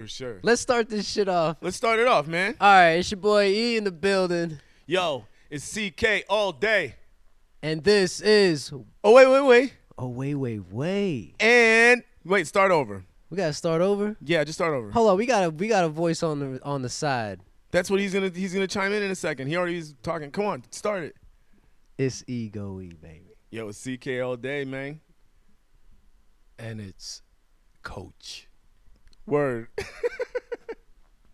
For sure. Let's start this shit off. Let's start it off, man. All right, it's your boy E in the building. Yo, it's CK all day. And this is... Oh, wait. Oh, wait. And wait, start over. We got to start over? Yeah, just start over. Hold on, we got a voice on the side. That's what he's gonna chime in a second. He already is talking. Come on, start it. It's Ego E, baby. Yo, it's CK all day, man. And it's Coach. Word.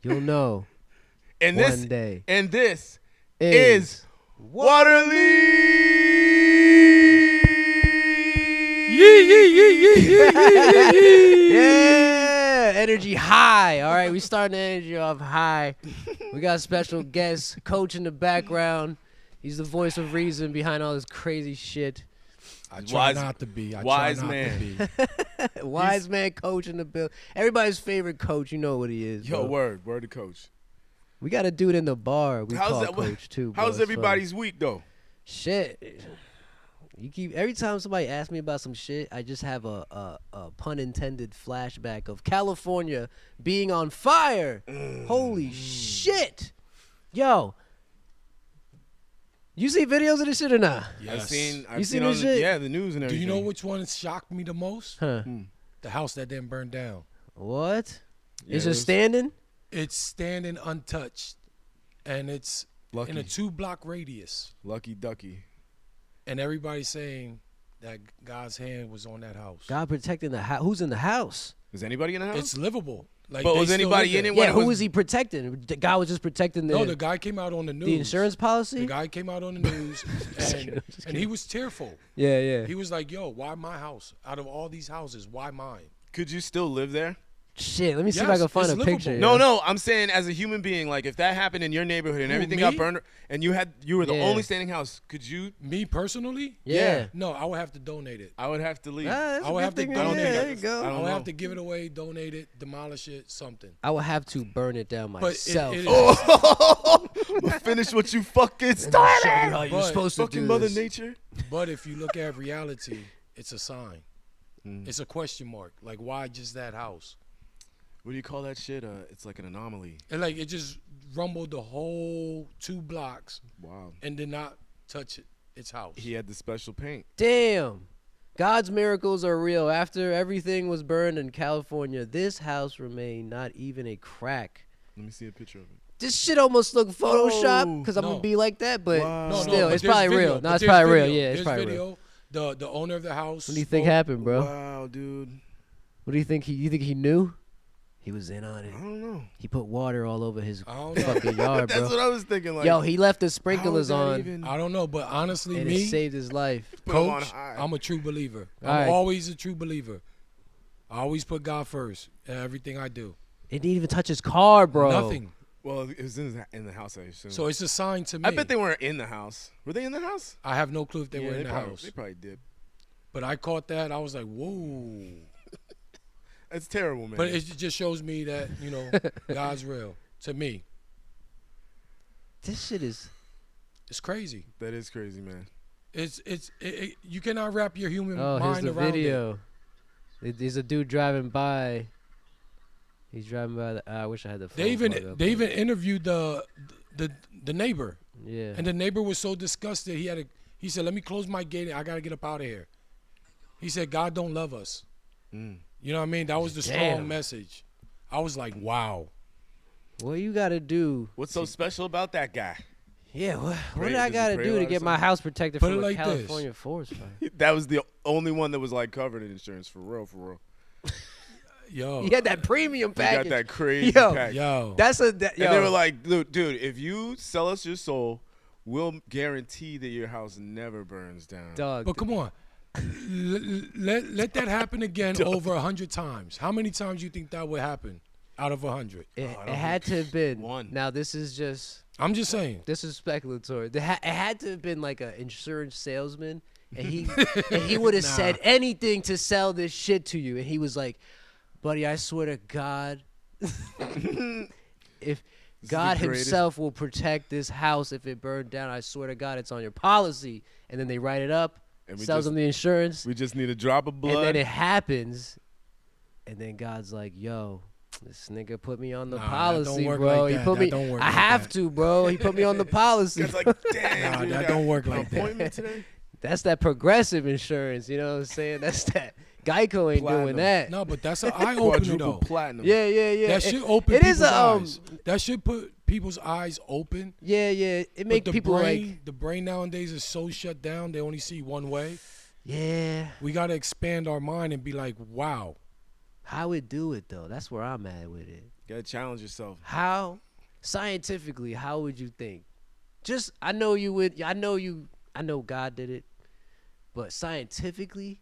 You'll know And one day. And this is Waterly. Yeah, energy high. All right, we starting the energy off high. We got a special guest, Coach in the background. He's the voice of reason behind all this crazy shit. I try not to be. I try not to be. Wise man, Coach in the bill. Everybody's favorite coach. You know what he is. Yo, bro. word to Coach. We got a dude in the bar. We call Coach too. Bro. How's everybody's week though? Shit. Every time somebody asks me about some shit, I just have a pun intended flashback of California being on fire. Holy shit. Yo. You see videos of this shit or not? Yes. I've seen this shit? Yeah, the news and Do everything. you know which one shocked me the most? Huh. The house that didn't burn down. What? Yeah, Is it standing? It's standing untouched, and it's Lucky. in a 2-block radius. Lucky ducky. And everybody's saying that God's hand was on that house. God protecting the house. Who's in the house? Is anybody in the house? It's livable. Like, But they was still anybody live in there. it? When Yeah, it who was- was he protecting? The guy was just protecting No, the guy came out on the news. the insurance policy? The guy came out on the news, and he was tearful. Yeah. He was like, yo, why my house? Out of all these houses, why mine? Could you still live there? Shit, let me see if Yes, I can find a it's picture. livable. No, I'm saying as a human being, like if that happened in your neighborhood and Who, everything me? got burned and you were the Yeah. only standing house, could you? Me personally? Yeah. No, I would have to donate it. I would have to leave. Ah, that's I a would good have to thing. donate Yeah, it. there you go. I I don't would know. have to give it away, donate it, demolish it, something. I would have to burn it down But myself. it is, Oh, finish what you fucking Show you started. how you're But- supposed to Fucking do Mother this. Nature. but if you look at reality, it's a sign. It's a question mark. Like, why just that house? What do you call that shit? It's like an anomaly. And like, it just rumbled the whole 2 blocks Wow. and did not touch its house. He had the special paint. Damn. God's miracles are real. After everything was burned in California, this house remained not even a crack. Let me see a picture of it. This shit almost looked Photoshop Oh, because I'm no. going to be like that, but Wow. No, still, but it's there's probably video. real. But No, it's there's probably real. video. Yeah, it's There's probably video. real. The owner of the house. What do you think spoke- happened, bro? Wow, dude. What do you think? You think he knew? He was in on it. I don't know. He put water all over his I don't know. fucking yard, That's bro. what I was thinking. Like, Yo, he left the how is sprinklers that on, even- I don't know, but honestly, and it me, saved his life. Put him on Coach, high. I'm a true believer. All I'm right. always a true believer. I always put God first in everything I do. It didn't even touch his car, bro. Nothing. Well, it was in the house, I assume. So it's a sign to me. I bet they weren't in the house. Were they in the house? I have no clue if they were in the probably, house. They probably did. But I caught that. I was like, whoa. That's terrible, man. But it just shows me that, God's real to me. This shit is. It's crazy. That is crazy, man. You cannot wrap your human Oh, here's mind the around it. video. There's a dude driving by. He's driving by. I wish I had the phone. They plug up. even interviewed the neighbor, Yeah. and the neighbor was so disgusted. He said, "Let me close my gate. I gotta get up out of here." He said, "God don't love us." You know what I mean? That was the strong Damn. message. I was like, "Wow." What you gotta do? What's so special about that guy? Yeah. What Pray- did I does he gotta pray a do lot to or get my something? house protected Put from it a like this. California forest fire? That was the only one that was like covered in insurance, for real, for real. Yo, He had that premium They got package. that crazy Yo. pack. yo. That's a. And they were like, dude, if you sell us your soul, we'll guarantee that your house never burns down. dog. But come on, let that happen again over 100 times. How many times you think that would happen out of 100? It had to have been One. Now this is just. I'm just saying. This is speculatory. It had to have been like an insurance salesman, and he would have said anything to sell this shit to you. And he was like, "Buddy, I swear to God, if God the greatest- Himself will protect this house if it burned down, I swear to God, it's on your policy." And then they write it up, And we sells just- them the insurance, We just need a drop of and blood. then it happens, and then God's like, "Yo, This nigga put me on the Nah, that policy, don't work bro. like He that. put That me. don't work I like have that. to, bro. He put me on the policy. It's like, damn, Nah, dude, that got don't work an like that. appointment today. That's that progressive insurance. You know what I'm saying? That's that. Geico ain't doing Platinum. that. No, but that's an eye opener Quadruple though. platinum. Yeah, yeah, yeah. That should open it is people's a, eyes. That should put people's eyes open. Yeah, yeah. It But make the people brain, the brain nowadays is so shut down. They only see one way. yeah. We gotta expand our mind and be like, wow. How it do it though? That's where I'm at with it. Gotta challenge yourself. How scientifically? How would you think? Just I know you would. I know you. I know God did it, but scientifically,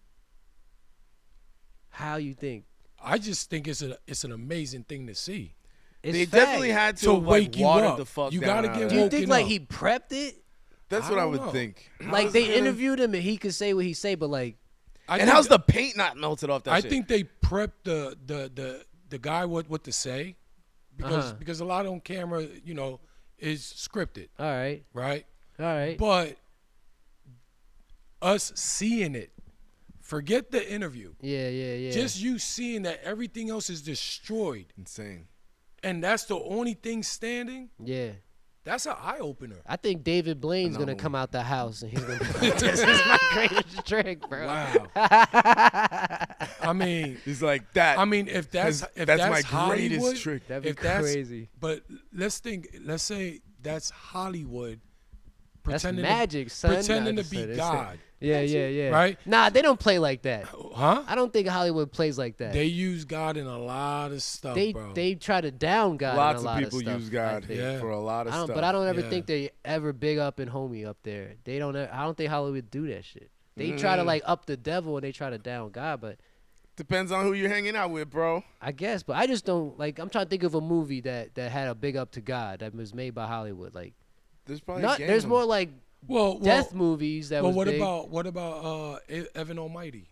how you think? I just think it's an amazing thing to see. It's They fact. definitely had to To like, wake you water up. the fuck You down gotta out get of Do you that. woke- think woken like up. he prepped it? That's I what I don't would know. think. Like How's they it gonna- interviewed him and he could say what he say, but like I And think how's the paint not melted off that I shit? think they prepped the guy what to say Uh-huh. because a lot on camera, is scripted, all right, right? all right. But us seeing it, forget the interview. Yeah, yeah, yeah. Just you seeing that everything else is destroyed Insane. and that's the only thing standing, yeah. that's an eye opener. I think David Blaine's gonna Phenomenal. come out the house and he's gonna be like, "This is my greatest trick, bro." Wow. I mean, He's like that. if that's my Hollywood, greatest trick. That'd be if that's- crazy. But let's say that's Hollywood That's pretending magic, son. pretending Nah, to be just- God, Yeah, yeah, yeah. right? Nah, they don't play like that. huh? I don't think Hollywood plays like that. They use God in a lot of stuff, bro. They try to down God. Lots in a of lot people stuff, use I God think. Yeah. for a lot of I don't, stuff. but I don't ever Yeah. think they ever big up and homie up there. They don't. I don't think Hollywood do that shit. They try to like up the devil and they try to down God, but Depends on who you're hanging out with, bro. I guess. But I just don't like. I'm trying to think of a movie that had a big up to God that was made by Hollywood. Like, There's probably not. a gang There's of more them. like well, death movies that well, was big. what about Evan Almighty?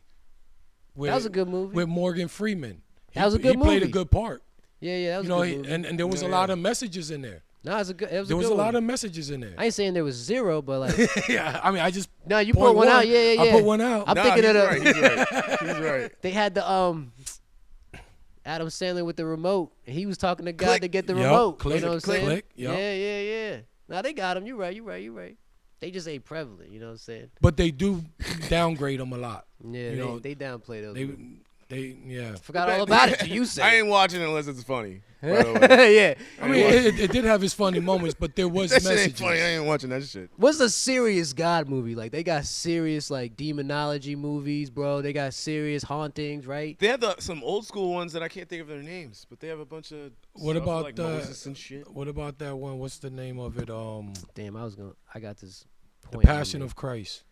That was a good movie. with Morgan Freeman. That was a good He played a movie. good part. Yeah, yeah, that was You know, a good movie. and there was a Yeah, lot yeah. of messages in there. No, it was a good. It was There a was good a lot one. of messages in there. I ain't saying there was zero, but like, Yeah, I mean, I just no, you point put one out. Yeah, yeah, yeah. I put one out. I'm Nah, thinking he's of the. right. He's right. He's right. They had the Adam Sandler with the remote. And he was talking to God Click. to get the Yup, remote. click, you know what I'm click, saying? click, yup. Yeah, yeah, yeah. Now they got him. You right. You right. You right. They just ain't prevalent. You know what I'm saying? But they do downgrade them a lot. Yeah, You know, they downplay those. They, movies. yeah. Forgot all about it. till You I say. ain't watching it unless it's funny. By the way. Yeah. I mean, it did have its funny moments, but there was That shit ain't messages. funny. I ain't watching that shit. What's a serious God movie? Like they got serious like demonology movies, bro. They got serious hauntings, right? They have some old school ones that I can't think of their names, but they have a bunch of What stuff about like Moses and shit. What about that one? What's the name of it? Damn, I got this The point. Passion of Christ.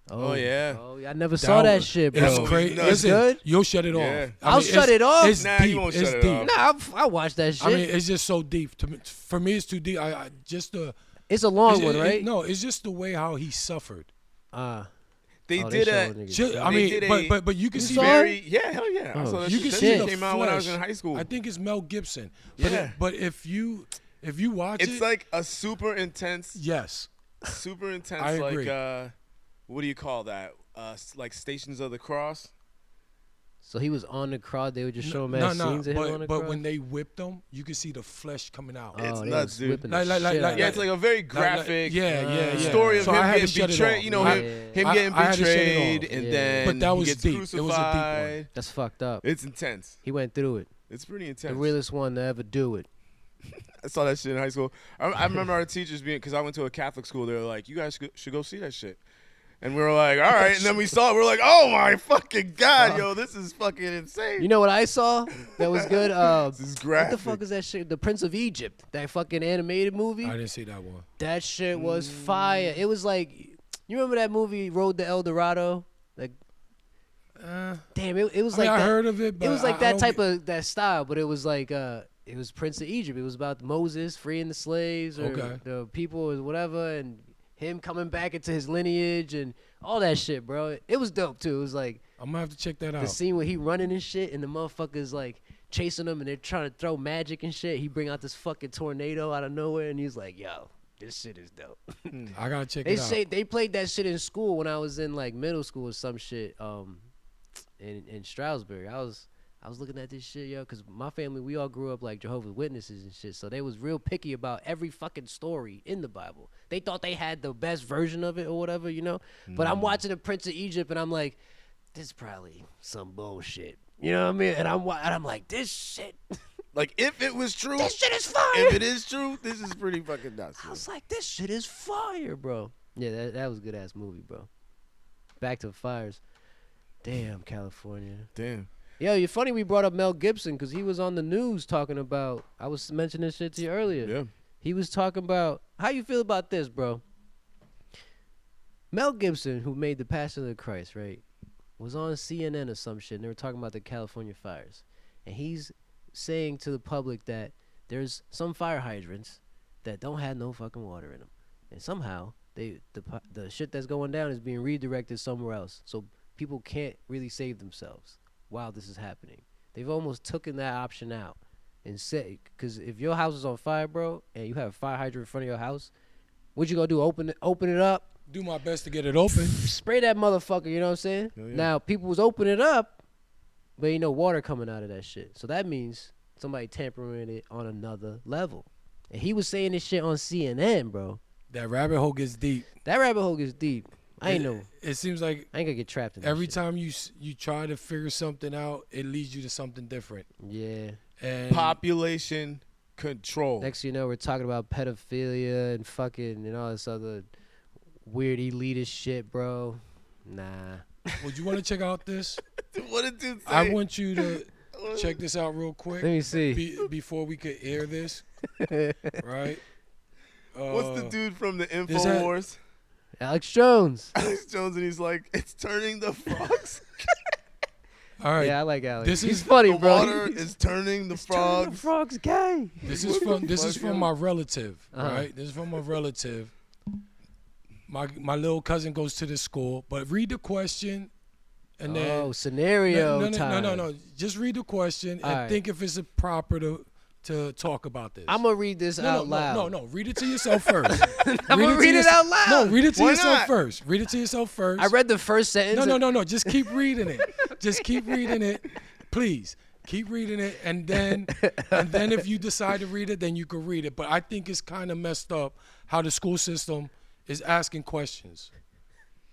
Oh, yeah. Oh yeah, I never saw that shit, bro. It's Bro, crazy. nuts. Listen, Good? you'll shut it Yeah. off. I'll shut it off? It's Nah, deep. you won't it's shut it deep. off. Nah, I watch that shit. I mean, it's just so deep. For me, it's too deep. I just the it's a long it's- one, right? no, it's just the way how he suffered. They Oh, did show a. niggas. Just, I They mean, did but you can You see saw that. it? Yeah, hell yeah. I Oh, saw that You shit. can That see shit the came out when I was flesh. in high school. I think it's Mel Gibson. But Yeah. but if you watch It's it, like a super intense, yes, super intense, I agree. like what do you call that? Like Stations of the Cross. So he was on the cross. They would just show him no, as no. scenes of him on the But cross. when they whipped him, you can see the flesh coming out. It's they nuts, was dude. whipping the Like- shit out Yeah, of it's it. like a very graphic yeah. story of So I him had to getting shut it betrayed. off. You know, Yeah. him I getting had to shut it betrayed, off. and Yeah. then But that he was gets deep. It was a deep one. crucified. That's fucked up. It's intense. He went through it. It's pretty The intense. realest one to ever do it. I saw that shit in high school. I remember our teachers being, because I went to a Catholic school, they were like, you guys should go see that shit. And we were like, all right. And then we saw it. We were like, oh my fucking God, yo, this is fucking insane. You know what I saw that was good? This is What graphic. the fuck is that shit? The Prince of Egypt. That fucking animated movie. I didn't see that one. That shit was fire. It was like, you remember that movie Road to El Dorado? Like, damn, it was I mean, like I that. heard of it, but It was like I that don't type get- of that style, but it was like it was Prince of Egypt. It was about Moses freeing the slaves or Okay. the people or whatever, and him coming back into his lineage and all that shit, bro. It was dope too. It was like I'm gonna have to check that the out. scene where he running and shit, and the motherfuckers like chasing him, and they're trying to throw magic and shit. He bring out this fucking tornado out of nowhere, and he's like, "Yo, this shit is dope." I gotta check They it out. say they played that shit in school when I was in like middle school or some shit. In Stroudsburg, I I was looking at this shit, yo, because my family, we all grew up like Jehovah's Witnesses and shit. So they was real picky about every fucking story in the Bible. They thought they had the best version of it or whatever, you know? But I'm watching The Prince of Egypt and I'm like, this is probably some bullshit. You know what I mean? And I'm like, this shit. Like, if it was true. This shit is fire. If it is true, this is pretty fucking nuts. I was like, this shit is fire, bro. Yeah, that was a good-ass movie, bro. Back to the fires. Damn, California. Damn. Yo, you're funny we brought up Mel Gibson because he was on the news talking about, I was mentioning this shit to you earlier. Yeah. He was talking about, how you feel about this, bro? Mel Gibson, who made The Passion of the Christ, right, was on CNN or some shit, and they were talking about the California fires. And he's saying to the public that there's some fire hydrants that don't have no fucking water in them. And somehow, the shit that's going down is being redirected somewhere else. So people can't really save themselves while this is happening. They've almost taken that option out and said, because if your house is on fire, bro, and you have a fire hydrant in front of your house, what you gonna do? Open it up? Do my best to get it open. Spray that motherfucker, you know what I'm saying? Oh, yeah. Now, people was opening it up, but ain't no water coming out of that shit. So that means somebody tampering it on another level. And he was saying this shit on CNN, bro. That rabbit hole gets deep. That rabbit hole gets deep. I ain't know. It seems like I ain't gonna get trapped in that every shit. time you try to figure something out, it leads you to something different. Yeah. And Population control. Next you know, we're talking about pedophilia and fucking and all this other weird elitist shit, bro. Nah. would you want to check out this? What did dude say? I want you to check this out real quick. Let me see. Before we could air this, right? What's the dude from the this had- InfoWars? Alex Jones. Alex Jones, and he's like, it's turning the frogs. All right. Yeah, I like Alex. This He's is- funny, The bro. water is turning the frogs. The frog's gay. This is from fuck, my relative, Uh-huh. right? This is from a relative. My little cousin goes to this school, but read the question, and then Oh, scenario time. no. Just read the question and Alright. think if it's proper to talk about this. I'm gonna read this out loud. No. Read it to yourself first. I'm gonna read it out loud. No, read it to Why yourself not? first. Read it to yourself first. I read the first sentence. No. Just keep reading it. Just keep reading it, please. Keep reading it, and then if you decide to read it, then you can read it. But I think it's kind of messed up how the school system is asking questions.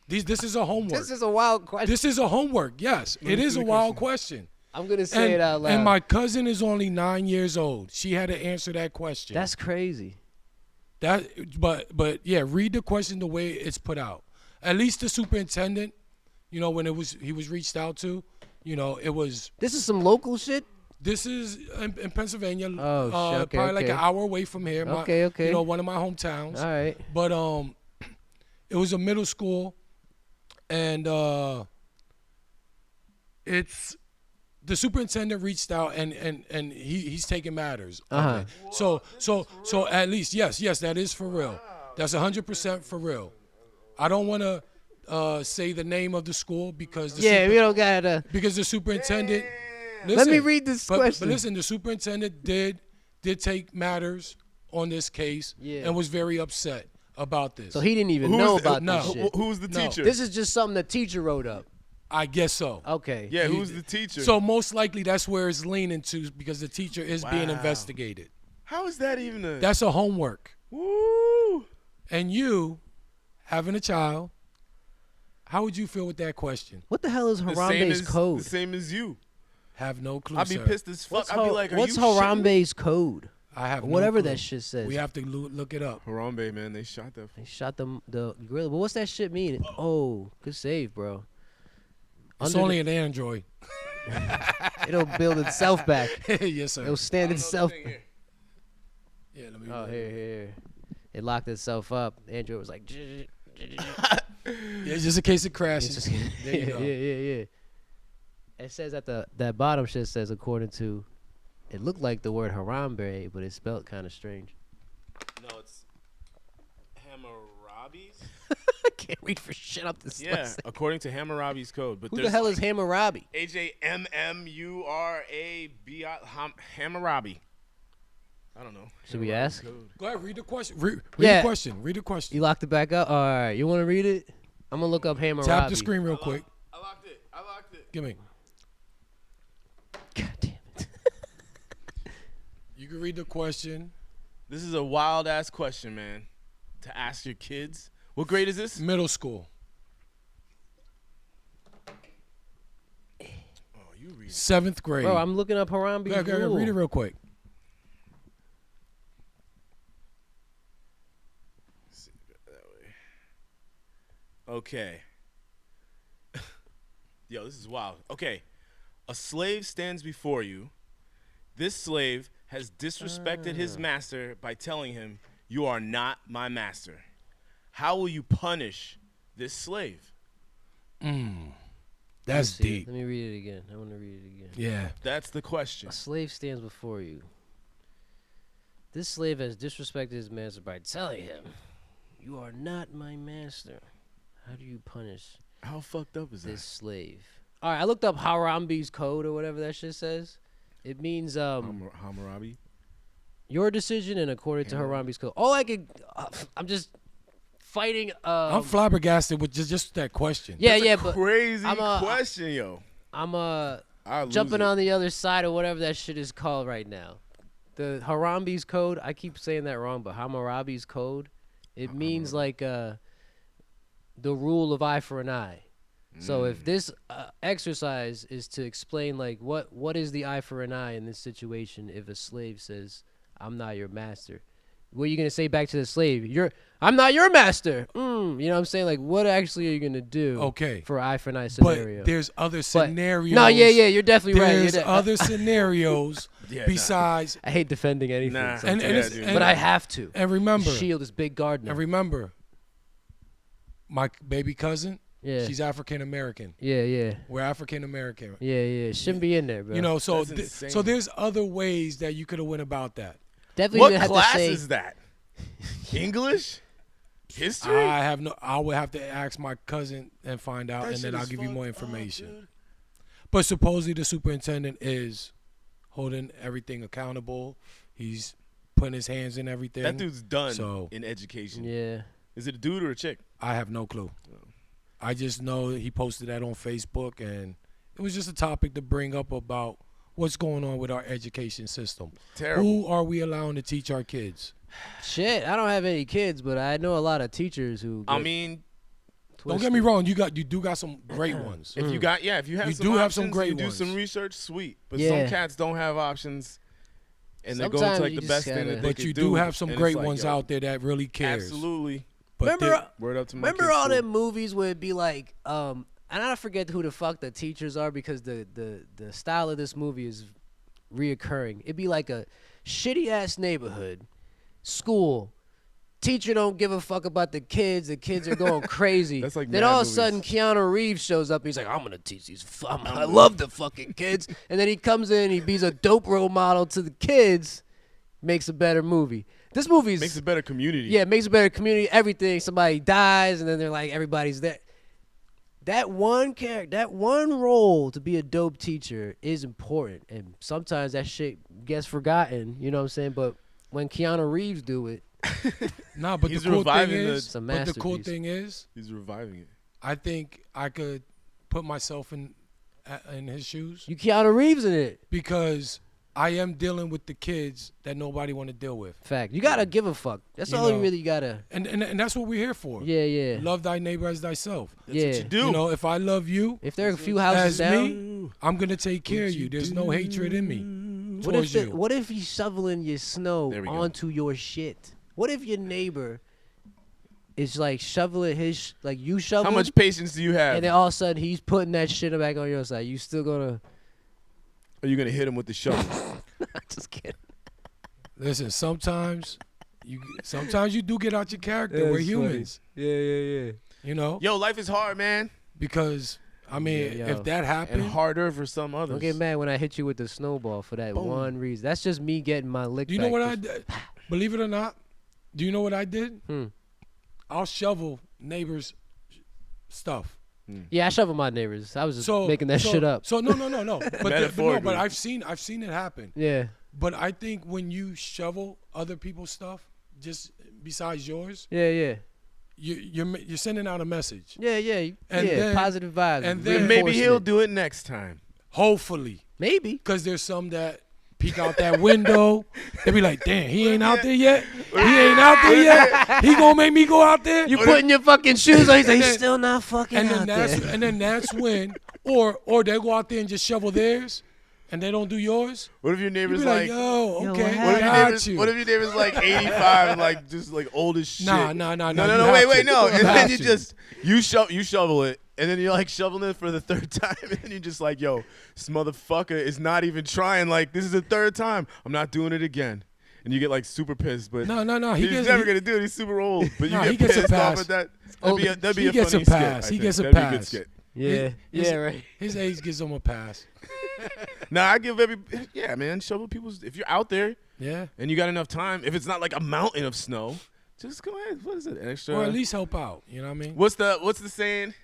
This is a homework. This is a wild question. This is a homework. Yes, it is a wild question. I'm gonna say it out loud. And my cousin is only 9 years old. She had to answer that question. That's crazy. But yeah, read the question the way it's put out. At least the superintendent, you know, when he was reached out to, you know, it was. This is some local shit. This is in Pennsylvania. Oh, shit. Okay, probably like okay. an hour away from here. Okay. You know, one of my hometowns. All right. But it was a middle school, and it's the superintendent reached out and he's taking matters. Uh-huh. So at least yes, that is for real. That's 100% for real. I don't want to say the name of the school because We don't gotta. because the superintendent. Let me read this question. But listen, the superintendent did take matters on this case and was very upset about this. So he didn't even know about no. this shit. Who's the teacher? This is just something the teacher wrote up. I guess so. Okay. Yeah, who's the teacher? So most likely that's where it's leaning to because the teacher is being Wow. investigated. How is that even a... That's a homework. Woo! And you, having a child, how would you feel with that question? What the hell is The same Harambe's as, code? The same as you. Have no clue, I'd be sir. pissed as fuck. I'd be like, what's are you shitting me? Harambe's code? I have no Whatever clue. that shit says. We have to look it up. Harambe, man, they shot that. They shot the gorilla. But what's that shit mean? Oh, good save, bro. It's Under only an Android. It'll build itself back. Yes, sir. It'll stand itself. Yeah, let me Oh, read it. here. It locked itself up. Android was like. Yeah, it's just a case of crashes. There you go. Yeah. It says at that bottom shit says according to, it looked like the word Harambe, but it's spelled kind of strange. No, it's Hammurabi's. I can't read for shit up this. Yeah, according to Hammurabi's code. But Who the there's hell is Hammurabi? HAMMURABI. Hammurabi. I don't know. Should we Hammurabi's ask? code. Go ahead, read the question. Read Yeah. the question. Read the question. You locked it back up. All right, you want to read it? I'm gonna look up Hammurabi. Tap the screen real quick. I locked it. Give me. You can read the question. This is a wild ass question, man. To ask your kids. What grade is this? Middle school. Oh, you read it. 7th grade. Bro, I'm looking up Harambe's rule. Read it real quick. Okay. Yo, this is wild. Okay. A slave stands before you. This slave has disrespected his master by telling him, "You are not my master." How will you punish this slave? That's deep. Let me read it again. I want to read it again. Yeah. That's the question. A slave stands before you. This slave has disrespected his master by telling him, "You are not my master." How do you punish How fucked up is this slave? All right, I looked up Harambe's code or whatever that shit says. It means Hammurabi? your decision and according to Harambe's code. All I could, I'm just fighting. I'm flabbergasted with just that question. Yeah, That's a but crazy I'm question, yo. I'm I'll lose jumping it. on the other side of whatever that shit is called right now. The Harambe's code, I keep saying that wrong, but Hammurabi's code, it means like the rule of eye for an eye. So if this exercise is to explain like what is the eye for an eye in this situation, if a slave says, "I'm not your master," what are you gonna say back to the slave? I'm not your master. You know what I'm saying? Like, what actually are you gonna do? Okay. For eye for an eye scenario. But there's other scenarios. No, yeah, you're definitely right. There's other scenarios besides. I hate defending anything, Nah. sometimes. And but I have to. And remember, Shield is big gardener. And remember, my baby cousin, Yeah. she's African American. Yeah. We're African American. Yeah. Shouldn't be in there, bro. You know, so That's insane. so there's other ways that you could have went about that. definitely What gonna have class to say. is that? English? History? I would have to ask my cousin and find out, That and then shit I'll is give you more fucked up, information. dude. But supposedly the superintendent is holding everything accountable. He's putting his hands in everything. That dude's done So- in education. Yeah. Is it a dude or a chick? I have no clue. I just know he posted that on Facebook, and it was just a topic to bring up about what's going on with our education system. Terrible. Who are we allowing to teach our kids? Shit, I don't have any kids, but I know a lot of teachers who. I get mean, Don't get me wrong. You do got some great ones. if you got, if you have You some do options, have some great you do ones. some research, sweet. But Yeah. some cats don't have options, and they're going Sometimes to like you the just best thing gotta- that they But could you do. do have some and it's great like, ones yo, out there that really cares. Absolutely. But Word up to my Remember kids' all school. them movies where it'd be like, and I forget who the fuck the teachers are because the style of this movie is reoccurring. It'd be like a shitty ass neighborhood, school. Teacher don't give a fuck about the kids. The kids are going crazy. That's like then mad all of a movies. sudden, Keanu Reeves shows up. He's like, "I'm gonna teach these. I love the fucking kids." And then he comes in. He be's a dope role model to the kids. Makes a better movie. This movie's Makes a better community. yeah, it makes a better community. Everything. Somebody dies, and then they're like, everybody's there. That one character, that one role to be a dope teacher is important, and sometimes that shit gets forgotten. You know what I'm saying? But when Keanu Reeves do it, Nah, but He's the cool thing reviving the- is, It's a but the cool masterpiece. thing is, He's reviving it. I think I could put myself in his shoes you Keanu Reeves in it. because I am dealing with the kids that nobody want to deal with, Fact, you gotta give a fuck. That's You all you know, really gotta. and that's what we're here for. Yeah. Love thy neighbor as thyself. That's Yeah. what you do. You know, if I love you If there are a few houses as down, me, I'm gonna take care of you. There's no hatred in me what if towards you. what if he's shoveling your snow There we go. onto your shit? What if your neighbor is like shoveling his like you shoveling? How much patience do you have? And then all of a sudden he's putting that shit back on your side. You still gonna? Are you going to hit him with the shovel? Just kidding. Listen, sometimes you do get out your character. We're That's humans, Yeah. you know. Yo, life is hard, man. Because I mean, Yeah, yo. if that And happened, harder for some others. Don't get mad when I hit you with the snowball for that Boom. one reason. That's just me getting my lick do you back. know what I did? Believe it or not, do you know what I did? I'll shovel neighbors' stuff. Yeah, I shovel my neighbors. I was just making that shit up. So no. But Metaphorically. I've seen it happen. Yeah. But I think when you shovel other people's stuff, just besides yours, Yeah. you're sending out a message. Yeah. And then- Positive vibes. and then- And maybe he'll Reinforcement. do it next time. Hopefully, Maybe. because there's some that peek out that window. They be like, damn, he ain't out there yet. He ain't out there yet. He gonna make me go out there. You putting your fucking shoes on. He's like, he's still not fucking out there. And then that's when, or they go out there and just shovel theirs, and they don't do yours. What if your You neighbor's be like, yo, Yo, okay, what what if your neighbor's like 85 and like just like old as shit? No. No, wait, no. And then have you shovel it, and then you're like shoveling it for the third time, and then you're just like, yo, this motherfucker is not even trying. Like, this is the third time. I'm not doing it again. And you get like super pissed, but No. he's never gonna do it. He's super old, but you he get gets a pissed off pass. at that. That'd be He a gets funny a pass. skit. He gets a That'd be a good pass. skit. Yeah, right. His age gives him a pass. Nah, I give man, shovel people's. If you're out there, Yeah. and you got enough time, if it's not like a mountain of snow, just go ahead. What is it? Extra. Or at least help out. You know what I mean? What's the saying?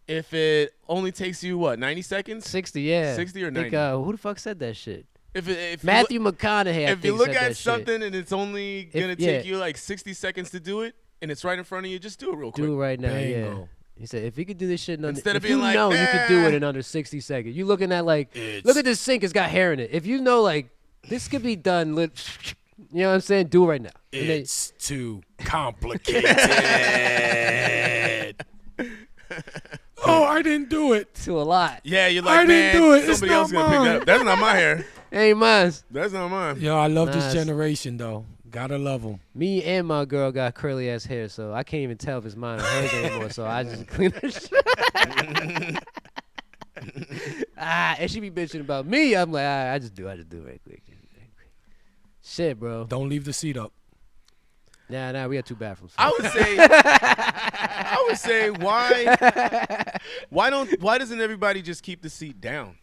If it only takes you 90 seconds? 60, yeah. 60 or I think, 90? who the fuck said that shit? If Matthew McConaughey. I if you think, look said at that something shit. and it's only gonna take you like 60 seconds to do it, and it's right in front of you, just do it real quick. Do it right now, yeah. Bingo. He said, if he could do this shit in under, Instead of if you being like, know you could do it "Nah." in under 60 seconds. You looking at like, look at this sink, it's got hair in it. If you know like this could be done, you know what I'm saying? Do it right now. And then- It's too complicated. Oh, I didn't do it. to a lot. Yeah, you're I like, didn't man, do it. It's somebody else not gonna pick that mine. up. That's not my hair. Hey, mine. That's not mine. Yo, I love this Nice. generation though. Gotta love them. Me and my girl got curly ass hair, so I can't even tell if it's mine or hers anymore. So I just clean that shit. And she be bitching about me. I'm like, I just do it right quick. Shit, bro. Don't leave the seat up. Nah, we got 2 bathrooms. I would say why doesn't everybody just keep the seat down?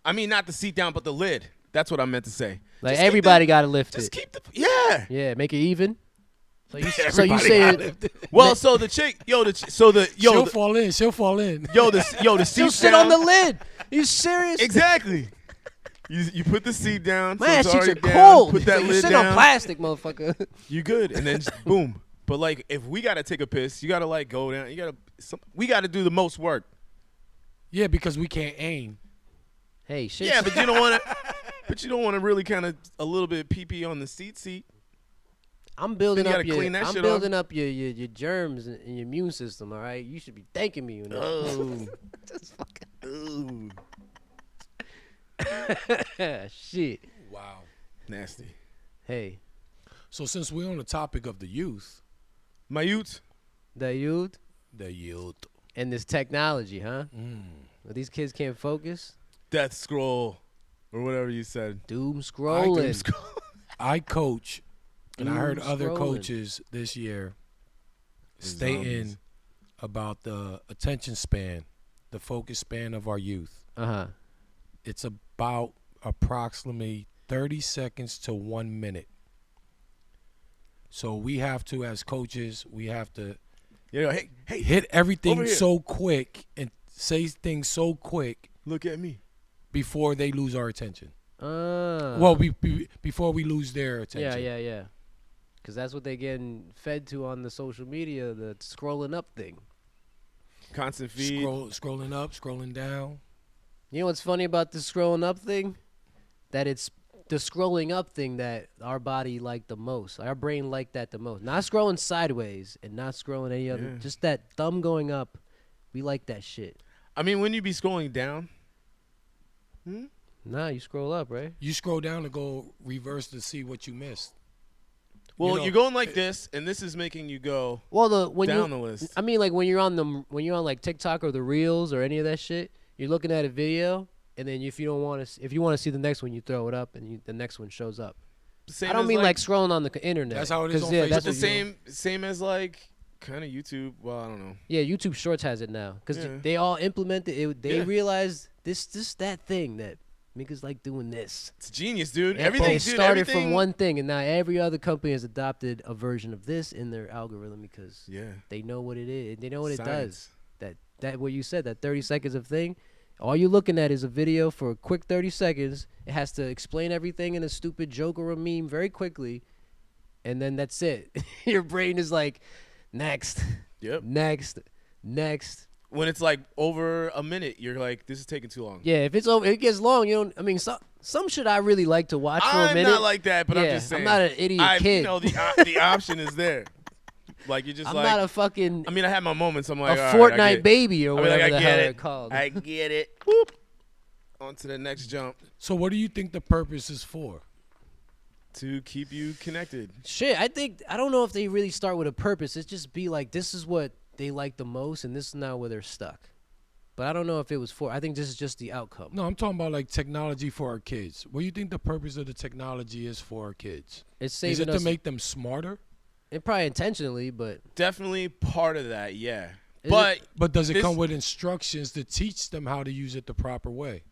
I mean, not the seat down, but the lid. That's what I meant to say. Like Just keep everybody got to lift Just it. keep the Yeah. Make it even. So you Everybody say gotta it. Well, so the chick, She'll fall in. She'll fall in. the She'll seat sit down. on the lid. You serious? Exactly. You put the seat down. so Man, it's sheets are already down, cold. Put that you lid sit down. on plastic, motherfucker. You good, and then just boom. But like, if we gotta take a piss, you gotta like go down. We gotta do the most work. Yeah, because we can't aim. Hey, shit. Yeah, but you don't want to. But you don't want to really kind of a little bit pee on the seat. I'm building Then you up gotta your. clean that I'm shit building up your germs and your immune system. All right, you should be thanking me. You know. Oh. Just fucking Ooh, shit. Wow. nasty. Hey, So since we're on the topic of the youth, My youth. the youth the youth. and this technology, huh? Well, these kids can't focus. Death scroll, or whatever you said. Doom I scrolling. do scroll. I coach, and I heard Doom other scrolling. coaches this year stating Zombies. about the attention span, the focus span of our youth. It's about approximately 30 seconds to 1 minute. So we have to, as coaches, we have to Hey, hit over everything here. so quick and say things so quick Look at me. before they lose our attention. Well, Well, before we lose their attention. yeah. Because that's what they getting fed to on the social media, the scrolling up thing. Constant feed. Scrolling up, scrolling down. You know what's funny about the scrolling up thing? That it's the scrolling up thing that our body liked the most. Our brain liked that the most. Not scrolling sideways and not scrolling any other. Yeah. Just that thumb going up. We like that shit. I mean, when you be scrolling down. Nah, you scroll up, right? You scroll down to go reverse to see what you missed. Well, know, you're going like this, and this is making you go Well, when down you, the list. I mean, like when you're on like TikTok or the Reels or any of that shit, you're looking at a video, and then if you want to see the next one, you throw it up, and the next one shows up. Same I don't as, mean like scrolling on the internet. That's how it is 'Cause, on yeah, Facebook. that's the what you- same as like kind of YouTube. Well, I don't know. Yeah, YouTube Shorts has it now because Yeah. they all implemented it. They Yeah. realized this that thing that niggas like doing this. It's genius, dude. And Everything it started everything, from one thing, and now every other company has adopted a version of this in their algorithm because Yeah. they know what it is. They know what it Science. does. That what you said, that 30 seconds of thing. All you're looking at is a video for a quick 30 seconds. It has to explain everything in a stupid joke or a meme very quickly, and then that's it. Your brain is like, next, Yep. next. When it's like over a minute, you're like, this is taking too long. Yeah, if it's over, it gets long. You don't. I mean, some shit I really like to watch for a I'm minute. not like that, but I'm Yeah, just saying. I'm not an idiot kid. You know, the option is there. Like you're just I'm like. not a fucking I mean, I had my moments. I'm like, a all right, I get Fortnite it. baby or I mean, like, whatever I the get hell it. they're called. I get it. Whoop. On to the next jump. So what do you think the purpose is for? To keep you connected. Shit, I don't know if they really start with a purpose. It's just be like, this is what they like the most, and this is now where they're stuck. But I don't know if it was for. I think this is just the outcome. No, I'm talking about like technology for our kids. What do you think the purpose of the technology is for our kids? It's Is saving it us. to make them smarter? It probably intentionally, but Definitely part of that, yeah. Is But But does it This- come with instructions to teach them how to use it the proper way?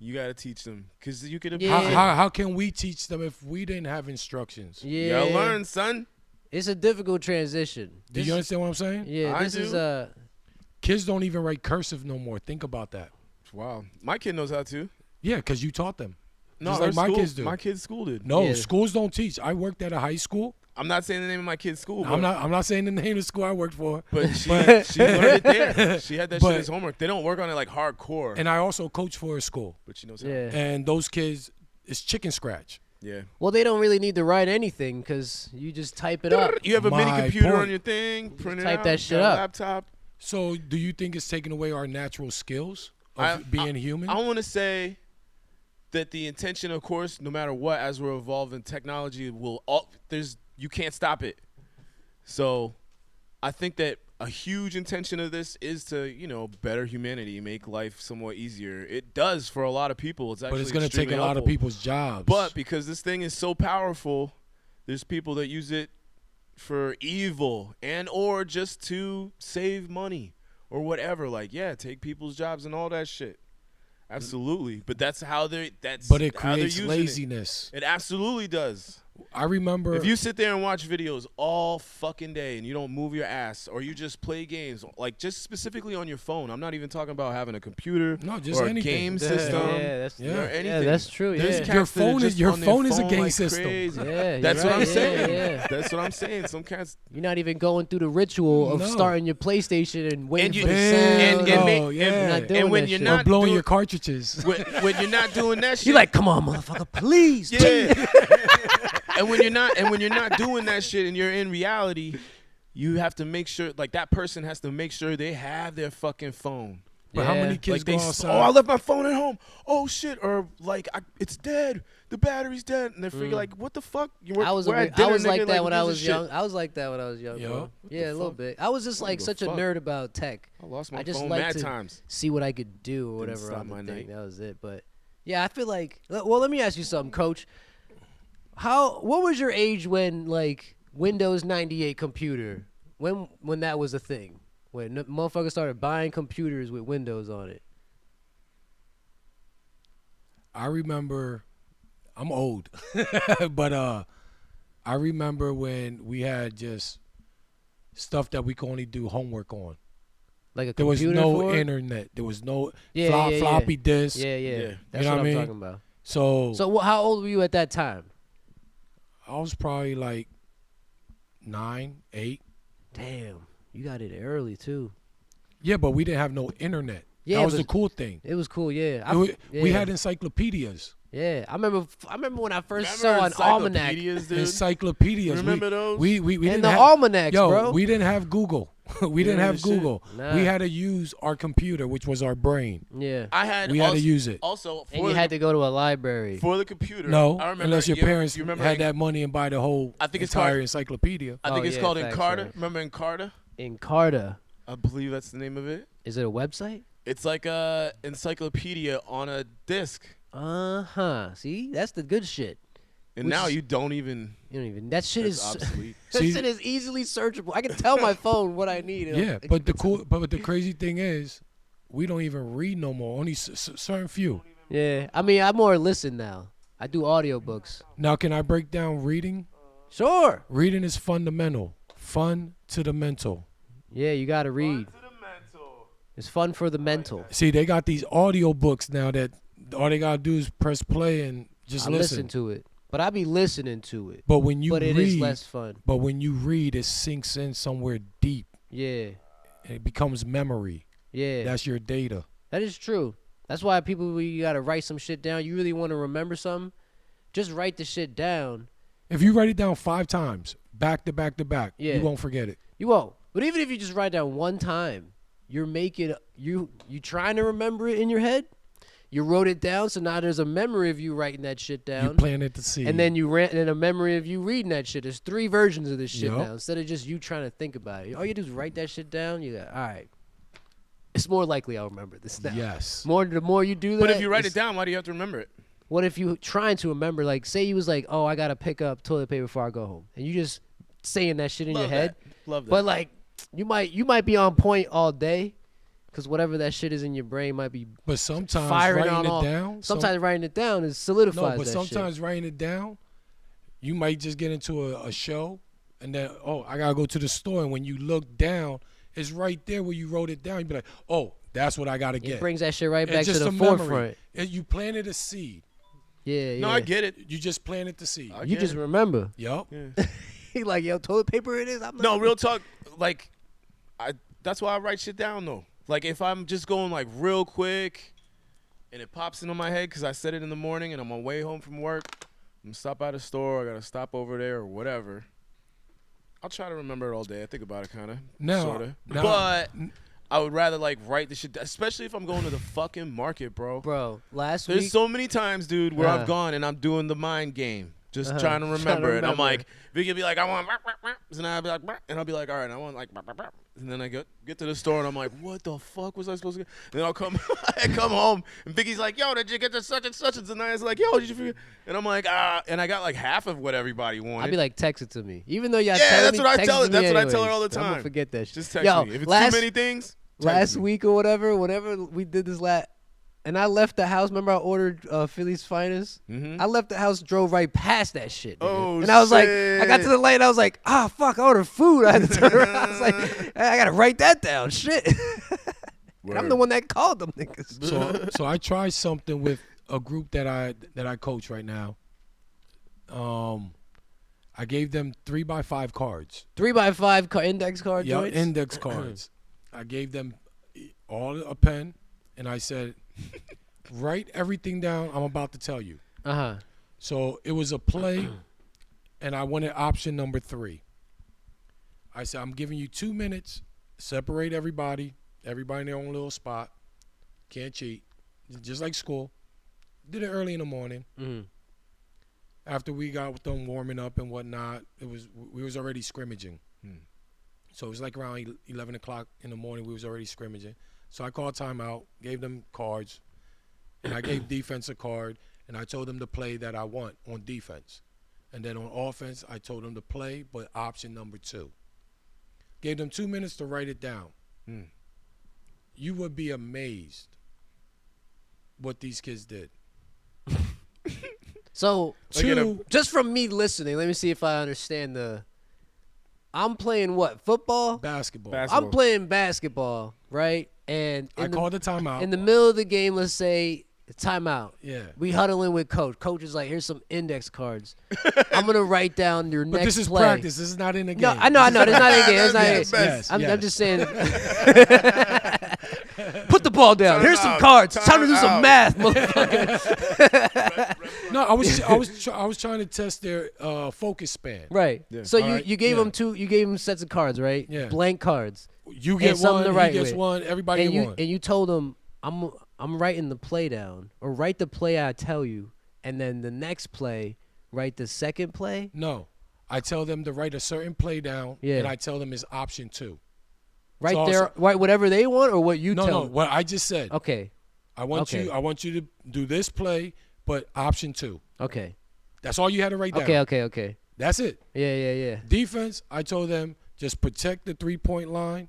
you got to teach them because you could abuse Yeah. it. How can we teach them if we didn't have instructions? You yeah, gotta learn, son. it's a difficult transition. Do you understand what I'm saying? Yeah, I this is do. Kids don't even write cursive no more. Think about that. Wow. My kid knows how to. Yeah, because you taught them. No, Just her like my school- kids do. My kid's school did. No, Yeah. schools don't teach. I worked at a high school. I'm not saying the name of my kid's school. I'm not saying the name of the school I worked for. But she learned it there. She had that But- shit as homework. They don't work on it like hardcore. And I also coach for a school. But she knows how. yeah. And those kids, it's chicken scratch. Yeah. Well, they don't really need to write anything because you just type it up. You have a mini My computer point. on your thing. Print it type out, that shit got a up. Laptop. So do you think it's taking away our natural skills of I- being human? I want to say that the intention, of course, no matter what, as we're evolving, technology will you can't stop it. So I think that a huge intention of this is to, better humanity, make life somewhat easier. It does for a lot of people. It's actually but it's going to take a extremely lot of helpful. people's jobs. But because this thing is so powerful, there's people that use it for evil and or just to save money or whatever. Like, yeah, take people's jobs and all that shit. Absolutely. But that's how they're But it how they're creates using laziness. It absolutely does. I remember. If you sit there and watch videos all fucking day and you don't move your ass or you just play games, like just specifically on your phone, I'm not even talking about having a computer No, just or a anything. game Yeah. system that's Yeah. or anything. that's true. There's Yeah, cats Your that are phone just is- your on their phone is a game like system. crazy. yeah. That's you're what I'm right. saying. Yeah. That's what I'm saying. Some cats You're not even going through the ritual of No. starting your PlayStation and waiting And you- for the Bingo, sound. and ma- yeah. You're not doing and when that you're shit. or not blowing doing- your cartridges. when you're not doing that shit. You're like, come on, motherfucker, please. Yeah. and when you're not doing that shit and you're in reality, you have to make sure like that person has to make sure they have their fucking phone. But how Yeah. many kids Like go they outside? I left my phone at home. Oh shit, or like it's dead. The battery's dead, and they figure like, what the fuck? I was we're at dinner, like nigga, that who when I gives a was shit? young. I was like that when I was young. Yo. Bro. Yeah, the a little fuck? bit. I was just like the such a fuck? nerd about tech. I lost my I just phone like mad to times. see what I could do or whatever stop on the my thing. night. That was it. But yeah, I feel like. Well, let me ask you something, Coach. What was your age when like Windows 98 computer when that was a thing? When motherfuckers started buying computers with Windows on it. I remember, I'm old, but I remember when we had just stuff that we could only do homework on. Like a There was computer no for it? internet. There was no Yeah, yeah, floppy yeah. disk. Yeah, yeah. Yeah. That's You know what what I I'm mean? talking about. So, So how old were you at that time? I was probably like 9, 8. Damn, you got it early too. Yeah, but we didn't have no internet. Yeah, that was but- the cool thing. It was cool, yeah. We had encyclopedias. Yeah, I remember when I first saw an almanac. encyclopedias, dude? Encyclopedias. Remember those? We And didn't the have, almanacs, yo, bro. we didn't have Google. We didn't Yeah, have shit. Google. Nah. We had to use our computer, which was our brain. Yeah. I had. We had also, to use it. Also, And you had to go to a library. for the computer. No, I remember, unless your you ever- parents you remember had that money and buy the whole I think it's entire called- encyclopedia. I think Oh, it's yeah, called facts, Encarta. right. Remember Encarta? Encarta. I believe that's the name of it. Is it a website? It's like a encyclopedia on a disc. Uh-huh. See? That's the good shit. And Which now is- you don't even. You don't even. That shit That's is obsolete. that See- shit is easily searchable. I can tell my phone what I need. Yeah, but the crazy thing is, we don't even read no more. Only certain few. Yeah. I mean, I more listen now. I do audiobooks. Now, can I break down reading? Sure. Reading is fundamental. Fun to the mental. Yeah, you got to read. It's fun for the mental. See, they got these audio books now that all they gotta do is press play and just I listen. listen to it. But I be listening to it. But when you But it read, is less fun. but when you read, it sinks in somewhere deep. Yeah. And it becomes memory. Yeah. That's your data. That is true. That's why people, you gotta write some shit down. You really want to remember something, just write the shit down. If you write it down 5 times, back to back to back, Yeah. you won't forget it. You won't. But even if you just write down one time, you're making you trying to remember it in your head. You wrote it down, so now there's a memory of you writing that shit down. You planted the seed. And then you ran in a memory of you reading that shit. There's 3 versions of this shit Yup. now. Instead of just you trying to think about it. All you do is write that shit down. You got, all right. It's more likely I'll remember this now. Yes. The more you do that. But if you write it down, why do you have to remember it? What if you trying to remember, like, say you was like, oh, I got to pick up toilet paper before I go home. And you just saying that shit in your head. Love that. But, like, you might be on point all day. Because whatever that shit is in your brain might be But sometimes firing writing on it all. down. Sometimes writing it down is solidifies No, but that sometimes shit. writing it down, you might just get into a show, and then, oh, I got to go to the store. And when you look down, it's right there where you wrote it down. You'd be like, oh, that's what I got to get. It brings that shit right It's back to just the a memory. forefront. You planted a seed. Yeah, yeah. No, I get it. You just planted the seed. I You get just it. remember. Yup. Yeah. He like, yo, toilet paper it is? I'm not No, real talk. Like, that's why I write shit down though. Like, if I'm just going like real quick, and it pops into my head because I said it in the morning, and I'm on my way home from work, I'm gonna stop at a store. I gotta stop over there or whatever. I'll try to remember it all day. I think about it kind of, Now- sort of. now- But I would rather like write the shit, especially if I'm going to the fucking market, bro. Bro, last There's week. so many times, dude, where Uh-huh. I've gone and I'm doing the mind game, just Uh-huh. trying to remember it. I'm remember. like, Vicky will be like, I want, and I'll be like, and I'll be like, all right, I want like, and then I get to the store and I'm like, what the fuck was I supposed to get? And then I'll come, I come home and Vicky's like, yo, did you get the such and such? And I was like, yo, did you forget? And I'm like, and I got like half of what everybody wanted. I'd be like, text it to me. Even though y'all Yeah, telling that's me, what I text tell it her. to me That's what I tell her anyways. all the I'm time. gonna forget that shit. Just text Yo, me. If it's last, too many things, text last me. week or whatever, whenever we did this and I left the house. Remember I ordered Philly's Finest? Mhm. I left the house, drove right past that shit. Nigga. Oh, and I was like, I got to shit. the light, I was like, fuck, I ordered food. I had to turn around. I was like, I got to write that down. Shit. And I'm the Word. one that called them niggas. So I tried something with a group that I coach right now. I gave them 3x5 cards. 3x5 index card Yeah, joints. index cards. I gave them all a pen, and I said, write everything down I'm about to tell you. Uh-huh. So it was a play, and I wanted option number 3. I said, I'm giving you 2 minutes. Separate everybody in their own little spot. Can't cheat. Just like school. Did it early in the morning. Mm-hmm. After we got them warming up and whatnot, we was already scrimmaging. So it was like around 11 o'clock in the morning. We was already scrimmaging. So I called timeout, gave them cards, and I gave defense a card, and I told them the play that I want on defense. And then on offense, I told them to play, but option number 2. Gave them 2 minutes to write it down. You would be amazed what these kids did. So, Two, just from me listening, let me see if I understand I'm playing what? Football? basketball. I'm playing basketball, right? And I called the timeout. in the middle of the game, let's say timeout. Yeah. We huddle in with coach. Coach is like, here's some index cards. I'm gonna write down your But next this is play. practice. This is not in the game. No, I know. It's not a game. It's not a Yes, game. yes, I'm yes. just saying. Put the ball down. Time Here's some out. cards. Time to do Time some out. math, motherfucker. No, I was trying to test their focus span. Right. Yeah. So All right, you gave yeah. them two. You gave them sets of cards, right? Yeah. Blank cards. You get something one, to he write gets with. one, everybody And get you one. and you told them I'm writing the play down, or write the play I tell you, and then the next play, write the second play. No, I tell them to write a certain play down, Yeah. and I tell them it's option 2. Right So there, write whatever they want, or what you No, tell no, them. what I just said. Okay. I want Okay. you to do this play, but option 2. Okay. That's all you had to write down. Okay. That's it. Yeah. Defense, I told them just protect the 3-point line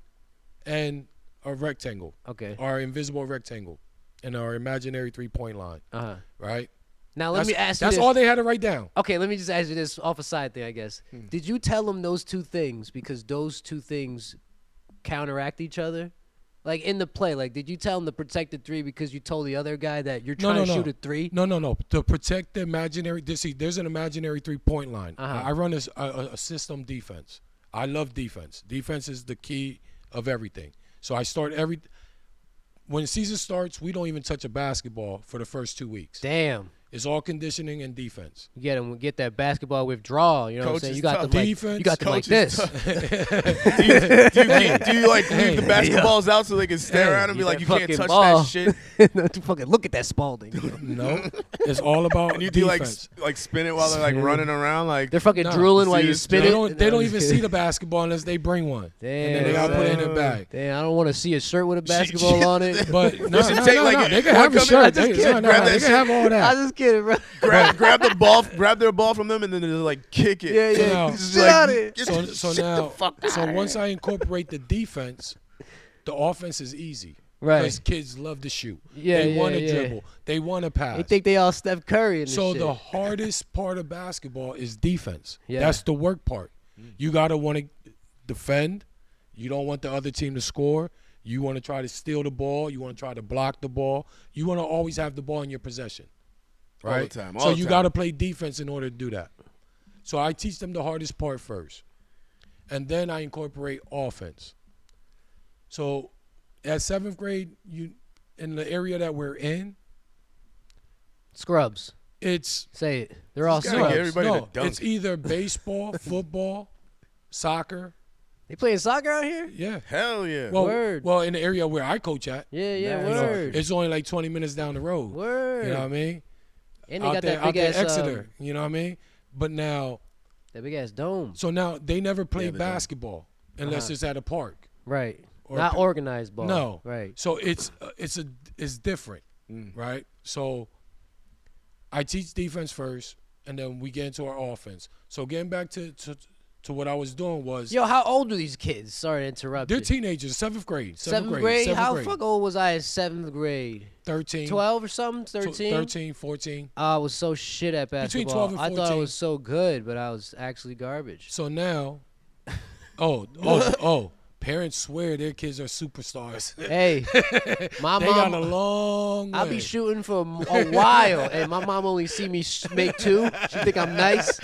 and a rectangle, Okay. our invisible rectangle, and our imaginary 3-point line, Uh-huh. right? Now let me ask you That's this. all they had to write down. Okay, let me just ask you this off a side thing, I guess. Hmm. Did you tell them those two things because those two things counteract each other? Like in the play, like did you tell him to protect the 3 because you told the other guy that you're trying to shoot a 3? No. To protect the imaginary, see, there's an imaginary 3-point line. Uh-huh. I run a system defense. I love defense. Defense is the key of everything. So I start when season starts, we don't even touch a basketball for the first 2 weeks. Damn. It's all conditioning and defense. You get that basketball withdrawal. You know what I'm saying? You got tough. them like, Defense. you got them like this. Do you like leave the basketballs out so they can stare at them and be like, you can't touch that shit? Fucking look at that Spalding. No, it's all about And you do defense. like spin it while they're like running around, like They're fucking Nah. drooling while See you this spin They it. don't even see the basketball unless they bring one. Damn. And then they gotta put it in the bag. Damn, I don't want to see a shirt with a basketball on it. But no, should take, like, they can one have a come in, shirt. I just They can't grab that can have all I that. just kidding, bro. grab their ball from them and then they like kick it. Yeah, yeah. No. Just Get like, out of here. get So the so shit now, the fuck so outta once here. I incorporate the defense, the offense is easy. Right. Because kids love to shoot. Yeah, they want to yeah. dribble. They want to pass. They think they all Steph Curry and this So shit. the hardest part of basketball is defense. Yeah. That's the work part. You gotta want to defend. You don't want the other team to score. You want to try to steal the ball. You want to try to block the ball. You want to always have the ball in your possession. All the Right? time, So all the you time. got to play defense in order to do that. So I teach them the hardest part first. And then I incorporate offense. So at 7th grade, you in the area that we're in, Scrubs. it's Say it. They're all Just gotta get scrubs. everybody to no, dunk. it's either baseball, football, soccer. They playing soccer out here? Yeah. Hell yeah. Well, Word. well, in the area where I coach at, Yeah, yeah, Nice. you know, word. it's only like 20 minutes down the road. Word. You know what I mean? And they out got there, that big out there, ass Exeter. You know what I mean? But now, that big ass dome. so now they never play Yeah, they don't. basketball unless Uh-huh. it's at a park. Right. Or Not p- organized ball. No. Right. So it's different, right? So I teach defense first, and then we get into our offense. So getting back to what I was doing was Yo, how old are these kids? Sorry to interrupt they're you. teenagers, 7th grade. 7th grade? How grade. fuck old was I in 7th grade? 13. 12 or something? 13? 13, 14. I was so shit at Between basketball. 12 and I thought I 14. was so good, but I was actually garbage. So now, parents swear their kids are superstars. Hey, my They got a mom, long way. I'll be shooting for a while, and my mom only see me make 2. She think I'm nice.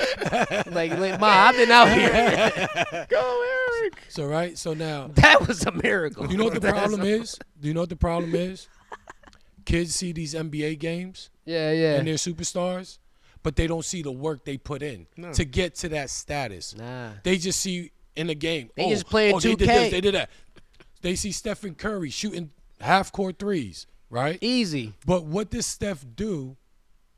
Like, Ma, I've been out here. Go, Eric. So right, so now, That was a miracle. you know what the problem is? Do you know what the problem is? Kids see these NBA games Yeah, yeah. and they're superstars, but they don't see the work they put in No. to get to that status. Nah. They just see in the game. They just playing They did 2K. this, they did that. They see Stephen Curry shooting half-court threes, right? Easy. But what does Steph do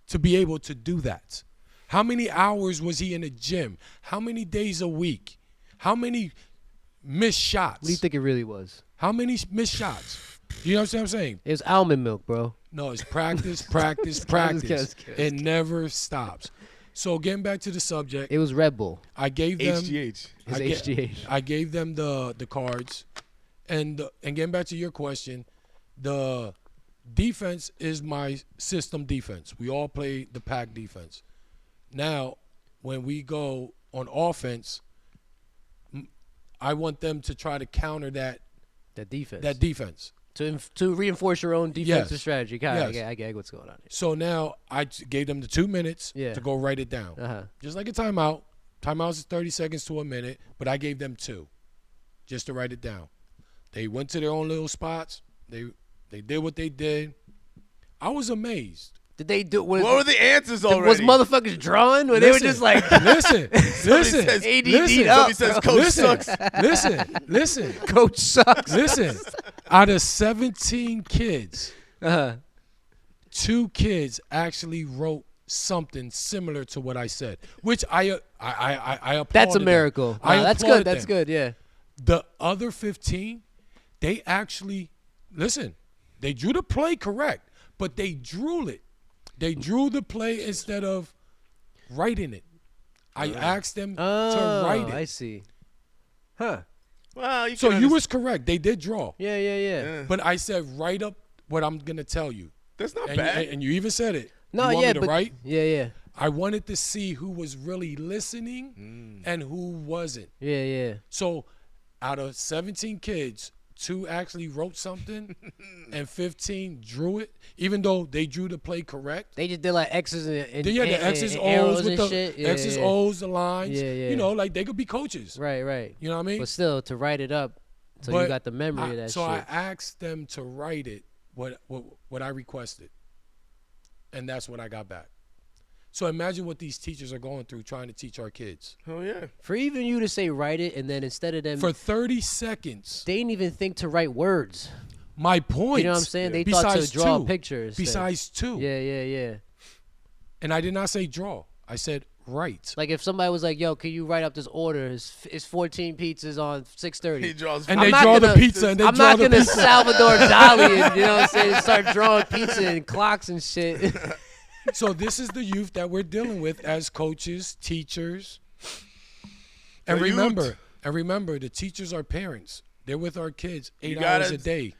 to be able to do that? How many hours was he in the gym? How many days a week? How many missed shots? What do you think it really was? How many missed shots? You know what I'm saying? It was almond milk, bro. No, it's practice, practice, practice. kidding. It never stops. So getting back to the subject, It was Red Bull. I gave them HGH. It's I get- HGH. I gave them the cards, and getting back to your question, the defense is my system defense. We all play the pack defense. Now, when we go on offense, I want them to try to counter that That defense. defense. To reinforce your own defensive Yes. strategy. God, Yes. I get what's going on here. So now I gave them the 2 minutes Yeah. to go write it down. Uh-huh. Just like a timeout. Timeouts is 30 seconds to a minute, but I gave them 2 just to write it down. They went to their own little spots. They did what they did. I was amazed. Did they do? What were the answers already? Was motherfuckers drawing? Where they were Listen. just like Listen, listen, says ADD listen, up. Somebody says bro. coach listen, sucks. listen, Coach sucks. listen. Out of 17 kids, Uh-huh. 2 kids actually wrote something similar to what I said, which I applauded That's a them. miracle. I Wow, that's applauded good. That's them. good. Yeah. The other 15, they actually listen. They drew the play correct, but they drew it. They drew the play instead of writing it. I asked them to write it. I see. Huh. Well, you So can you was correct. They did draw. Yeah, yeah, yeah. Yeah. But I said, write up what I'm going to tell you. That's not And, bad. and you even said it. No, you want yeah, me to but write? yeah, yeah, I wanted to see who was really listening and who wasn't. yeah, yeah. So out of 17 kids, 2 actually wrote something and 15 drew it, even though they drew the play correct. They just did like X's and Then you had the and- X's, and O's arrows with and the shit. Yeah, X's, yeah. O's, the lines. Yeah, yeah. You know, like they could be coaches. Right, right. You know what I mean? But still, to write it up, so But you got the memory of that so shit. I asked them to write it what I requested, and that's what I got back. So imagine what these teachers are going through trying to teach our kids. Oh yeah. For even you to say write it, and then instead of them, For 30 seconds. they didn't even think to write words. My point. You know what I'm saying? They thought to draw a picture. Besides two. Yeah. And I did not say draw. I said write. Like if somebody was like, "Yo, can you write up this order? It's 14 pizzas on 6:30." He draws. And I'm they not draw the gonna- pizza and they I'm draw not the gonna pizza. Salvador Dali and you know what I'm saying, start drawing pizza and clocks and shit. So this is the youth that we're dealing with as coaches, teachers. And The youth. remember, the teachers are parents. They're with our kids 8 You hours gotta- a day,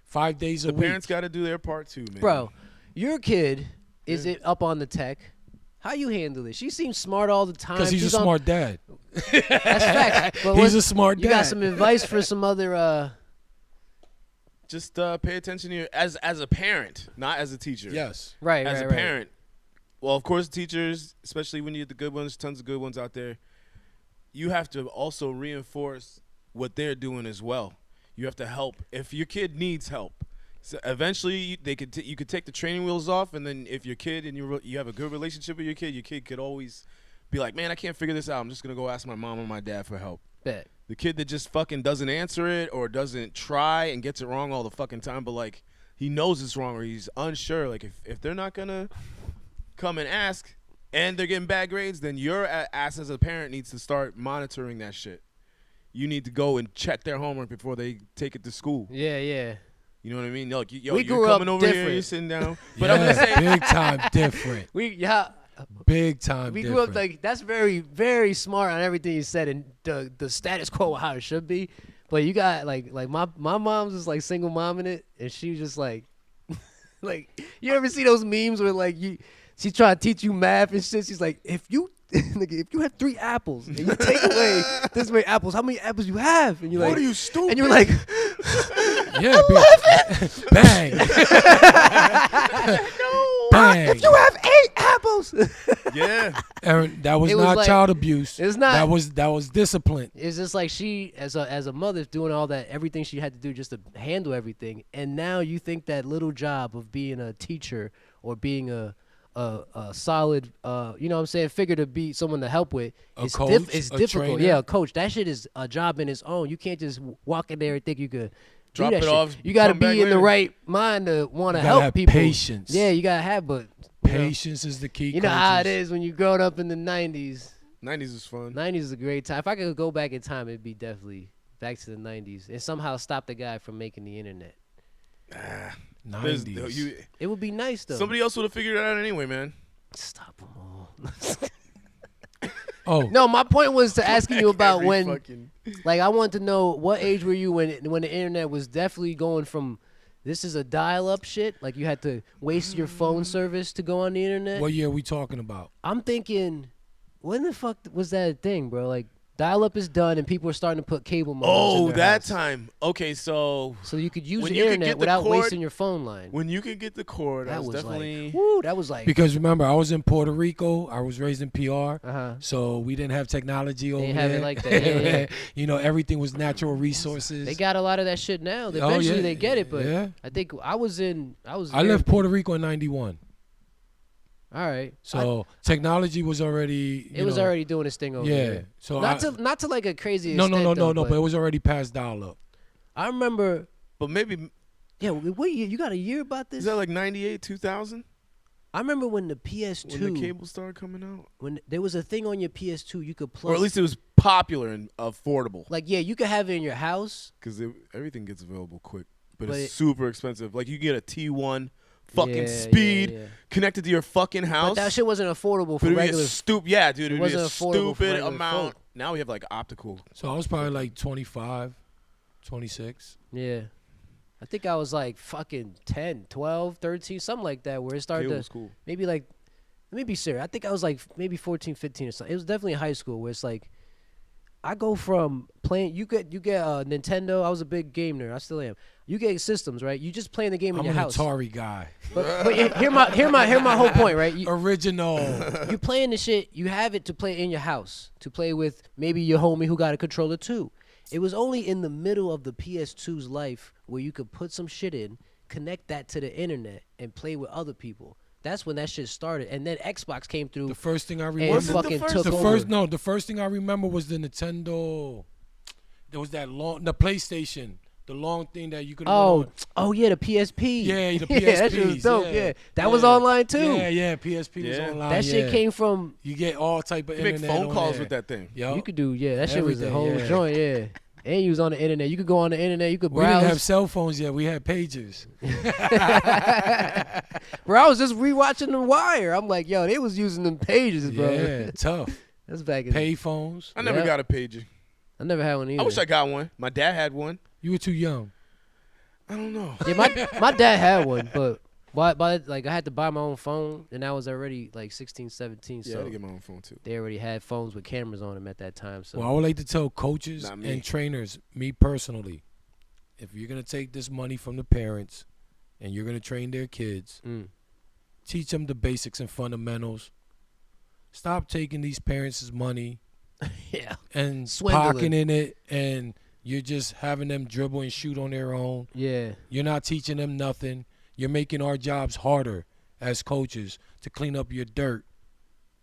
5 days a The week. parents got to do their part too, man. Bro, your kid is it up on the tech? How you handle it? She seems smart all the time. Because he's She's a on- smart dad. That's facts. But He's a smart You got dad. some advice for some other Just pay attention to your as a parent, not as a teacher. Yes. right, As right, a right. parent. Well, of course, teachers, especially when you get the good ones, tons of good ones out there, you have to also reinforce what they're doing as well. You have to help. If your kid needs help, so eventually you could take the training wheels off, and then if your kid and you have a good relationship with your kid could always be like, man, I can't figure this out. I'm just gonna go ask my mom or my dad for help. Bet. The kid that just fucking doesn't answer it or doesn't try and gets it wrong all the fucking time, but like he knows it's wrong or he's unsure. Like if they're not gonna come and ask and they're getting bad grades, then your ass as a parent needs to start monitoring that shit. You need to go and check their homework before they take it to school. Yeah. You know what I mean? Like, yo, We you're grew up coming over here, different. you're sitting down. But I'm gonna say, big time different. Big time We different. grew up like that's very, very smart on everything you said and the status quo of how it should be. But you got like my mom's just like single mom in it, and she just like like you ever see those memes where like she trying to teach you math and shit. She's like, if you if you have 3 apples and you take away this many apples, how many apples you have? And you're like, what are you stupid? and you're like, Yeah, bang. Bang. if you have 8 apples. Yeah. Aaron, that was It was not like- child abuse. It's not. That was discipline. It's just like she, as a mother, doing all that, everything she had to do just to handle everything. And now you think that little job of being a teacher or being a solid, you know what I'm saying, figure to be someone to help with. A It's, coach, it's a difficult. trainer. Yeah, a coach. That shit is a job in its own. You can't just walk in there and think you could do Drop that it shit. off, You got to come back be in the later. right mind to want to gotta help have people. patience. Yeah, you got to have, but you know, Patience is the key. you know how it coaches. is when you growing up in the 90s. 90s is fun. 90s is a great time. If I could go back in time, it'd be definitely back to the 90s and somehow stop the guy from making the internet. There's- 90s. It would be nice though. Somebody else would have figured it out anyway, man. Stop them all. Oh, No, my point was to asking you about Every when, fucking- like, I wanted to know what age were you when the internet was definitely going from, this is a dial-up shit, like you had to waste your phone service to go on the internet. what year are we talking about? I'm thinking, when the fuck was that a thing, bro? Like, dial-up is done and people are starting to put cable modems in Oh, their that house. time. Okay, so So you could use When the you could internet get the without cord- wasting your phone line. when you could get the cord, I That was was definitely. like, woo, that was like, Because remember, I was in Puerto Rico. I was raised in PR. uh-huh. So we didn't have technology over didn't have there. it like that, yeah. You know, everything was natural resources. They got a lot of that shit now. Oh, Eventually yeah, they get it, but yeah. I think I was I there. left Puerto Rico in 91. All right. So technology was already. It was already doing its thing over Yeah. there. So Not to like a crazy No, extent, no, though, but it was already past dial up. I remember. But maybe Yeah, what year? You got a year about this? is that like 98, 2000 I remember when the PS2, when the cable started coming out, when there was a thing on your PS2, you could plug. or at least it was popular and affordable like, yeah, you could have it in your house. because everything gets available quick, but But it's it- super expensive. Like you get a T1 fucking Yeah, speed yeah. connected to your fucking house. But that shit wasn't affordable for But it'd be a regular. yeah, dude, it'd be a wasn't affordable for stupid regular amount. folk. Now we have like optical. So I was probably like 25, 26. Yeah. I think I was like fucking 10, 12, 13, something like that, where it started Cable to was cool. maybe like, let me be serious. I think I was like maybe 14, 15 or something. It was definitely high school where it's like, I go from playing, you get Nintendo. I was a big game nerd. I still am. You get systems, right? You just playing the game in I'm your an house. Atari guy. But hear my whole point, right? Original. You playing the shit, you have it to play in your house, to play with maybe your homie who got a controller too. It was only in the middle of the PS2's life where you could put some shit in, connect that to the internet and play with other people. That's when that shit started. And then Xbox came through. The first thing I and remember. fucking took over. The first thing I remember was the Nintendo. There was that the PlayStation, the long thing that you could. Oh yeah, the PSP. Yeah, the PSP. Yeah, that shit was dope. Yeah, that was online too. Yeah, PSP was online. That shit came from. You get all type of You make internet phone calls there. with that thing. Yo. You could do that shit was a Everything, whole yeah. joint. Yeah, and you was on the internet. You could go on the internet. You could We didn't have browse. cell phones yet. We had pagers. Bro, I was just rewatching The Wire. I'm like, yo, they was using them pages, bro. Yeah, tough. That's back in. Pay phones. I never Yeah. got a pager. I never had one either. I wish I got one. My dad had one. You were too young. I don't know. Yeah, my dad had one, but like I had to buy my own phone, and I was already like 16, 17, Yeah, I had so to get my own phone too. they already had phones with cameras on them at that time. So Well, I would like to tell coaches Not me. and trainers, me personally, if you're going to take this money from the parents and you're going to train their kids, teach them the basics and fundamentals. Stop taking these parents' money yeah, and Swindling. pocketing it, and you're just having them dribble and shoot on their own. yeah, You're not teaching them nothing. You're making our jobs harder as coaches to clean up your dirt,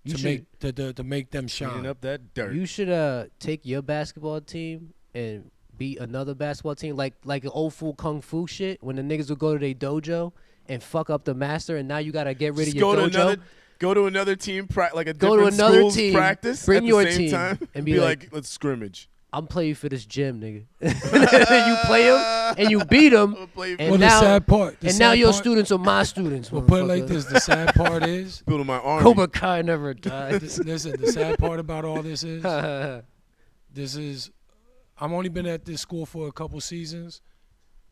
You to should- make to make them shine. Cleaning up that dirt. you should take your basketball team and beat another basketball team like an old fool kung fu shit when the niggas would go to their dojo and fuck up the master, and now you gotta get rid Just of your dojo. Go to another team, like a Go to different another school's team, practice bring at your the same team, time, and be be like, like, let's scrimmage. I'm playing for this gym, nigga. You play him and you beat him, I'll play and Well, now the sad part. and now your students are my students. We'll put it like motherfucker. this: the sad part is, Building my army. Cobra Kai never died. listen. The sad part about all this is, I've only been at this school for a couple seasons,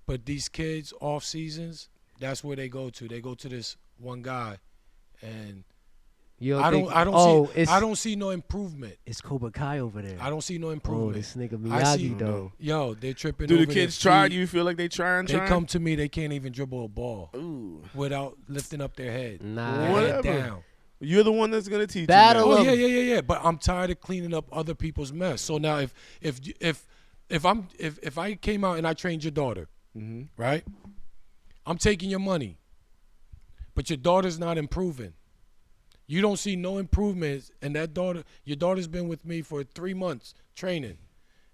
but these kids off seasons, that's where they go to. They go to this one guy, and You I think- don't see no improvement. It's Cobra Kai over there. I don't see no Oh, improvement. this nigga I see- Miyagi though. Yo, they're tripping. Do the over kids their try? feet. Do you feel like they try? They come to me. They can't even dribble a ball Ooh. without lifting up their head. Nah. Their head Whatever. down. You're the one that's gonna teach. Battle them Oh that. yeah. But I'm tired of cleaning up other people's mess. So now, if I came out and I trained your daughter, right? I'm taking your money, but your daughter's not improving. You don't see no improvements, and your daughter's been with me for 3 months training,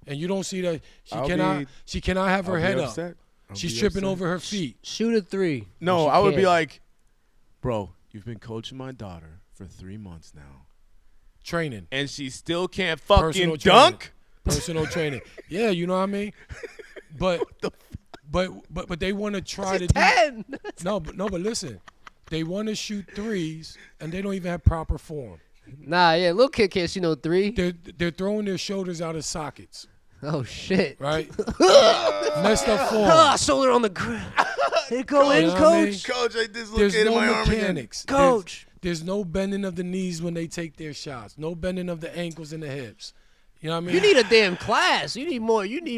and you don't see that she cannot have her I'll be head upset. up. I'll She's be tripping upset. over her feet. Shoot a three. No, She I would be can't. like, bro, you've been coaching my daughter for 3 months now, Training. and she still can't fucking Personal dunk. Personal training. Yeah, you know what I mean? But they want to try to do 10. but listen. They want to shoot threes and they don't even have proper form. Nah, yeah, little kid can't shoot no three. They're throwing their shoulders out of sockets, Oh shit. right? Messed up form. Ah, shoulder on the ground. Here go in, You know what I mean? coach. Coach, I There's dislocated no my arm again. mechanics. Coach. There's no bending of the knees when they take their shots. No bending of the ankles and the hips. You know what I mean? You need a damn class. You need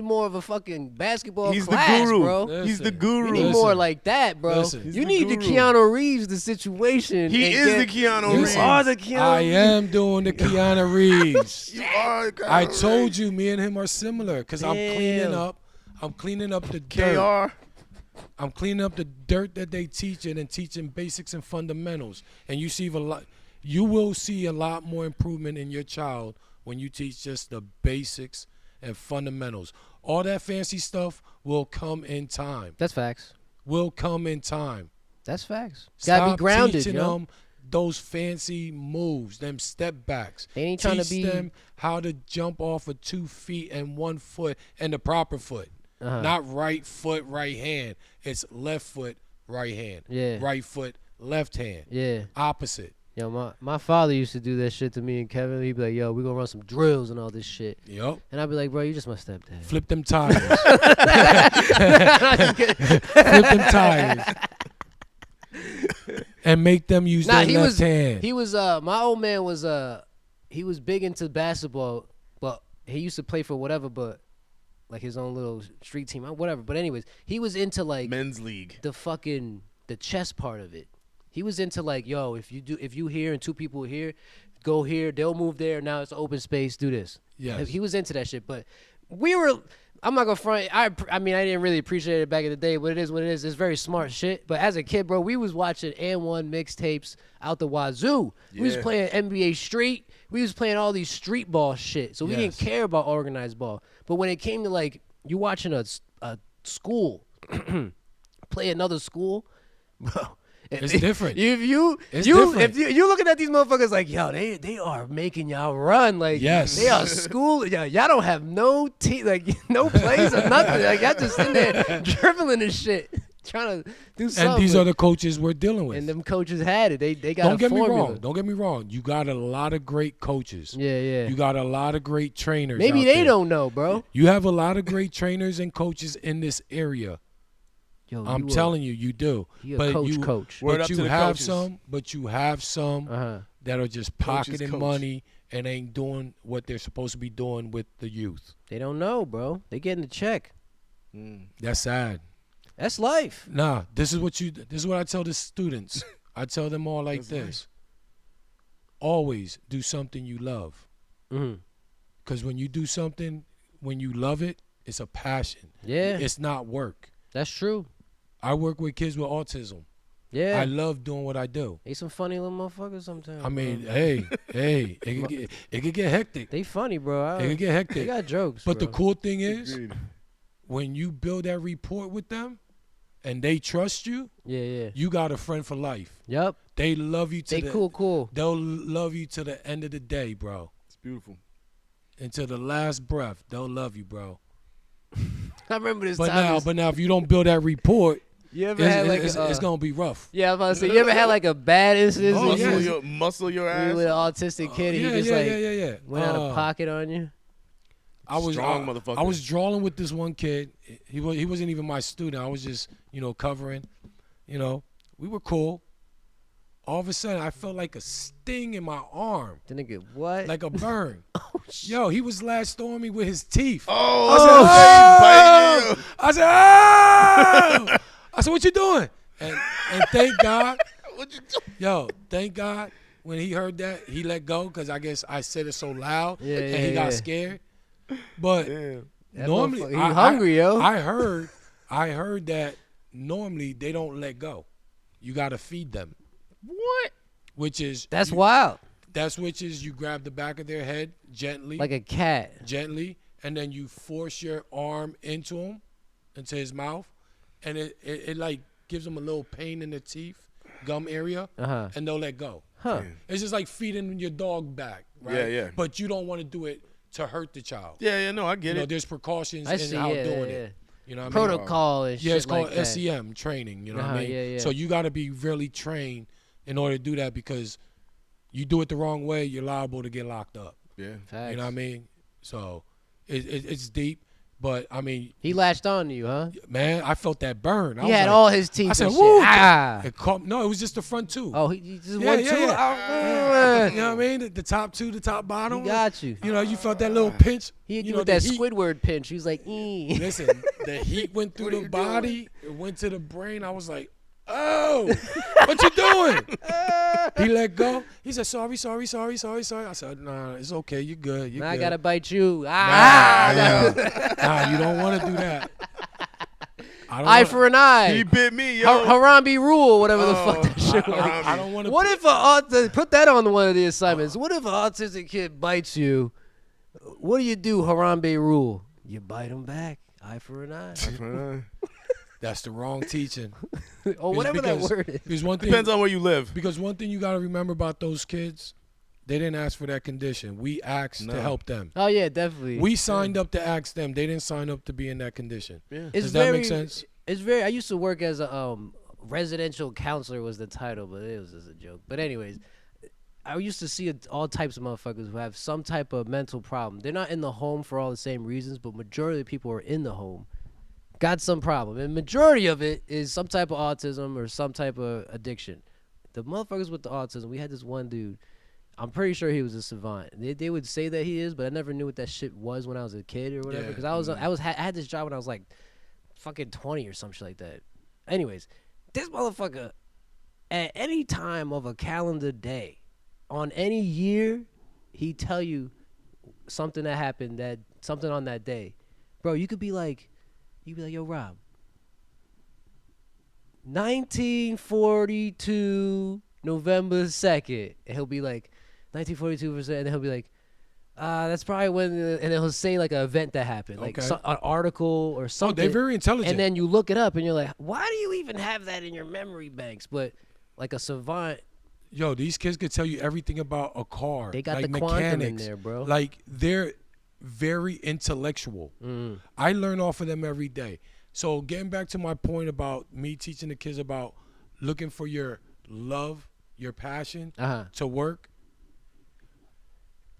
more of a fucking basketball He's class, the guru. bro. He's the Listen. guru. You need Listen. more like that, bro. Listen. He's You the need the guru. Keanu Reeves the situation. He and is get- the Keanu You Reeves. are the Keanu I Reeves. am doing the Keanu Reeves. You are. I told you, me and him are similar because I'm cleaning Damn. up. I'm cleaning up the dirt. KR. I'm cleaning up the dirt that they teaching and teaching basics and fundamentals. And you will see a lot more improvement in your child when you teach just the basics and fundamentals. All that fancy stuff will come in time. That's facts. Will come in time. That's facts. Gotta be grounded, teaching you know? them those fancy moves, them step backs. They ain't trying to Teach be- them how to jump off of 2 feet and 1 foot and the proper foot. Not right foot, right hand. It's left foot, right hand. Yeah. Right foot, left hand. Yeah. Opposite. Yo, my father used to do that shit to me and Kevin. He'd be like, yo, we gonna run some drills and all this shit. Yup. And I'd be like, bro, you just my stepdad. Flip them tires. Flip them tires. And make them use Nah, their left hand. he was my old man was he was big into basketball, but he used to play for whatever, but like his own little street team, whatever. But anyways, he was into like Men's league. the chess part of it. He was into like, yo, if you here and 2 people here, go here, they'll move there. Now it's open space. Do this. Yes. He was into that shit. But we were I'm not gonna front. I mean, I didn't really appreciate it back in the day, but it is what it is. It's very smart shit. But as a kid, bro, we was watching and1 mixtapes out the wazoo. We was Yeah. playing NBA Street. We was playing all these street ball shit. So we didn't Yes. care about organized ball. But when it came to like you watching a school play another school, bro. It's different. If you looking at these motherfuckers like, yo, they are making y'all run. Like, Yes. they are school. Y'all don't have no like no plays or nothing. Like, y'all just sitting there dribbling and shit, trying to do something. And these are the coaches we're dealing with. And them coaches had it. They got Don't a get formula. me wrong. Don't get me wrong. You got a lot of great coaches. Yeah. You got a lot of great trainers. Maybe out they there. don't know, bro. You have a lot of great trainers and coaches in this area. Yo, I'm telling you, you do. You a But coach. Word But up you to the have coaches. some. But you have some Uh-huh. that are just Coaches pocketing coach. money and ain't doing what they're supposed to be doing with the youth. They don't know, bro. They getting the check. That's sad. That's life. Nah, this is what I tell the students. I tell them all like this. Always do something you love. Mm-hmm. Because when you do something, when you love it, it's a passion. Yeah, It's not work. that's true. I work with kids with autism. Yeah, I love doing what I do. they some funny little motherfuckers sometimes. I mean, bro. hey, it could get hectic. They funny, bro. It could get They hectic. got jokes. But the bro. cool thing is, Agreed. when you build that rapport with them, and they trust you, Yeah. you got a friend for life. Yup. They love you to They the cool. They'll love you to the end of the day, bro. It's beautiful. Until the last breath, they'll love you, bro. I remember this But time. now, if you don't build that rapport, You ever had like it's gonna be rough. yeah, I was about to say, you ever had like a bad incident? Oh, when you yeah. was- Muscle your when you ass. were an autistic kid, and yeah, he just yeah. went out of pocket on you. I was Strong motherfucker. I was drawing with this one kid. He wasn't even my student. I was just covering. We were cool. All of a sudden, I felt like a sting in my arm, The nigga, what? like a burn. Yo, he was latched on me with his teeth. Oh, I said, "Oh!" I said, "What you doing?" And thank God, what you doing? yo, thank God, when he heard that, he let go because I guess I said it so loud Yeah, and he got yeah. scared. But Damn. That normally, motherfucker- he hungry, yo. I heard that normally they don't let go. You got to feed them. What? Which is That's wild. which is you grab the back of their head gently, Like a cat. gently, and then you force your arm into his mouth, and it like gives them a little pain in the teeth, gum area, Uh-huh. and they'll let go. Huh. It's just like feeding your dog back, right? Yeah. But you don't want to do it to hurt the child. Yeah, no, I get it. There's precautions I in see, how yeah, doing yeah. it. You know what I mean? Protocol and shit Yeah, it's called like that. SEM training. You know what Uh-huh, I mean? yeah. So you got to be really trained in order to do that because you do it the wrong way, you're liable to get locked up. Yeah. Facts. You know what I mean? So it's deep, but I mean, He latched on to you, huh? man, I felt that burn. I He was had like- all his teeth I said, and shit. "Woo!" Ah. It caught, no, it was just the front two. Oh, he just Yeah, one, yeah, two. yeah. You know what I mean? The top two, the top bottom. He got you. You know, you felt that little pinch. He hit you know, with the that heat- Squidward pinch. He was like, "Ee." Listen, the heat went through the body. It went to the brain. I was like, oh, what you doing? He let go. He said, sorry. I said, nah, it's okay. You good. You Now good. I gotta bite you. Ah. Nah, you don't want to do that. I don't Eye wanna- for an eye. He bit me, yo. Harambe rule, whatever the fuck Oh, that shit was. I don't want to. What if put that on one of the assignments? What if an autistic kid bites you? What do? Harambe rule. You bite him back. Eye for an eye. That's the wrong teaching. Or whatever that Because- word is. Because one thing, Depends on where you live. because one thing you got to remember about those kids, they didn't ask for that condition. We asked No. to help them. Oh yeah, definitely. We signed up to ask them. They didn't sign up to be in that condition. Yeah. It's Does very, that make sense? It's very. I used to work as a residential counselor was the title, but it was just a joke. But anyways, I used to see all types of motherfuckers who have some type of mental problem. They're not in the home for all the same reasons, but majority of the people who are in the home got some problem, and majority of it is some type of autism or some type of addiction. The motherfuckers with the autism, we had this one dude. I'm pretty sure he was a savant. They would say that he is, but I never knew what that shit was when I was a kid or whatever. Yeah. Because I had this job when I was like fucking 20 or some shit like that. Anyways, this motherfucker at any time of a calendar day, on any year, he tell you something that happened, something on that day. bro, you could be like, yo, Rob, 1942 November 2nd, and he'll be like, 1942%, and then he'll be like, that's probably when, and then he'll say like an event that happened, like Okay. an article or Oh, something. they're very intelligent. And then you look it up, and you're like, why do you even have that in your memory banks? But like a savant, Yo, these kids could tell you everything about a car. they got like the quantum in mechanics. there, bro. Like they're very intellectual. I learn off of them every day. So getting back to my point about me teaching the kids about looking for your love, your passion to work.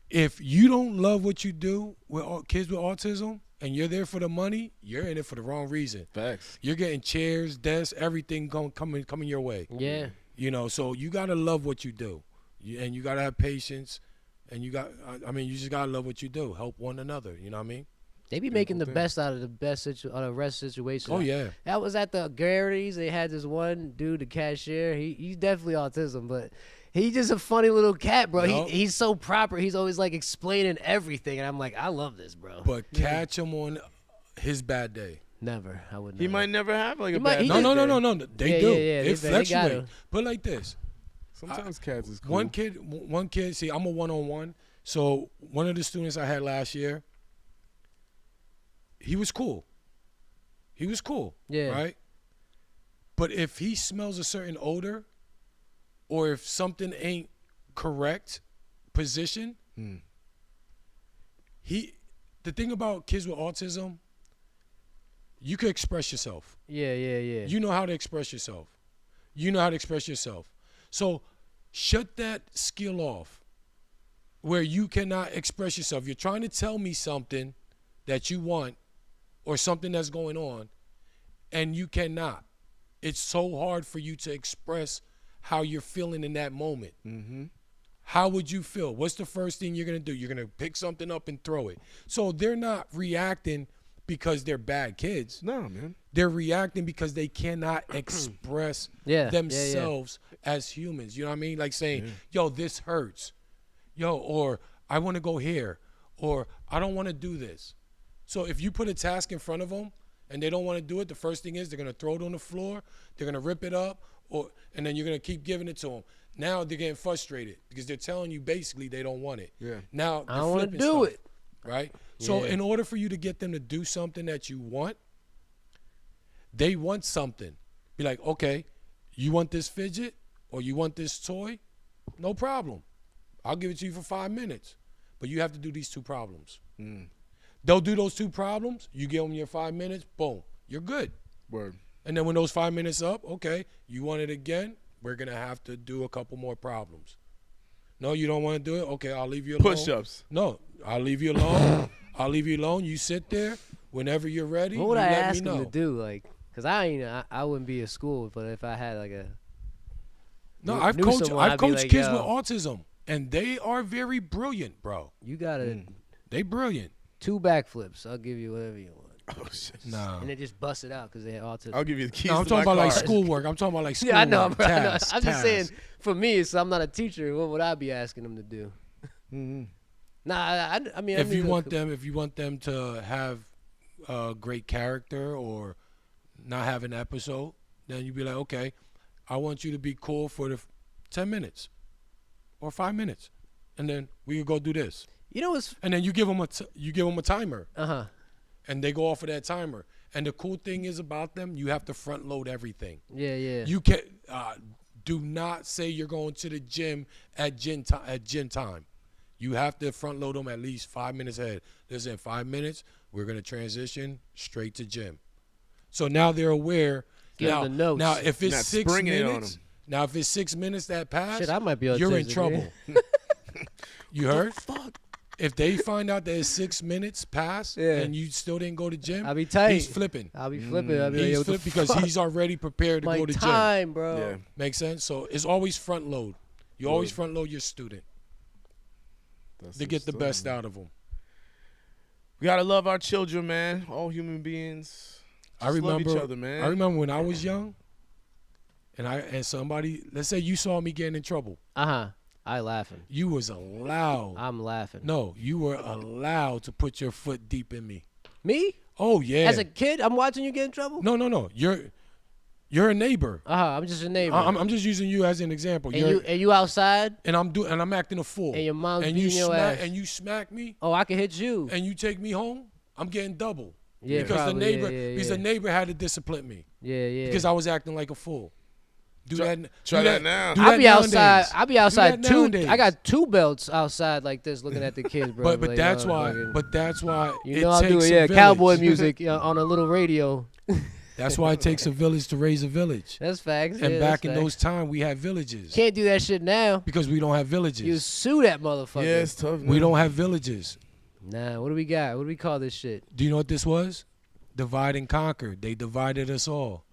If you don't love what you do with kids with autism and you're there for the money, you're in it for the wrong reason. Facts. You're getting chairs, desks, everything coming your way. Yeah. You know, so you gotta love what you do, and you gotta have patience, and you just gotta love what you do. Help one another. You know what I mean? They be making the best out of the best out of rest situation. Oh yeah. That was at the Garrity's. They had this one dude, the cashier. He's definitely autism, but he's just a funny little cat, bro. Yup. He's so proper. He's always like explaining everything, and I'm like, I love this, bro. But catch him on his bad day. Never, I would. He never. might never have like a might- bad he day. No. They Yeah, do. yeah, yeah. It They gotta. fluctuates. But like this, Sometimes cats is cool. one kid. See, I'm a one-on-one. So one of the students I had last year, he was cool. Yeah. Right. But if he smells a certain odor, or if something ain't correct position, the thing about kids with autism, you can express yourself. Yeah. You know how to express yourself. So shut that skill off where you cannot express yourself. You're trying to tell me something that you want or something that's going on, and you cannot. It's so hard for you to express how you're feeling in that moment. How would you feel? What's the first thing you're going to do? You're going to pick something up and throw it. So they're not reacting because they're bad kids. No, man. They're reacting because they cannot express themselves as humans. You know what I mean? Like saying, yo, this hurts. Yo, or I want to go here. Or I don't want to do this. So if you put a task in front of them and they don't want to do it, the first thing is they're going to throw it on the floor. They're going to rip it up. And then you're going to keep giving it to them. Now they're getting frustrated because they're telling you basically they don't want it. Yeah. Now I don't want to do it. Right? So Yeah. in order for you to get them to do something that you want, they want something. Be like, okay, you want this fidget or you want this toy? No problem. I'll give it to you for 5 minutes. But you have to do these 2 problems. They'll do those 2 problems. You give them your 5 minutes. Boom. You're good. Word. And then when those 5 minutes up, okay, you want it again? We're going to have to do a couple more problems. No, you don't want to do it? Okay, I'll leave you alone. Push-ups. No, I'll leave you alone. I'll leave you alone. You sit there. Whenever you're ready, What would you I let ask me know. him to do? Like, cause I wouldn't be at school, but if I had like a No, I've knew coached someone, I'd be kids like, with yo. autism, and they are very brilliant, bro. you gotta They brilliant. 2 backflips, I'll give you whatever you want, Oh shit. Nah. and then just bust it out because they had autism. I'll give you the keys. No, I'm to talking my about like car. schoolwork. I'm talking about like schoolwork. Yeah, I know, bro. I know. Tasks, I'm just saying, tasks. for me, so I'm not a teacher. What would I be asking them to do? Nah, I mean, If you want them to have great character or not have an episode, then you'd be like, okay, I want you to be cool for the 10 minutes or 5 minutes, and then we could go do this. you know what's And then you give them a timer, and they go off of that timer. And the cool thing is about them, you have to front load everything. yeah. You can do not say you're going to the gym at gym time. You have to front load them at least 5 minutes ahead. Listen, 5 minutes, we're gonna transition straight to gym. So now they're aware. Give them the notes. Now if it's Not 6 springing it on minutes, them. now if it's 6 minutes that pass, Shit, I might be you're in autistic, trouble. man. You heard? If they find out that it's 6 minutes past Yeah. and you still didn't go to gym, I'll be tight. he's flipping. I'll be flipping. I'll be like, He's yo, what the flipping because fuck? he's already prepared to my go to gym. time, bro. Yeah. Make sense? So it's always front load. You always front load your student That's to get the stuff, best man. out of them. We gotta love our children, man. All human beings. Just love each other, man. I remember when I was young, and somebody, let's say you saw me getting in trouble, I laughing. you was allowed. I'm laughing. No, you were allowed to put your foot deep in me. Me? Oh yeah. As a kid, I'm watching you get in trouble. No. You're a neighbor. I'm just a neighbor. I'm just using you as an example. And you outside, and I'm acting a fool. and your mom's and beating your ass. And you smack me. Oh, I can hit you. And you take me home. I'm getting double. Yeah, because probably, the neighbor, yeah. the neighbor had to discipline me. Yeah. Because I was acting like a fool. Try that now. I'll be outside. I'll be outside that two. nowadays. I got 2 belts outside like this, looking at the kids, bro. But like, that's oh, why. fucking- But that's why. you know I'll do it. takes a Yeah, village. cowboy music on a little radio. That's why it takes a village to raise a village. That's facts. And yeah, back that's in facts. those times, we had villages. Can't do that shit now. Because we don't have villages. You sue that motherfucker. Yeah, it's tough. We don't have villages. Nah, what do we got? What do we call this shit? Do you know what this was? Divide and conquer. They divided us all.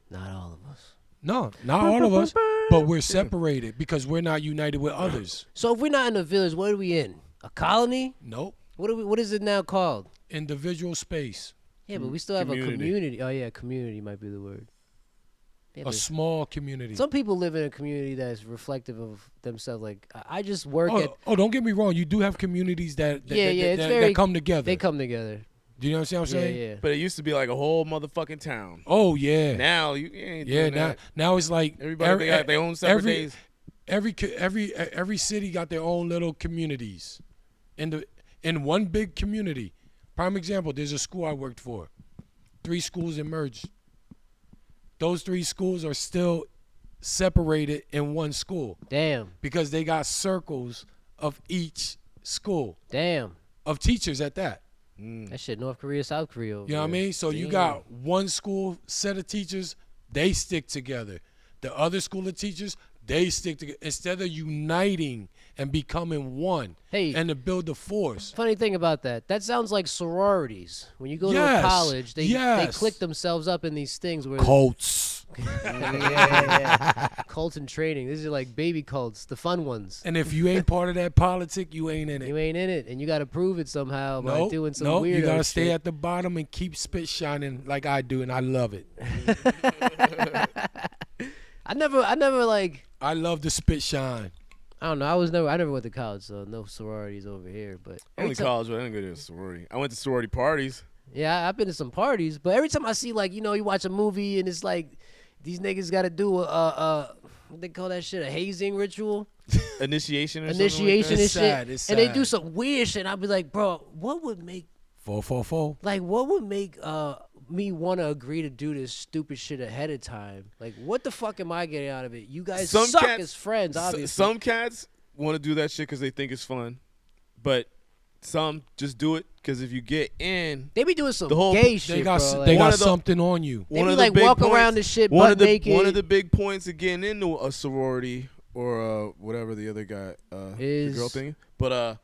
Not all of us. No, not all of us, but we're separated because we're not united with others. So if we're not in a village, what are we in? A colony? Nope. What is it now called? Individual space. Yeah, but we still have Community. a community. Oh yeah, community might be the word. Yeah, A but small community. some people live in a community that's reflective of themselves. Like I just work at. Oh, don't get me wrong. You do have communities that It's that very come together. They come together. Do you know what I'm saying? Yeah. But it used to be like a whole motherfucking town. Oh yeah. Now you ain't Yeah. doing that. Now it's like Everybody got their own separate days. Every city got their own little communities. In one big community. Prime example, there's a school I worked for. 3 schools emerged. Those 3 schools are still separated in one school Damn. because they got circles of each school, Damn. of teachers at that. That shit North Korea, South Korea. Over You know what I there. mean? So you Damn. got one school set of teachers, they stick together. The other school of teachers, they stick together. Instead of uniting and becoming one Hey. and to build a force. Funny thing about that sounds like sororities. When you go to a Yes, college, they yes. click themselves up in these things where Cults. yeah. Cult and training. These are like baby cults, the fun ones. And if you ain't part of that politic, you ain't in it. You ain't in it, and you got to prove it somehow by doing some no, weirdo you gotta shit. stay at the bottom and keep spit shining like I do, and I love it. I never like. I love the spit shine. I don't know. I never went to college, so no sororities over here. But Only college, but I didn't go to a sorority. I went to sorority parties. yeah, I've been to some parties, but every time I see like you watch a movie and it's like these niggas got to do a what they call that shit, a hazing ritual, Initiation or initiation something and It's sad, shit, it's and they sad. do some weird shit. I'll be like, bro, what would make 444. me want to agree to do this stupid shit ahead of time? Like, what the fuck am I getting out of it? You guys Some suck cats- as friends, obviously. Some cats want to do that shit because they think it's fun. But some just do it because if you get in, They be doing some The whole- gay They shit, got bro. they Like, one got of the- something on you. They one be of the like big walk points- around the shit one butt of the naked. one of the big points of getting into a sorority or whatever the other guy the Is- girl thing, but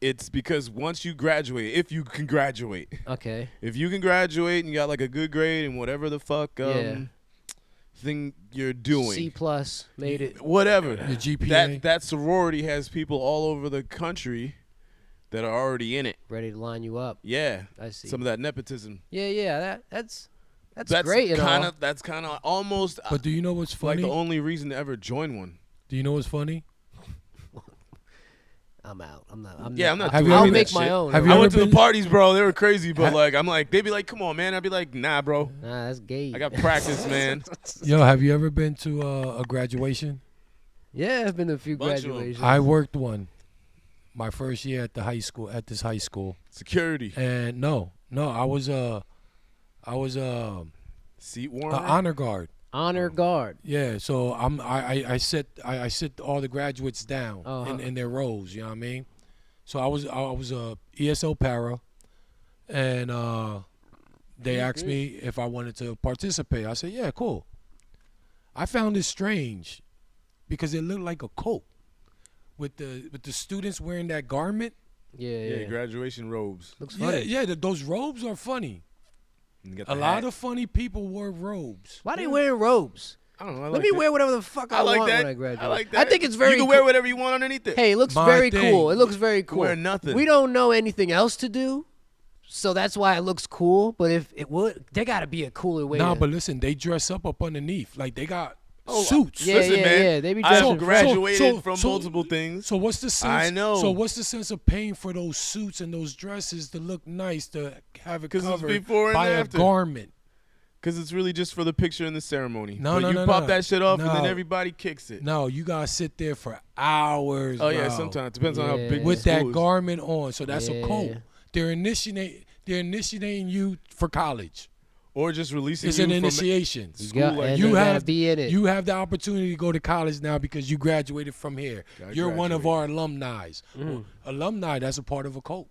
it's because once you graduate, if you can graduate, Okay. if you can graduate and you got like a good grade and whatever the fuck Yeah. thing you're doing, C plus made it. whatever Your GPA. that sorority has people all over the country that are already in it. Ready to line you up. Yeah, I see. some of that nepotism. Yeah. That's great. And all. That's kind of almost But do you know what's like funny? the only reason to ever join one. Do you know what's funny? I'm out. I'm not. Yeah, I'm not Have doing you I'll ever- make that my shit. own. Have though. you I ever went to the been- parties, bro. They were crazy, but Ha- like I'm like, they'd be like, "Come on, man." I'd be like, "Nah, bro. Nah, that's gay. I got practice, man." Yo, have you ever been to a graduation? Yeah, I've been to a few Bunch of 'em. graduations. I worked one. My first year at this high school. Security, And no, I was a seat warmer. honor guard. Honor guard. Yeah, so I sit all the graduates down Uh-huh. in their rows. You know what I mean? So I was a ESL para, and they asked me if I wanted to participate. I said, yeah, cool. I found it strange because it looked like a coat with the students wearing that garment. Yeah. graduation robes. Looks funny. Those robes are funny. And you got A the lot hat. of funny people wore robes. Why they wearing robes? I don't know. I Let like me that. wear whatever the fuck I, I like want that. when I graduate. I like that. I think it's very You can cool. wear whatever you want underneath it. Hey, it looks My very thing. cool. It looks very cool. Wear nothing. We don't know anything else to do, so that's why it looks cool. But if it would, there got to be a cooler way. Nah, to, but listen, they dress up underneath. Like they got suits. Yeah, Listen, yeah, man, yeah. They be I've dressing graduated from multiple things. So what's the sense? I know. So what's the sense of paying for those suits and those dresses to look nice, to have it 'Cause it's covered before and by a after. garment? Because it's really just for the picture and the ceremony. No, but no, you no, pop no. that shit off and then No. everybody kicks it. No, you gotta sit there for hours. Oh yeah, bro, sometimes it depends on how big with the that school is. garment on. So that's a Yeah. cult. They're initiating you for college. Or just releasing It's you an from initiation. school like and you you gotta have be in it. You have the opportunity to go to college now because you graduated from here. Gotta You're one of graduate. our alumni. Well, alumni, that's a part of a cult.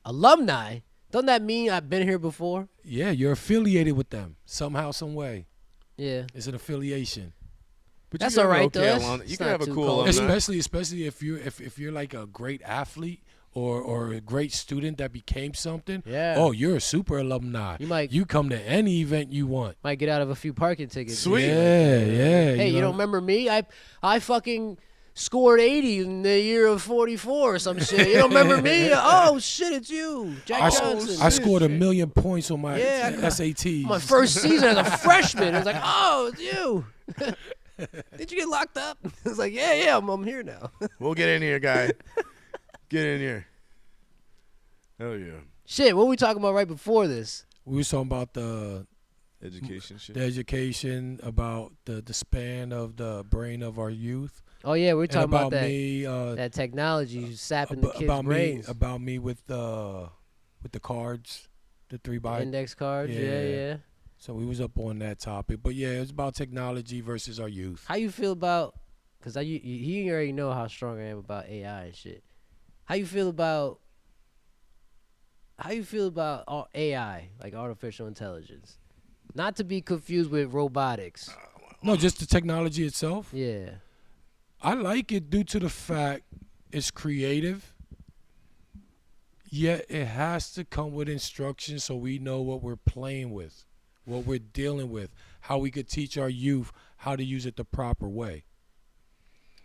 Alumni. Doesn't that mean I've been here before? Yeah, you're affiliated with them somehow, some way. Yeah. It's an affiliation. But That's you can have all an right, though. okay That's- alumni. You it's can not have a too cool cold. alumni. Especially if you're like a great athlete or a great student that became something. Yeah. Oh, you're a super alumni. You come to any event you want. might get out of a few parking tickets. Sweet. Yeah. Hey, you don't remember me? I fucking scored 80 in the year of 44 or some shit. You don't remember me? Oh shit, it's you, Jack Johnson. I scored 1 million points on my Yeah, SATs. My first season as a freshman. It was like, oh, it's you. Did you get locked up? It's like, yeah, I'm here now. We'll get in here, guy. Get in here. Hell yeah. Shit, what were we talking about right before this? We was talking about the Education shit. education, about the span of the brain of our youth. Oh yeah, we were And talking about that me, that technology sapping the kids' about brains. about me with the cards, the 3x. Index cards, Yeah. yeah. So we was up on that topic, but yeah, it's about technology versus our youth. How you feel about? Cause you already know how strong I am about AI and shit. How you feel about all AI, like artificial intelligence? Not to be confused with robotics. No, just the technology itself. Yeah. I like it due to the fact it's creative, yet it has to come with instructions so we know what we're playing with, what we're dealing with, how we could teach our youth how to use it the proper way.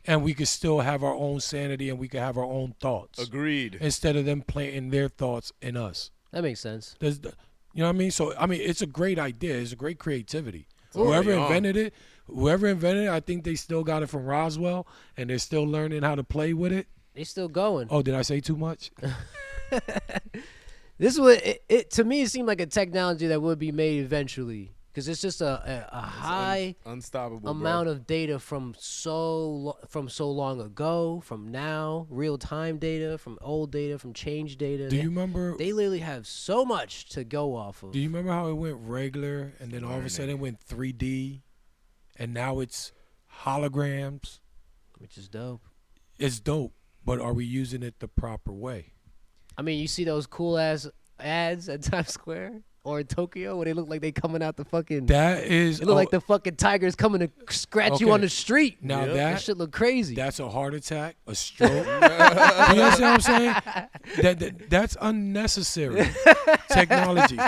And we could still have our own sanity and we could have our own thoughts. Agreed. Instead of them planting their thoughts in us. That makes sense. You know what I mean? So, I mean, it's a great idea. It's a great creativity. already Whoever on. invented it, I think they still got it from Roswell, and they're still learning how to play with it. They still going. Oh, did I say too much? This is what it to me. It seemed like a technology that would be made eventually, because it's just a high Unstoppable amount of data from so long ago, from now, real time data, from old data, from change data. Do you remember? They literally have so much to go off of. Do you remember how it went regular, and then all of a sudden it went 3D, and now it's holograms? Which is dope. It's dope, but are we using it the proper way? I mean, you see those cool ass ads at Times Square or in Tokyo where they look like they coming out the fucking. That is. It look like the fucking tigers coming to scratch you Okay. on the street. Now Yep. That shit look crazy. That's a heart attack, a stroke. You understand what I'm saying? That's unnecessary technology.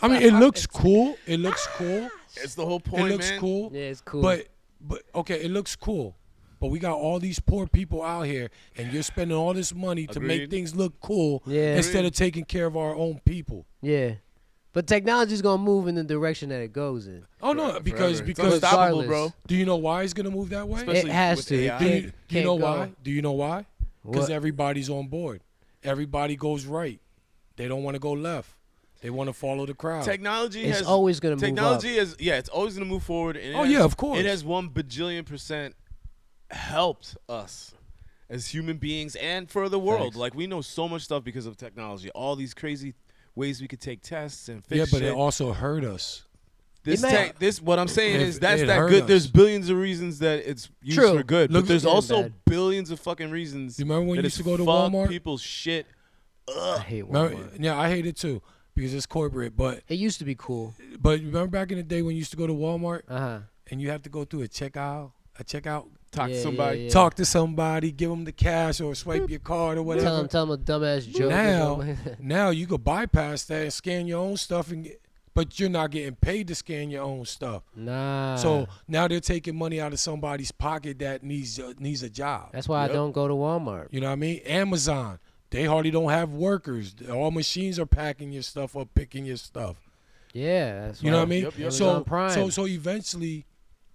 I mean, it looks cool. It looks cool. It's the whole point, It looks man. cool. Yeah, it's cool. But okay, it looks cool. But we got all these poor people out here, and you're spending all this money to make Agreed. things look cool Yeah. instead of taking care of our own people. Yeah. But technology's gonna move in the direction that it goes in. Oh no, Forever. because It's unstoppable, Regardless. bro. do you know why it's gonna move that way? Especially It has with to. AI. Do you, Can't do you know go. why? Do you know why? Because What? everybody's on board. Everybody goes right. They don't want to go left. They want to follow the crowd. Technology It's has always gonna move up. technology is it's always gonna move forward. And it Oh, has- yeah, of course. It has 1 bajillion% helped us as human beings and for the world. Thanks. Like we know so much stuff because of technology. All these crazy ways we could take tests and fix Yeah, but shit. it also hurt us. This It may- this what I'm saying It- is that's it that hurt good. us. There's billions of reasons that it's used True. for good, Look- but there's Good and also bad. billions of fucking reasons. You remember when that you used to it's go to fucked Walmart? people's shit. I hate Remember- Walmart. yeah, I hate it too because it's corporate. But It used to be cool. remember back in the day when you used to go to Walmart Uh-huh. and you have to go through a checkout, Talk to Yeah, somebody. yeah. talk to somebody, give them the cash or swipe your card or whatever. Tell them a dumbass joke. or Now, something. now you could bypass that and scan your own stuff but you're not getting paid to scan your own stuff. Nah. So now they're taking money out of somebody's pocket that needs a job. that's why Yep. I don't go to Walmart. You know what I mean? Amazon, they hardly don't have workers. All machines are packing your stuff up, picking your stuff. Yeah, that's You know why. what I mean? Yep, yep. So Amazon Prime. so eventually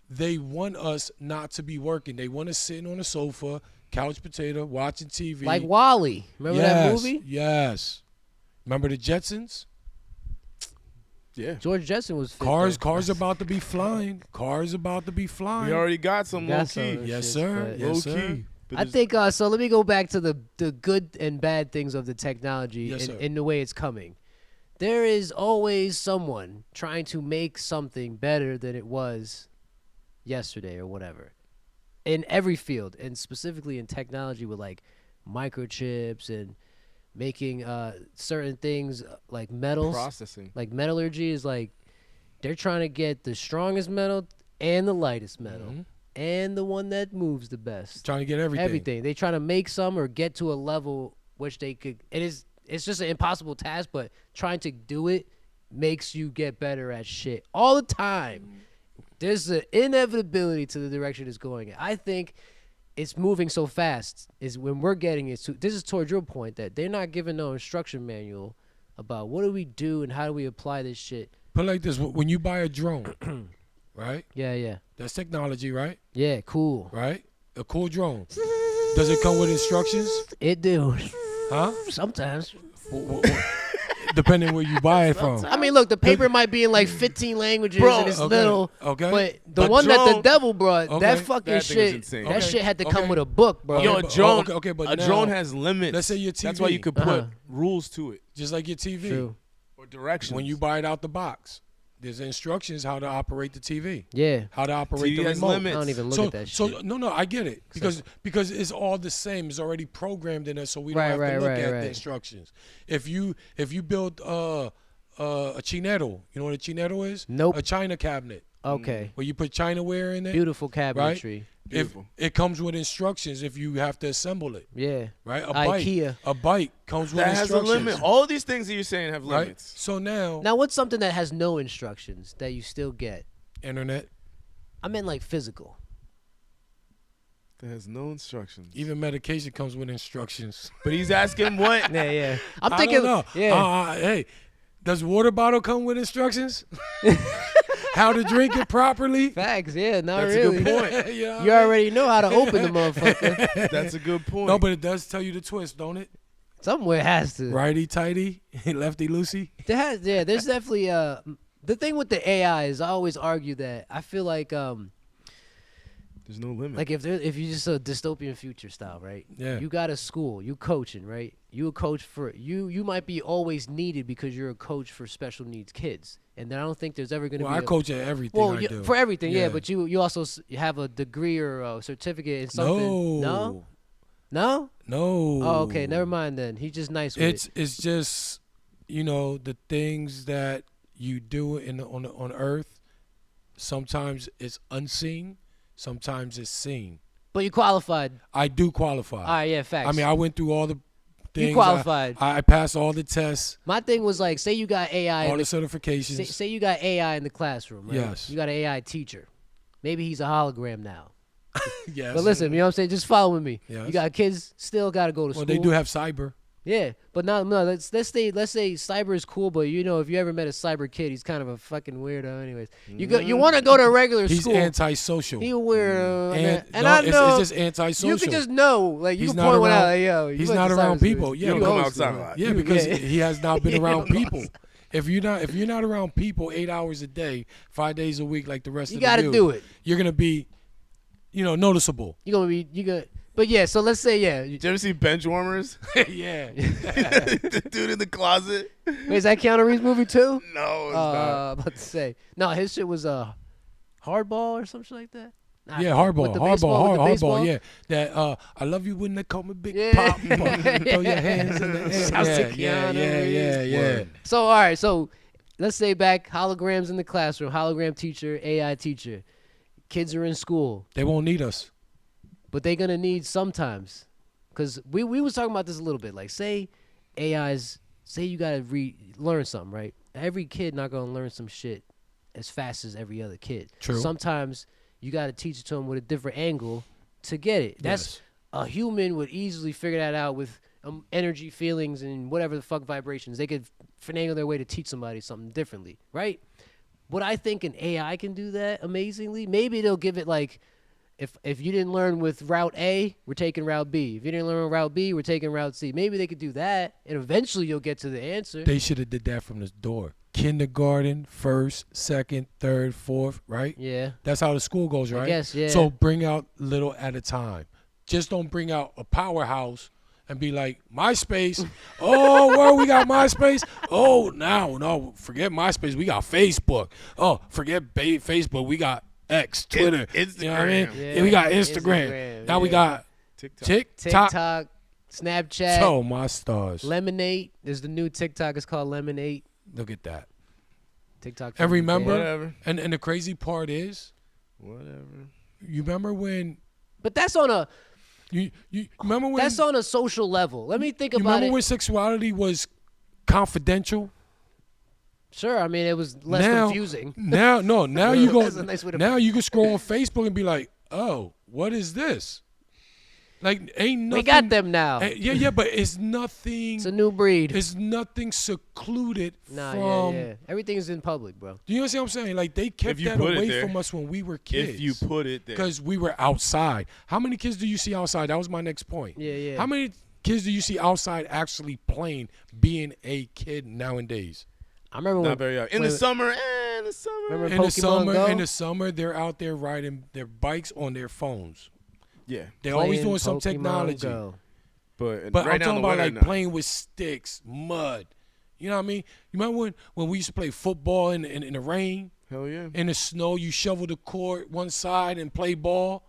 they want us not to be working. They want us sitting on the sofa, couch potato, watching TV. Like Wall-E. Remember that movie? Yes. Remember the Jetsons? Yeah. George Jetson was fit, Cars about to be flying. Cars about to be flying. We already got some low key. Yes, shits, sir. but- Yes, Low sir. key. But I it's- think so. Let me go back to the good and bad things of the technology Yes, and sir. in the way it's coming. There is always someone trying to make something better than it was yesterday or whatever, in every field, and specifically in technology with like microchips and making certain things like metals. processing. Like metallurgy is like they're trying to get the strongest metal and the lightest metal. Mhm. And the one that moves the best. Trying to get everything. Everything. They trying to make some or get to a level which they could. It's just an impossible task, but trying to do it makes you get better at shit all the time. There's an inevitability to the direction it's going in. I think it's moving so fast is when we're getting it. This is towards your point that they're not giving no instruction manual about what do we do and how do we apply this shit. Put it like this: when you buy a drone, right? Yeah. That's technology, right? Yeah, cool. Right? A cool drone. Does it come with instructions? It do. Huh? Sometimes. Depending where you buy it from. I mean, look, the paper might be in like 15 languages Bro, and it's okay, little. okay. But the But one that the drone- devil brought, Okay. that fucking That thing is shit, insane. that Okay, shit had to okay. come with a book, bro. Yo, a but- drone. okay, but a now- drone has limits. let's say your That's why you TV. could put Uh-huh. rules to it Just like your TV. True. or directions. When you buy it out the box, there's instructions how to operate the TV, Yeah. how to operate TV the has remote. limits. I don't even look So, at that so shit. no, I get it because it's all the same. It's already programmed in us, so we don't Right, have to right, look right, at right. the instructions. If you build a chinetto, you know what a chinetto is? Nope. A china cabinet Okay. where you put chinaware in it. Beautiful cabinetry. Beautiful. If it comes with instructions, if you have to assemble it, Yeah. right? IKEA. A bike comes with That has a instructions. limit. All these things that you're saying have right? limits. So now, Now, what's something that has no instructions that you still get? internet, I meant like physical. That has no instructions. even medication comes with instructions. But he's asking what? Yeah. I'm I thinking, don't know. yeah. Hey, does water bottle come with instructions? How to drink it properly? Facts, yeah, not That's a really. good point. You know what You I mean? already know how to open the motherfucker. That's a good point. No, but it does tell you the twist, don't it? Somewhere it has to. Righty tighty, lefty loosey. There's definitely the thing with the AI is I always argue that I feel like there's no limit. like if you just a dystopian future style, right? Yeah. You got a school, you coaching, right? You a coach for you might be always needed because you're a coach for special needs kids, and then I don't think there's ever gonna Well, be I coach at everything well I do. for everything, yeah. Yeah. But you also have a degree or a certificate in something. No. No. No. Oh, okay. Never mind then. He's just nice with it. It's just the things that you do on Earth. Sometimes it's unseen. Sometimes it's seen. But you qualified. I do qualify. All right, yeah, facts. I mean, I went through all the things. you qualified. I passed all the tests, My thing was like, say you got AI. all in the the, certifications. say you got AI in the classroom, right? Yes. You got an AI teacher. Maybe he's a hologram now. Yes. But listen, you know what I'm saying? Just follow with me. Yes. You got kids still got to go to Well, school. they do have cyber. Yeah, but no. Let's say cyber is cool, but if you ever met a cyber kid, he's kind of a fucking weirdo. Anyways, you want to go to a regular He's school. Antisocial. He a weirdo, and no, I know it's just antisocial. you can just know, like you He's can not point one out, around- like, yo, you he's went not to around cyber school. people. Yeah, You You don't come host, outside man. a lot. Yeah, because Yeah. he has not been You around don't people. If you're not around people 8 hours a day, 5 days a week, like the rest You of got to the do it. You're gonna be, noticeable. You gonna. But yeah, so let's say Did you ever see bench warmers? Yeah. The dude in the closet? Wait, is that Keanu Reeves movie too? No, it's not. About to say no. His shit was hardball or something like that. Nah, Yeah, with the baseball, with the baseball? hardball. Yeah, that I love you when they call me Big Yeah. Pop. Throw your hands in the air. Shouts to Yeah, Keanu yeah. Word. So all right, so let's say back holograms in the classroom, hologram teacher, AI teacher. Kids are in school, They won't need us. but they're gonna need sometimes, cause we was talking about this a little bit. Like say you gotta learn something, right? Every kid not gonna learn some shit as fast as every other kid. True. Sometimes you gotta teach it to them with a different angle to get it. That's a human would easily figure that out with energy, feelings, and whatever the fuck vibrations. They could finagle their way to teach somebody something differently, right? Would I think an AI can do that amazingly? Maybe they'll give it like, if you didn't learn with route A, we're taking route B. If you didn't learn with route B, we're taking route C. Maybe they could do that, and eventually you'll get to the answer. They should have did that from the door. Kindergarten, first, second, third, fourth, right? Yeah. That's how the school goes, right? I guess, yeah. So bring out little at a time. Just don't bring out a powerhouse and be like, MySpace. Oh, well, we got MySpace. Oh, no, forget MySpace. We got Facebook. Oh, forget Facebook. We got X, Twitter. Instagram. You know what I mean? Yeah. Yeah, we got Instagram. Now we got TikTok. TikTok, Snapchat, Oh, my stars. Lemonade. There's the new TikTok. It's called Lemonade. Look at that. TikTok. And remember, Whatever. and the crazy part is, Whatever. you remember when But that's on a you remember when that's on a social level. Let me think you about remember it. when sexuality was confidential? Sure, I mean it was less Now- confusing. Now you go. That's a nice way to Now you can scroll on Facebook and be like, "Oh, what is this?" Like, ain't nothing. We got them now. Yeah, but it's nothing. It's a new breed. It's nothing secluded Nah, from. yeah. Everything's in public, bro. Do you understand what I'm saying? Like they kept you that put it away there. from us when we were kids. If you put it there. Because we were outside. How many kids do you see outside? That was my next point. Yeah. How many kids do you see outside actually playing, being a kid nowadays? I remember Not when very in the summer. In the summer. Remember In the Pokemon Go? summer, they're out there riding their bikes on their phones. Yeah. They're always playing doing some Pokemon technology. Go. But But right I'm now talking in the about winter, like no. playing with sticks, mud. You know what I mean? You remember when we used to play football in the rain, Hell yeah. in the snow, you shovel the court one side and play ball?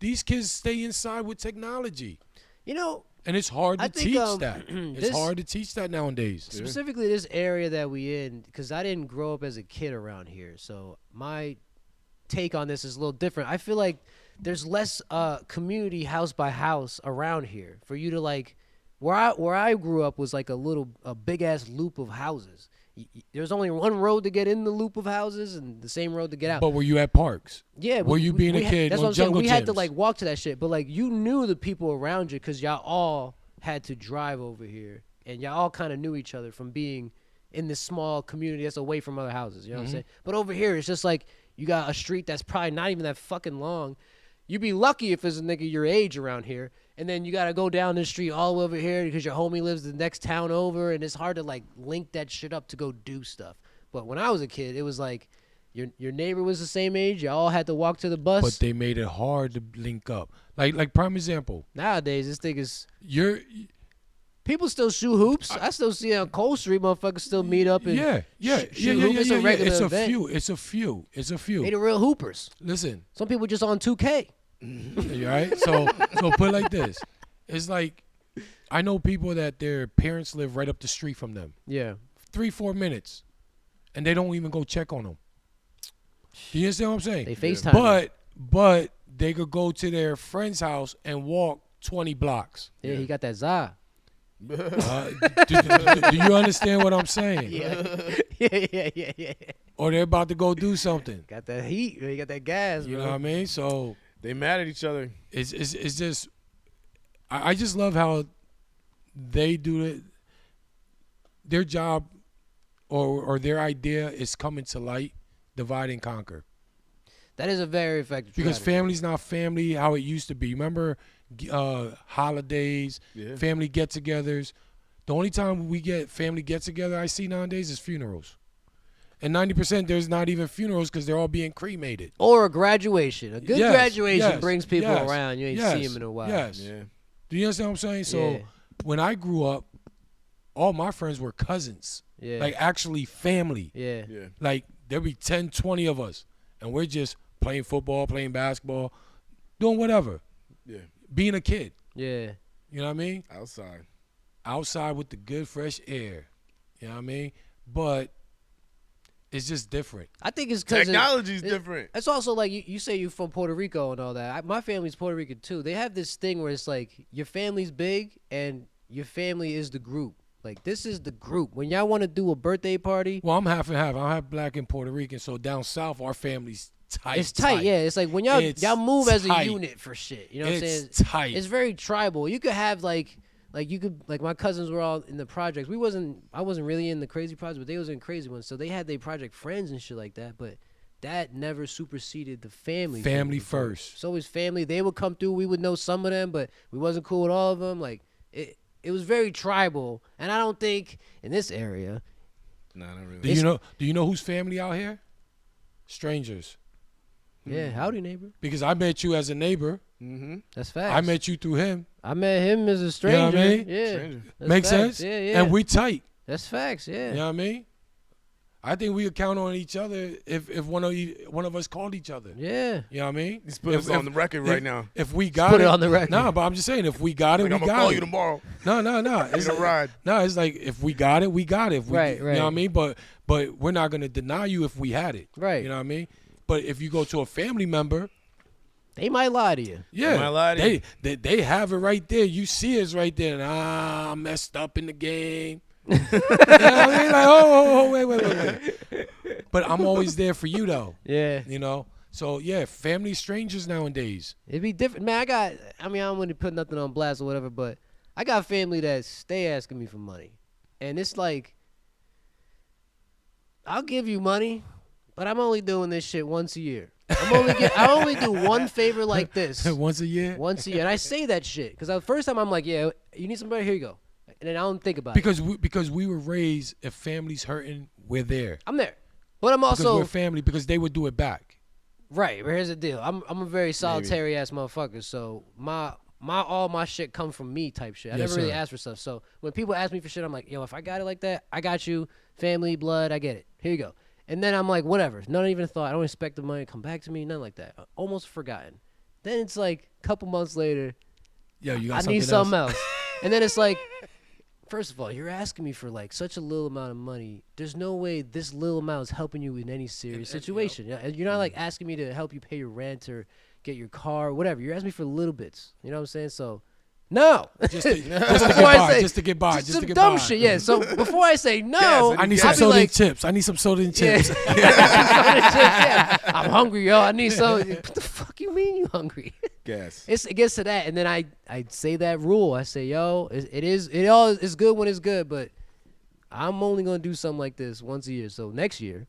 These kids stay inside with technology. You know, And it's hard to I think, teach that. It's this- hard to teach that nowadays. specifically this area that we in, because I didn't grow up as a kid around here, so my take on this is a little different. I feel like there's less community house by house around here for you to like. Where I grew up was like a big ass loop of houses. There's only one road to get in the loop of houses and the same road to get out. But were you at parks? Yeah, Were you being a kid That's on what I'm saying. jungle We had to gyms? like walk to that shit, but like you knew the people around you because y'all all had to drive over here, and y'all all kind of knew each other from being in this small community that's away from other houses. You know what I'm saying? But over here, it's just like you got a street that's probably not even that fucking long. You'd be lucky if there's a nigga your age around here, and then you gotta go down the street all the way over here because your homie lives the next town over, and it's hard to like link that shit up to go do stuff. But when I was a kid, it was like your neighbor was the same age. You all had to walk to the bus. But they made it hard to link up. Like prime example, Nowadays, this thing is you're people still shoot hoops. I still see on Cole Street motherfuckers still meet up and shoot hoop. It's a regular It's a event. few. They the real hoopers. Listen, Some people just on 2K. you right? So put it like this. It's like I know people that their parents live right up the street from them. Yeah. 3-4 minutes. And they don't even go check on them. Do you understand what I'm saying? They FaceTime. But they could go to their friend's house and walk 20 blocks. Yeah, he got that za. Do you understand what I'm saying? Yeah. Or they're about to go do something. Got that heat. He got that gas, You bro. know what I mean? So They mad at each other. it's just I just love how they do it. Their job or their idea is coming to light, divide and conquer. That is a very effective Because strategy. family's not family how it used to be. Remember holidays, Yeah. family get-togethers. The only time we get family get-together I see nowadays is funerals. And 90% there's not even funerals because they're all being cremated. Or a graduation. A good Yes, graduation yes, brings people yes, around. You ain't yes, see them in a while. Yes. Yeah. Do you understand what I'm saying? So Yeah. when I grew up, all my friends were cousins. Yeah. Like actually family. Yeah. Yeah. Like there'd be 10, 20 of us. And we're just playing football, playing basketball, doing whatever. Yeah. Being a kid. Yeah. You know what I mean? Outside. Outside with the good fresh air. You know what I mean? But it's just different. I think it's because Technology's different. It's also like you say you're from Puerto Rico and all that. My family's Puerto Rican too. They have this thing where it's like your family's big and your family is the group. Like this is the group. When y'all want to do a birthday party, Well, I'm half and half. I'm half black and Puerto Rican. So down south, our family's tight. it's tight. Yeah, it's like when y'all It's move as a tight. unit for shit. You know what I'm saying? It's tight. It's very tribal. You could have like like you could like my cousins were all in the projects. I wasn't really in the crazy projects, but they was in crazy ones. So they had their project friends and shit like that. But that never superseded the family. Family first. It's always family. They would come through. We would know some of them, but we wasn't cool with all of them. Like it was very tribal, and I don't think in this area. No, not really. Do you know who's family out here? Strangers. Yeah, howdy neighbor. Because I met you as a neighbor. Mm-hmm. That's facts. I met you through him. I met him as a stranger. You know what I mean? Yeah. Stranger. Makes facts. sense? Yeah, yeah. And we tight. That's facts, yeah. You know what I mean? I think we could count on each other if one of us called each other. Yeah. You know what I mean? He's putting us on the record right now. If we got put it it on the record. No, but I'm just saying if we got it, Like, we I'm gonna got call it. you tomorrow. No. It's Need a ride. No, it's like if we got it, we got it. If we, Right, You know what I right. mean? But we're not gonna deny you if we had it. Right. You know what I mean? But if you go to a family member, They might lie to you. yeah, Might lie to they have it right there. You see it's right there. And I messed up in the game. You know what I mean? Like, oh, wait. But I'm always there for you though. Yeah. You know? So yeah, family strangers nowadays. It'd be different. Man, I don't want to put nothing on blast or whatever, but I got family that stay asking me for money. And it's like, I'll give you money, but I'm only doing this shit once a year. I only do one favor like this. Once a year? Once a year. And I say that shit. Because the first time I'm like, yeah, you need somebody? Here you go. And then I don't think about it. Because we were raised, if family's hurting, we're there. I'm there. But I'm Because also we're family, because they would do it back. right. But here's the deal. I'm a very solitary ass motherfucker. So all my shit come from me type shit. I Yes, never really sir. ask for stuff. So when people ask me for shit, I'm like, yo, if I got it like that, I got you. Family, blood, I get it. Here you go. And then I'm like, whatever. None even thought. I don't expect the money to come back to me. Nothing like that. Almost forgotten. Then it's like a couple months later, Yo, you got I something need something else. else. And then it's like, first of all, you're asking me for like such a little amount of money. There's no way this little amount is helping you in any serious situation. You're not like asking me to help you pay your rent or get your car or whatever. You're asking me for little bits. You know what I'm saying? So, no. Just to get Before I by. say- Just to get by. Just Just some to get dumb by. shit, yeah. So before I say no, Yes, I need I'll some be soda like, and chips. I need some soda and yeah. chips. Yeah. I'm hungry, yo. I need some. What the fuck you mean you hungry? Gas. It gets to that, and then I say that rule. I say, yo, it all is good when it's good, but I'm only gonna do something like this once a year. So next year,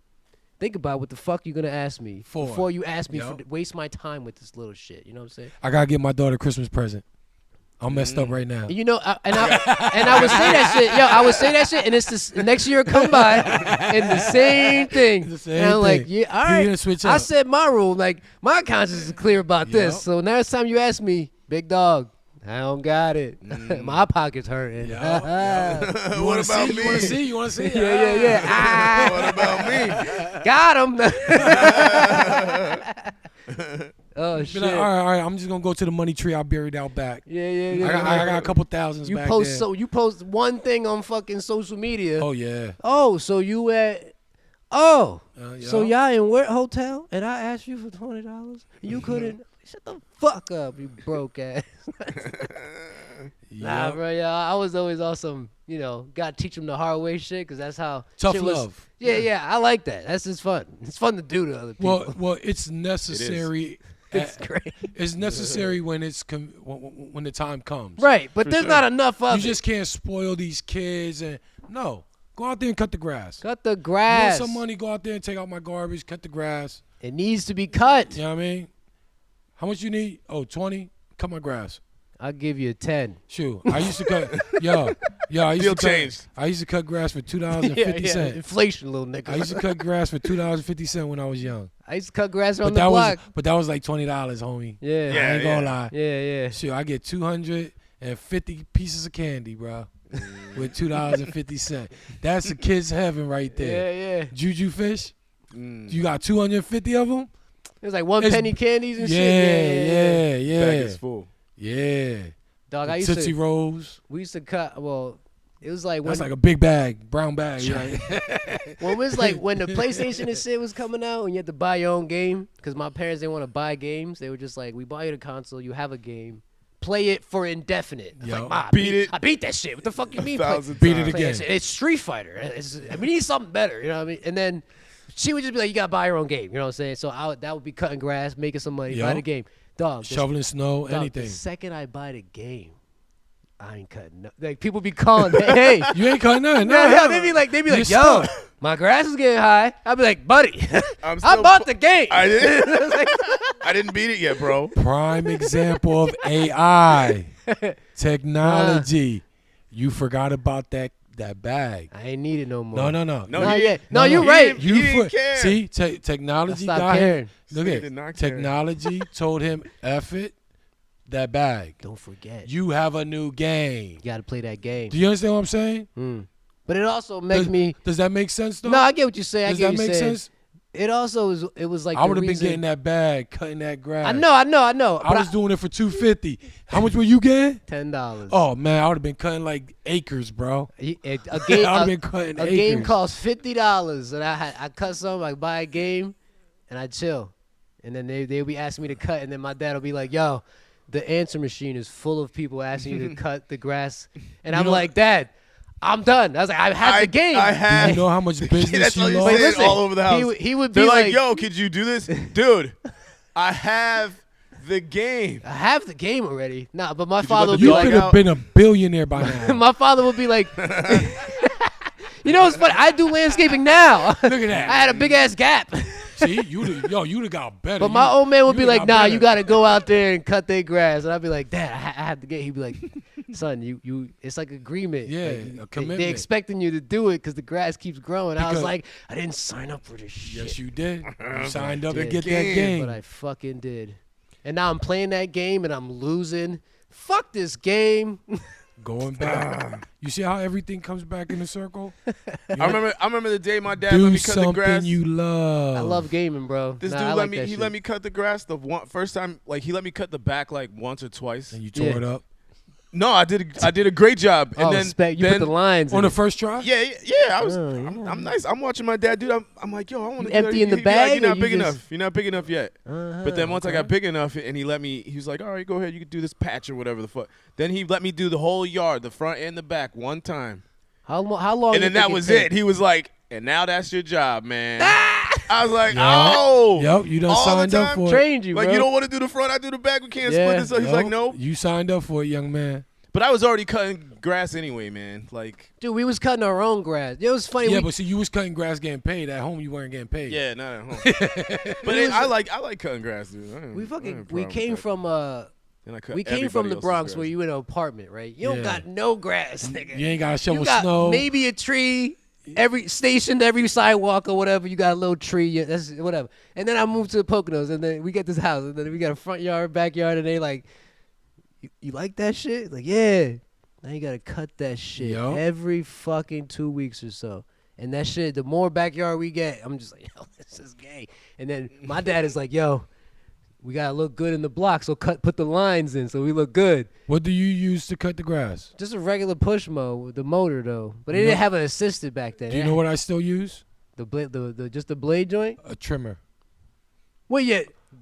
think about what the fuck you're gonna ask me For. before you ask me Yup. to waste my time with this little shit. You know what I'm saying? I gotta get my daughter a Christmas present. I'm messed up right now. And you know, and I would say that shit, yo. I would say that shit, and it's this next year come by, and the same thing. The same and I'm like, thing. yeah, all You right. didn't switch I up. said my rule. Like my conscience is clear about this. Yup. So next time you ask me, big dog, I don't got it. My pocket's hurting. Yeah. You What wanna about see? me? You wanna see? You wanna see? Yeah. What about me? Got him. Oh Be shit. like, all right. I'm just gonna go to the money tree I buried out back. Yeah. I got a couple thousands You back post there. so you post one thing on fucking social media. Oh yeah. Oh, so you at? Oh, Yeah. so y'all in what hotel? And I asked you for $20. You couldn't. Shut the fuck up, you broke ass. Nah, Yup. bro. Yeah, I was always awesome. You know, gotta teach them the hard way shit, cause that's how Tough shit was. love. Yeah. I like that. That's just fun. It's fun to do to other people. Well, it's necessary. it's great. It's necessary when when the time comes. Right, but For there's sure. not enough of You it. just can't spoil these kids and no. Go out there and cut the grass. Cut the You want grass. some money? Go out there and take out my garbage. Cut the grass. It needs to be cut. You know what I mean? How much you need? Oh, 20. Cut my grass. I'll give you a 10. Shoot, I used to cut. yo, I used Deal to cut. changed. I used to cut grass for $2.50. Inflation, little nigga. I used to cut grass for $2.50 when I was young. I used to cut grass around But the that block. was like $20, homie. Yeah. Yeah. I ain't gonna lie. Yeah. Shoot, I get 250 pieces of candy, bro, with $2.50. That's a kid's heaven right there. Yeah. Juju fish. You got 250 of them. It was like one It's- penny candies and shit. Yeah. Bag is full. Yeah. Dog, I used Tootsie to. Rolls. We used to cut. Well, it was like when That's like a big bag, brown bag. Right? when it was like when the PlayStation and shit was coming out, and you had to buy your own game because my parents didn't want to buy games. They were just like, we buy you the console, you have a game, play it for indefinite. I was Yo. like, Ma, Beat it. I beat that shit. What the fuck you mean? 1,000 Beat it times. Play again. that shit? It's Street Fighter. We need something better. You know what I mean? And then she would just be like, you gotta buy your own game. You know what I'm saying? So that would be cutting grass, making some money, Yo. buy the game. Dog, Shoveling snow, dog, anything. The second I buy the game, I ain't cutting. Like people be calling, hey, You ain't cutting nothing. yeah, they be like, You're yo, stuck. my grass is getting high. I'll be like, buddy, I'm I still bought the game. I didn't. I didn't beat it yet, bro. Prime example of AI technology. You forgot about that bag. I ain't need it no more. No. Not he- yet. no, No, no. you're right. He didn't care. See, technology I stopped got him. caring. Look He at did not care. technology told him, F it, that bag. Don't forget. You have a new game. You got to play that game. Do you understand what I'm saying? But it also makes me. Does that make sense though? No, I get what you're saying. Does I get that what you're make saying. sense? It also was. It was like I the would have been reason- getting that bag, cutting that grass. I know. I was doing it for $250. How much were you getting? $10. Oh man, I would have been cutting like acres, bro. A game. I would have a, been cutting a acres. game cost $50, and I cut some. I buy a game, and I chill, and then they'll be asking me to cut, and then my dad will be like, "Yo, the answer machine is full of people asking you to cut the grass," and I'm like, "Dad, I'm done." I was like, "I had the game." I Do had. you know how much business That's all you you lost? say listen, all over the house. he would be They're like, like- "Yo, could you do this, dude? I have the game." I have the game already. Nah, but my you father let would the be You dog like, could have out? been a billionaire by now. my father would be like, you know what's funny? I do landscaping now. Look at that. I had a big ass gap. See, you'd have got better. But my old man would be you'd have like, got "Nah, better. you got to go out there and cut their grass." And I'd be like, "Dad, I have to get." He'd be like, "Son, you, it's like agreement. Yeah, Like, a they commitment. expecting you to do it because the grass keeps growing." I was Because- like, "I didn't sign up for this shit." Yes, you did. You signed up to did. get that Game. game. But I fucking did. And now I'm playing that game and I'm losing. Fuck this game. Going back. You see how everything comes back in a circle? I remember the day my dad Do let me cut the something grass. you love. I love gaming, bro. This Nah, dude I let like me. that He shit. let me cut the grass the first time. Like he let me cut the back like once or twice. And you tore Yeah. it up. No, I did a great job. And Oh, then you put the lines On in the it. first try? yeah. I was. Oh, yeah. I'm nice. I'm watching my dad do that. I'm like, yo, I want You to empty in the Like, bag, you're or not you big just- enough. You're not big enough yet. But then once I got big enough, and he let me, he was like, all right, go ahead. You can do this patch or whatever the fuck. Then he let me do the whole yard, the front and the back, one time. How long? And you then that think was take? it. He was like, and now that's your job, man. Ah! I was like, Yup. oh. Yep, you done all the signed up time? for it. Trained you, Like, bro. you don't want to do the front, I do the back. We can't Yeah. split this up. He's like, Yep, nope. You signed up for it, young man. But I was already cutting grass anyway, man. Like, Dude, we was cutting our own grass. It was funny. Yeah, we, but see, you was cutting grass getting paid. At home, you weren't getting paid. yeah, not at home. But I like cutting grass, dude. I we ain't fucking problem we with came that. from And I cut we came from everybody the else's Bronx grass. where you in an apartment, right? You don't Yeah. got no grass, nigga. You ain't got to shovel You got snow. maybe a tree every stationed every sidewalk or whatever. You got a little tree. Yeah, that's whatever. And then I moved to the Poconos, and then we get this house, and then we got a front yard, backyard, and they like, you like that shit? Like, yeah. Now you gotta cut that shit Yup. every fucking 2 weeks or so. And that shit, the more backyard we get, I'm just like, yo, this is gay. And then my dad is like, yo, we gotta look good in the block, so put the lines in so we look good. What do you use to cut the grass? Just a regular push mow with the motor though, but they You didn't know- have an assisted back then. Do you know what I still use? The blade, the just the blade joint? A trimmer. Wait, yeah,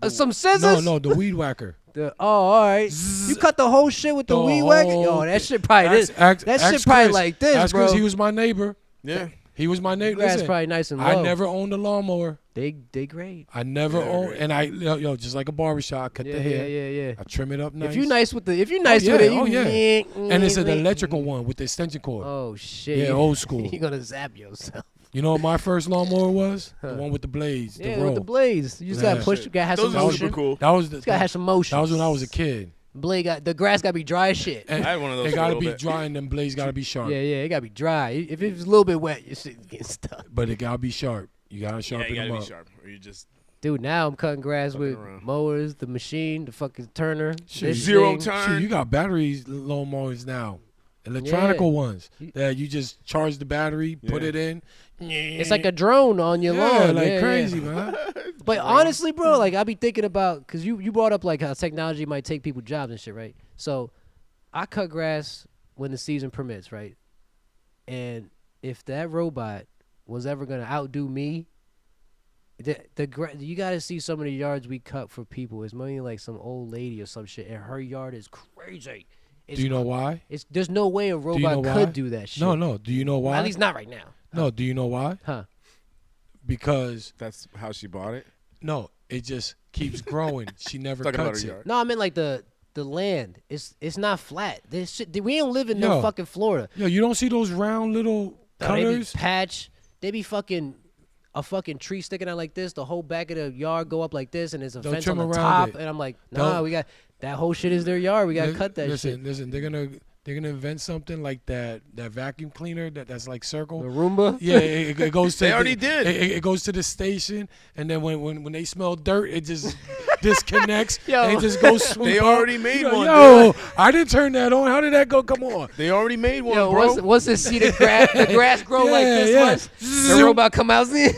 some scissors? No, the weed whacker. All right. You cut the whole shit with the weed whack? Yo, whole that shit probably this. Ask That shit Chris. probably like this, Ask bro. Chris, he was my neighbor. Yeah. He was my neighbor. Grass Listen, probably nice and low. I never owned a lawnmower. They great. I never Yeah, owned, great. and yo, just like a barbershop, I cut Yeah, the hair. yeah. I trim it up nice. If you nice with if you nice yeah, with it, you oh, yeah. And it's an Mm. electrical one with the extension cord. Oh shit. Yeah, old school. You're gonna zap yourself. You know what my first lawnmower was? Huh. The one with the blades, the Yeah, roll. with the blades. You just Yeah. gotta push. You gotta have Those some are motion. super cool. That was the. You gotta have some motion. That was when I was a kid. Blade got the grass gotta be dry as shit. And I had one of those It for a gotta little be bit. dry, and them blades gotta be sharp. Yeah, it gotta be dry. If it was a little bit wet, your shit getting stuck. But it gotta be sharp. You gotta Yeah, sharpen you them gotta up. be sharp, or you just Dude, now I'm cutting grass Fucking with around. mowers, the machine, the fucking turner. Shit, this zero thing. turn. Shoot, you got batteries lawnmowers now, electronical ones You- that you just charge the battery, put Yeah. it in. It's like a drone on your yeah, lawn. like yeah, crazy, yeah. man. But honestly, bro, like I be thinking about, cause you brought up like how technology might take people jobs and shit, right? So I cut grass when the season permits, right? And if that robot was ever gonna outdo me, you gotta see some of the yards we cut for people. It's mainly like some old lady or some shit, and her yard is crazy. It's, Do you know why? There's no way a you robot know why? could do that shit. No. Do you know why? At least not right now. No. Do you know why? Huh? Because that's how she bought it. no, it just keeps growing. She never Talking about cuts her it. yard. No, I meant like the the land. It's not flat. This shit, we don't live in no Yo. fucking Florida. Yo, you don't see those round little No, they be cutters? patch. They be fucking a fucking tree sticking out like this. The whole back of the yard go up like this, and there's a They'll fence on trim the around top. it. And I'm like, nah, Don't- we got that whole shit is their yard. We gotta cut that shit. Listen, they're gonna invent something like that vacuum cleaner that's like The circle. Roomba. Yeah, it goes to They already did. It goes to the station, and then when they smell dirt, it just disconnects. Yo. And it just goes sweep They up. already made one, Yo, I didn't turn that on. How did that go? Come on. They already made one, Yo, bro. once they see the grass grow like Yeah, this yeah. much, the robot come out. That'd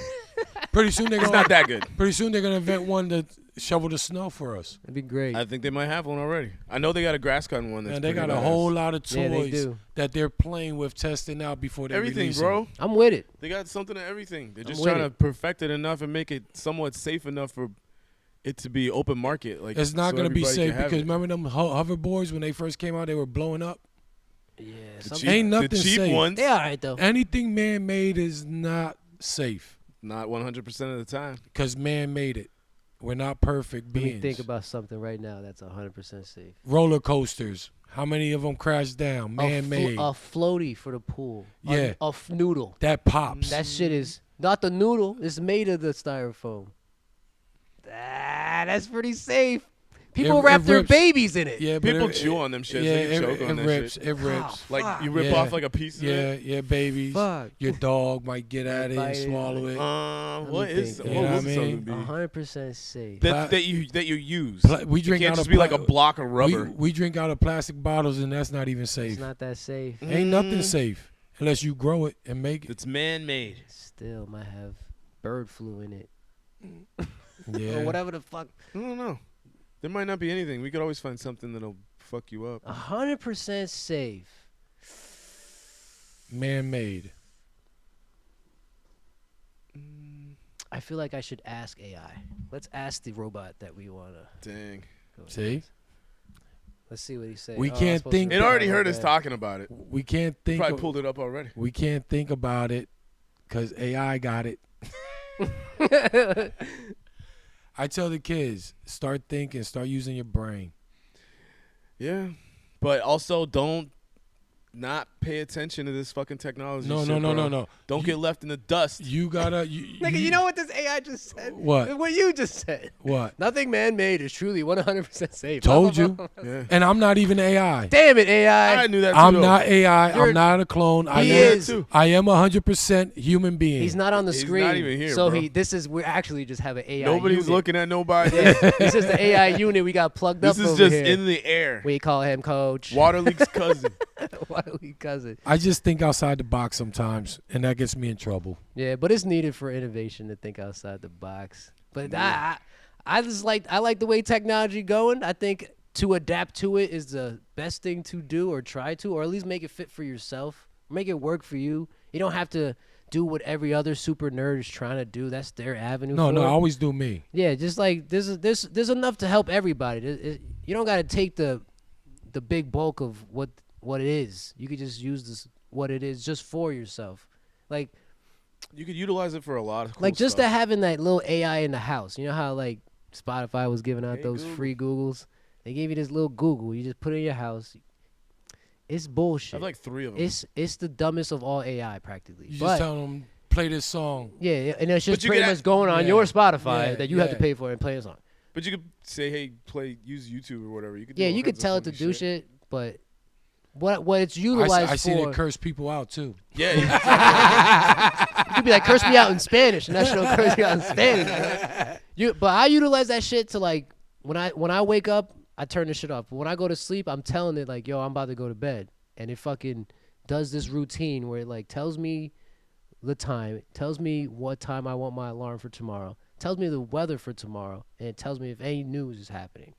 Pretty soon they're It's gonna not that good. Pretty soon they're gonna invent one to shovel the snow for us. be great. I think they might have one already. I know they got a grass cutting one. That's And they got pretty a badass. whole lot of Yeah, they toys do. that they're playing with, testing out before they everything, release bro. them. I'm with it. They got something to everything. They're just with trying to it. perfect it enough and make it somewhat safe enough for it to be open market. Like It's not so gonna be everybody safe can have because it. remember them hoverboards when they first came out, they were blowing up. Yeah, The some- cheap, Ain't nothing the cheap safe. ones, they all right though. Anything man-made is not safe not 100% of the time. because man made it. We're not perfect Let beings. me think about something right now that's 100% safe. Roller coasters. How many of them crashed down? Man-made. A floaty for the pool. Yeah. A noodle. That pops. That shit is not the noodle. It's made of the styrofoam. That's pretty safe. People It wrap their rips. babies in it. Yeah, but People it- chew on them shits. Yeah, They can choke it on that rips. shit. It rips. Like you rip Yeah. off like a piece of it. Yeah, babies. Fuck. Your dog might get at it Bite and it. swallow it. What me is think. You what know was what I it mean? supposed to be? 100% safe. That you use. We It drink can't out just of be like pla- a block of rubber. We drink out of plastic bottles, and that's not even It's safe. not that safe. Ain't nothing safe unless you grow it and make it. It's man-made. Still might have bird flu in it. Yeah. Or whatever the fuck. I don't know. There might not be anything. We could always find something that'll fuck you up. 100% safe. Man-made. I feel like I should ask AI. Let's ask the robot that we want to Dang. go See? with. Let's see what he says. We can't think- It already heard us talking about it. We can't think. Probably of- pulled it up already. We can't think about it because AI got it. I tell the kids, start thinking, start using your brain. Yeah. But also don't not pay attention to this fucking technology. No, shit, no, no, bro. no, no. Don't You- get left in the dust. You gotta. Nigga, you know what this AI just said? What? What you just said. What? Nothing man-made is truly 100% safe. Told you. Yeah. And I'm not even AI. Damn it, AI. I knew that too. I'm though. not AI. You're- I'm not a clone. I He am. is. too. I am 100% human being. He's not on the He's screen. not even here, so bro. we actually just have an AI Nobody's unit. looking at nobody. Yeah, it's just the AI unit we got plugged This up is over just here. in the air. We call him Coach. Water leaks cousin. Why do we cousin? I just think outside the box sometimes, and that gets me in trouble. Yeah, but it's needed for innovation to think outside the box. But I just like the way technology going. I think to adapt to it is the best thing to do, or try to, or at least make it fit for yourself. Make it work for you. You don't have to do what every other super nerd is trying to do. That's their avenue. No, for no, I it. always do me. Yeah, just like there's enough to help everybody. You don't got to take the big bulk of what it is. You could just use this what it is just for yourself. Like You could utilize it for a lot of cool just stuff. to having that little AI in the house. You know how like Spotify was giving out Hey, those Google. free Googles? They gave you this little Google. You just put it in your house. It's I bullshit. have like 3 of them. It's the dumbest of all AI practically. You but just tell them play this song. yeah, and it's just you pretty could much going on yeah, your Spotify yeah, that you have to yeah. pay for and play a song. But you could say, hey, use YouTube or whatever. You could. Yeah, do all you could kinds of tell it to funny do shit, but what it's utilized I seen for, it curse people out too. Yeah, you could be like, curse me out in Spanish, and that shit'll curse you out in Spanish. But I utilize that shit to like when I wake up, I turn the shit off. But when I go to sleep, I'm telling it like, yo, I'm about to go to bed, and it fucking does this routine where it like tells me the time, it tells me what time I want my alarm for tomorrow, tells me the weather for tomorrow, and it tells me if any news is happening.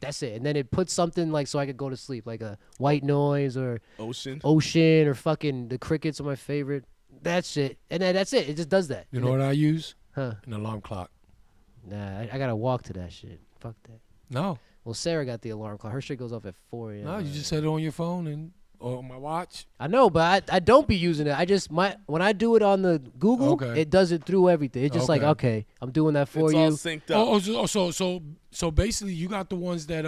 That's it. And then it puts something like so I could go to sleep, like a white noise or ocean. ocean or fucking the crickets are my favorite. That shit. And then that's it. It just does that. You And know then- what I use? Huh. An alarm clock. Nah, I gotta walk to that shit. Fuck that. No, Well, Sarah got the alarm clock. Her shit goes off at 4 a.m. no, you just set it on your phone and or on my watch. I know, but I don't be using it. I just when I do it on the Google, Okay. it does it through everything. It's just like, Okay. okay, I'm doing that for It's you. all synced up. So basically, you got the ones that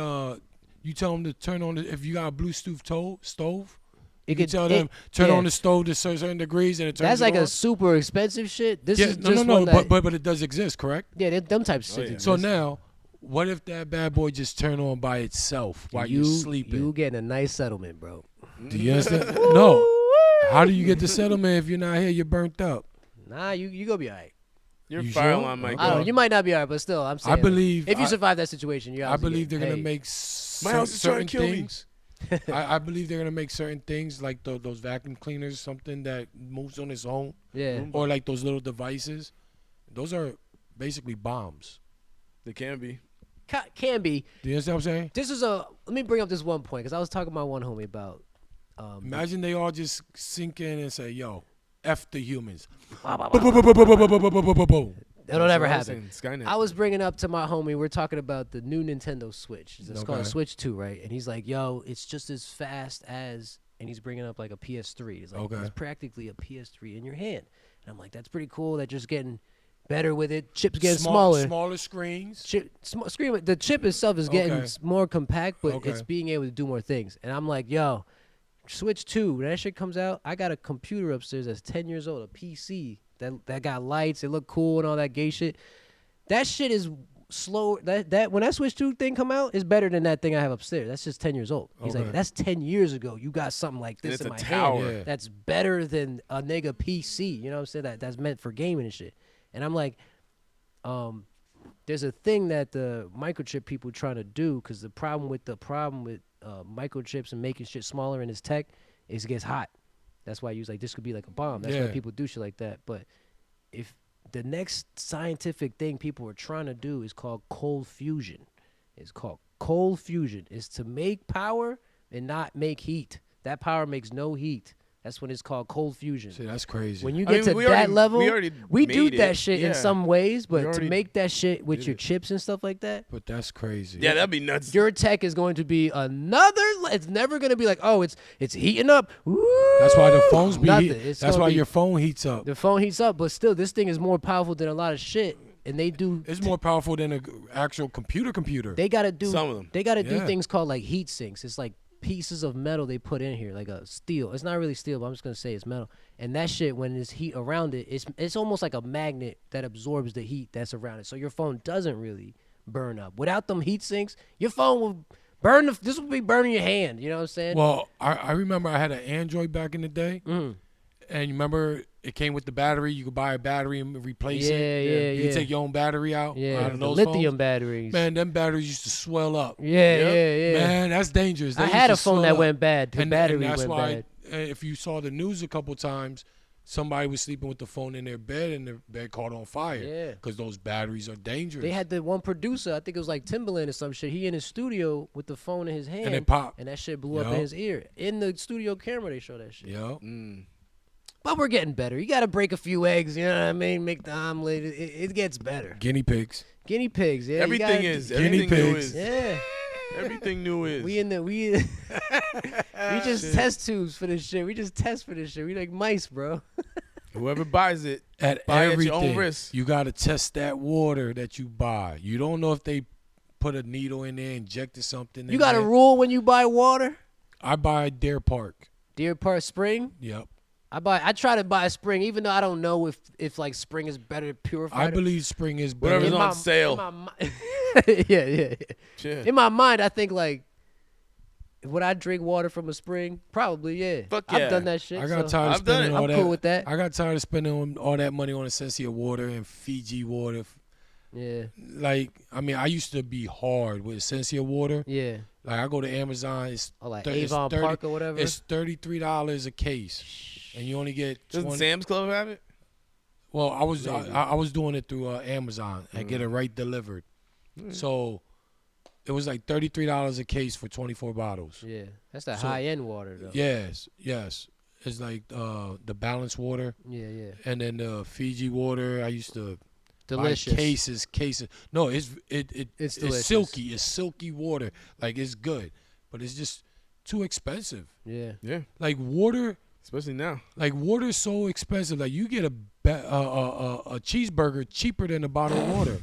You tell them to turn on if you got a Bluetooth stove. It You could tell them turn yeah. on the stove to certain degrees and it turns That's it like on. a super expensive shit. This is no, just no, one that, but it does exist, correct? yeah, them types of shit. yeah. So now, what if that bad boy just turn on by itself while you're sleeping? You getting a nice settlement, bro. Do you understand? No. How do you get the settlement if you're not here? You're burnt up. Nah, you gonna be all right. Your You fire sure? alarm might I don't know. go. You might not be all right, but still, I'm saying. I believe if you survive that situation, you're. I believe they're gonna hey, make My house is trying certain to kill me. things. I believe they're gonna make certain things like those vacuum cleaners, something that moves on its own, Yeah. or like those little devices. Those are basically bombs. They can be. Can be. Do you understand what I'm saying? This is a. Let me bring up this one point because I was talking to my one homie about. Imagine they all just sink in and say, "Yo, F the humans." It'll never That's what I was happen. saying, Skynet. I was bringing up to my homie. We're talking about the new Nintendo Switch. It's called Okay. Switch 2, right? And he's like, "Yo, it's just as fast as." And he's bringing up like a PS3. He's like, Okay. "It's practically a PS3 in your hand." And I'm like, "That's pretty cool. They're just getting better with it. Chips getting smaller. smaller screens. Screen. The chip itself is getting Okay. more compact, but Okay. it's being able to do more things." And I'm like, "Yo, Switch 2, when that shit comes out, I got a computer upstairs that's 10 years old, a PC that got lights, it look cool and all that gay shit. That shit is slow. That when that Switch 2 thing come out, is better than that thing I have upstairs. That's just 10 years old." He's Okay. like, "That's 10 years ago. You got something like And this it's in a my tower. hand. Yeah. That's better than a nigga PC." You know what I'm saying? That's meant for gaming and shit. And I'm like, there's a thing that the microchip people trying to do, because the problem with microchips and making shit smaller in this tech is it gets hot. That's why I use like this could be like a bomb. That's why Yeah. people do shit like that. But if the next scientific thing people are trying to do is called cold fusion. It's called cold fusion. It's to make power and not make heat. That power makes no heat. That's when it's called cold fusion. See, that's crazy. When you I get mean, to we that already- level, we already we do made that it. shit in Yeah. some ways, but to already make that shit with did your it. chips and stuff like that, but that's crazy. Yeah, that'd be nuts. your tech is going to be another. It's never going to be like, oh, it's heating up. Woo! That's why the phones be. Nothing. Heat. It's That's gonna why be- your phone heats up. The phone heats up, but still, this thing is more powerful than a lot of shit, and they do. It's more powerful than an actual computer. They gotta do Some of them. They gotta do Yeah. things called like heat sinks. It's like pieces of metal they put in here, like a steel. It's not really steel, but I'm just gonna say it's metal. And that shit, when there's heat around it, it's almost like a magnet that absorbs the heat that's around it. So your phone doesn't really burn up. Without them heat sinks, your phone will burn. This will be burning your hand. You know what I'm saying? Well, I remember I had an Android back in the day, and you remember it came with the battery. You could buy a battery and replace Yeah, it. yeah, You yeah. could take your own battery out. yeah, out of the those lithium phones. batteries. Man, them batteries used to swell up. Yeah, Yep. yeah. Man, that's dangerous. They I used had to a phone swell that up. went bad. The battery and that's went why, bad. if you saw the news a couple times, somebody was sleeping with the phone in their bed and their bed caught on fire. Yeah. Because those batteries are dangerous. They had the one producer, I think it was like Timbaland or some shit. He in his studio with the phone in his hand, and they pop. and that shit blew up in Yup. his ear. In the studio camera, they show that shit. Yeah. But we're getting better. You got to break a few eggs, you know what I mean? Make the omelet. It gets better. Guinea pigs. Guinea pigs, yeah. you Everything gotta- is. Guinea Everything new pigs. is. Yeah. Everything new is. We just test tubes for this shit. We just test for this shit. We like mice, bro. Whoever buys it, At buy at everything, your own risk. you got to test that water that you buy. You don't know if they put a needle in there, injected something. You in got a there. rule when you buy water? I buy Deer Park. Deer Park Spring? Yep. I try to buy Spring, even though I don't know if like Spring is better purified. I believe spring is better. Whatever's In on my- sale. in my mi- yeah. Yeah. In my mind, I think like, would I drink water from a spring? Probably, yeah. Fuck yeah. I've done that shit. I got so tired of I've done spending it. all I'm that. cool with that. I got tired of spending all that money on Essentia water and Fiji water. Yeah, Like, I mean, I used to be hard with Essentia water. yeah. Like, I go to Amazon. It's Or like it's Avon 30 Park or whatever. It's $33 a case, and you only get Doesn't 20. Sam's Club have it? Well, I was doing it through Amazon and get it right delivered. So it was like $33 a case for 24 bottles. Yeah, that's the So- high end water though. Yes. It's like the balanced water, yeah. and then the Fiji water. I used to Delicious. buy cases. No, it's delicious. silky. It's silky water. Like, it's good, but it's just too expensive. Yeah. Yeah. Like water. Especially now. Like, water is so expensive. Like, you get a cheeseburger cheaper than a bottle of water.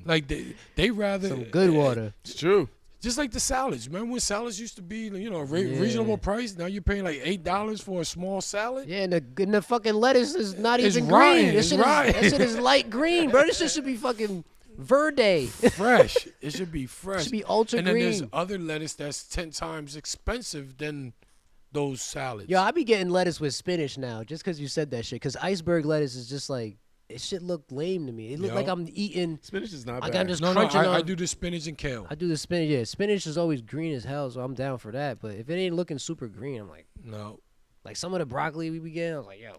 Like, they rather Some good water. It's true. Just like the salads. Remember when salads used to be, you know, a reasonable price? Now you're paying like $8 for a small salad. Yeah, and the fucking lettuce is not It's even rotten. green. It's rotten. That shit is light green, bro. This shit should be fucking verde. Fresh. It should be fresh. It should be ultra and then there's green. other lettuce that's 10 times expensive than those salads. Yo, I be getting lettuce with spinach now, just because you said that shit. Because iceberg lettuce is just like, it shit look lame to me. It look like I'm eating. Spinach is not Like bad. I'm just no, crunching on. I do the spinach and kale. I do the spinach. Yeah, spinach is always green as hell, so I'm down for that. But if it ain't looking super green, I'm like, No. like some of the broccoli we be getting, I was like, yo,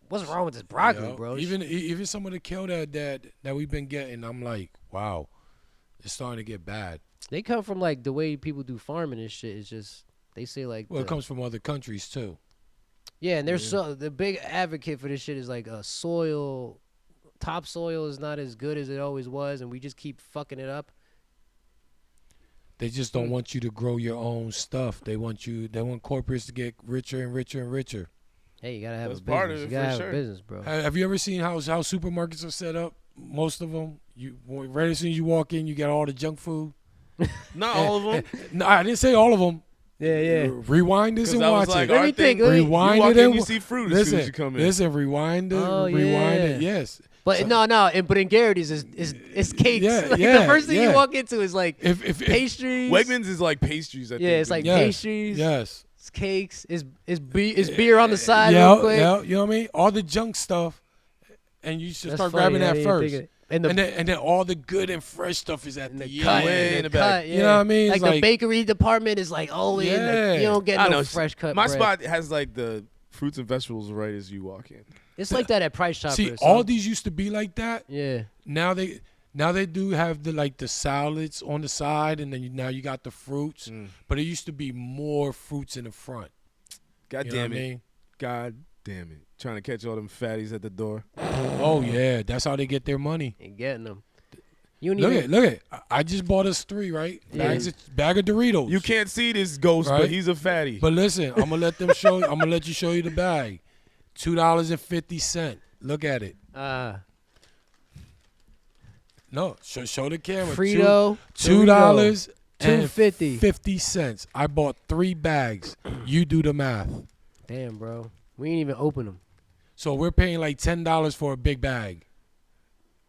what's wrong with this broccoli, Yo, bro? Even some of the kale that we've been getting, I'm like, wow, it's starting to get bad. They come from like the way people do farming and shit. It's just they say like, Well, it comes from other countries too. yeah, and there's so the big advocate for this shit is like topsoil is not as good as it always was, and we just keep fucking it up. They just don't want you to grow your own stuff. They want corporates to get richer and richer and richer. Hey, you gotta have That's a part business. of You it, gotta for have sure. a business, bro. Have you ever seen how supermarkets are set up? Most of them, right as soon as you walk in, you get all the junk food. Not all of them. No, I didn't say all of them. Yeah, yeah. Rewind this and I watch was like, it. Let me our think, thing- let me- You Rewind walk it in, and you see fruit as soon as you come in. Listen, rewind it. Oh, rewind it. yeah. Yes. But but in Garrity's it's cakes. Yeah, Like, yeah, the first thing yeah. you walk into is like If pastries. Wegmans is like pastries. I think. Yeah, it's like yes, pastries. Yes. It's cakes. It's beer on the side Yeah, real quick. yeah. You know what I mean? All the junk stuff, and you should That's start funny, grabbing I that didn't even first. think of it. And the And then all the good and fresh stuff is at and the the end. cut, Way and in the the back. cut, yeah. You know what I mean? Like It's the like- bakery department is like all in. Yeah. You don't get I no know. fresh cut. My bread. spot has like the fruits and vegetables right as you walk in. It's like that at Price Chopper. See, or all something. these used to be like that. Yeah. Now they do have the salads on the side, and then now you got the fruits. But it used to be more fruits in the front. God You know damn what it. I mean? God damn it. Trying to catch all them fatties at the door. Oh yeah, that's how they get their money. And getting them. You don't Look even. at I just bought us 3, right? Yeah. Bag of Doritos. You can't see this ghost, Right? but he's a fatty. But listen, I'm gonna let them show. I'm gonna let you show you the bag. $2.50. Look at it. No, show the camera. Frito. $2 $2.50. 50 cents. I bought 3 bags. You do the math. Damn, bro. We ain't even open them. So we're paying like $10 for a big bag.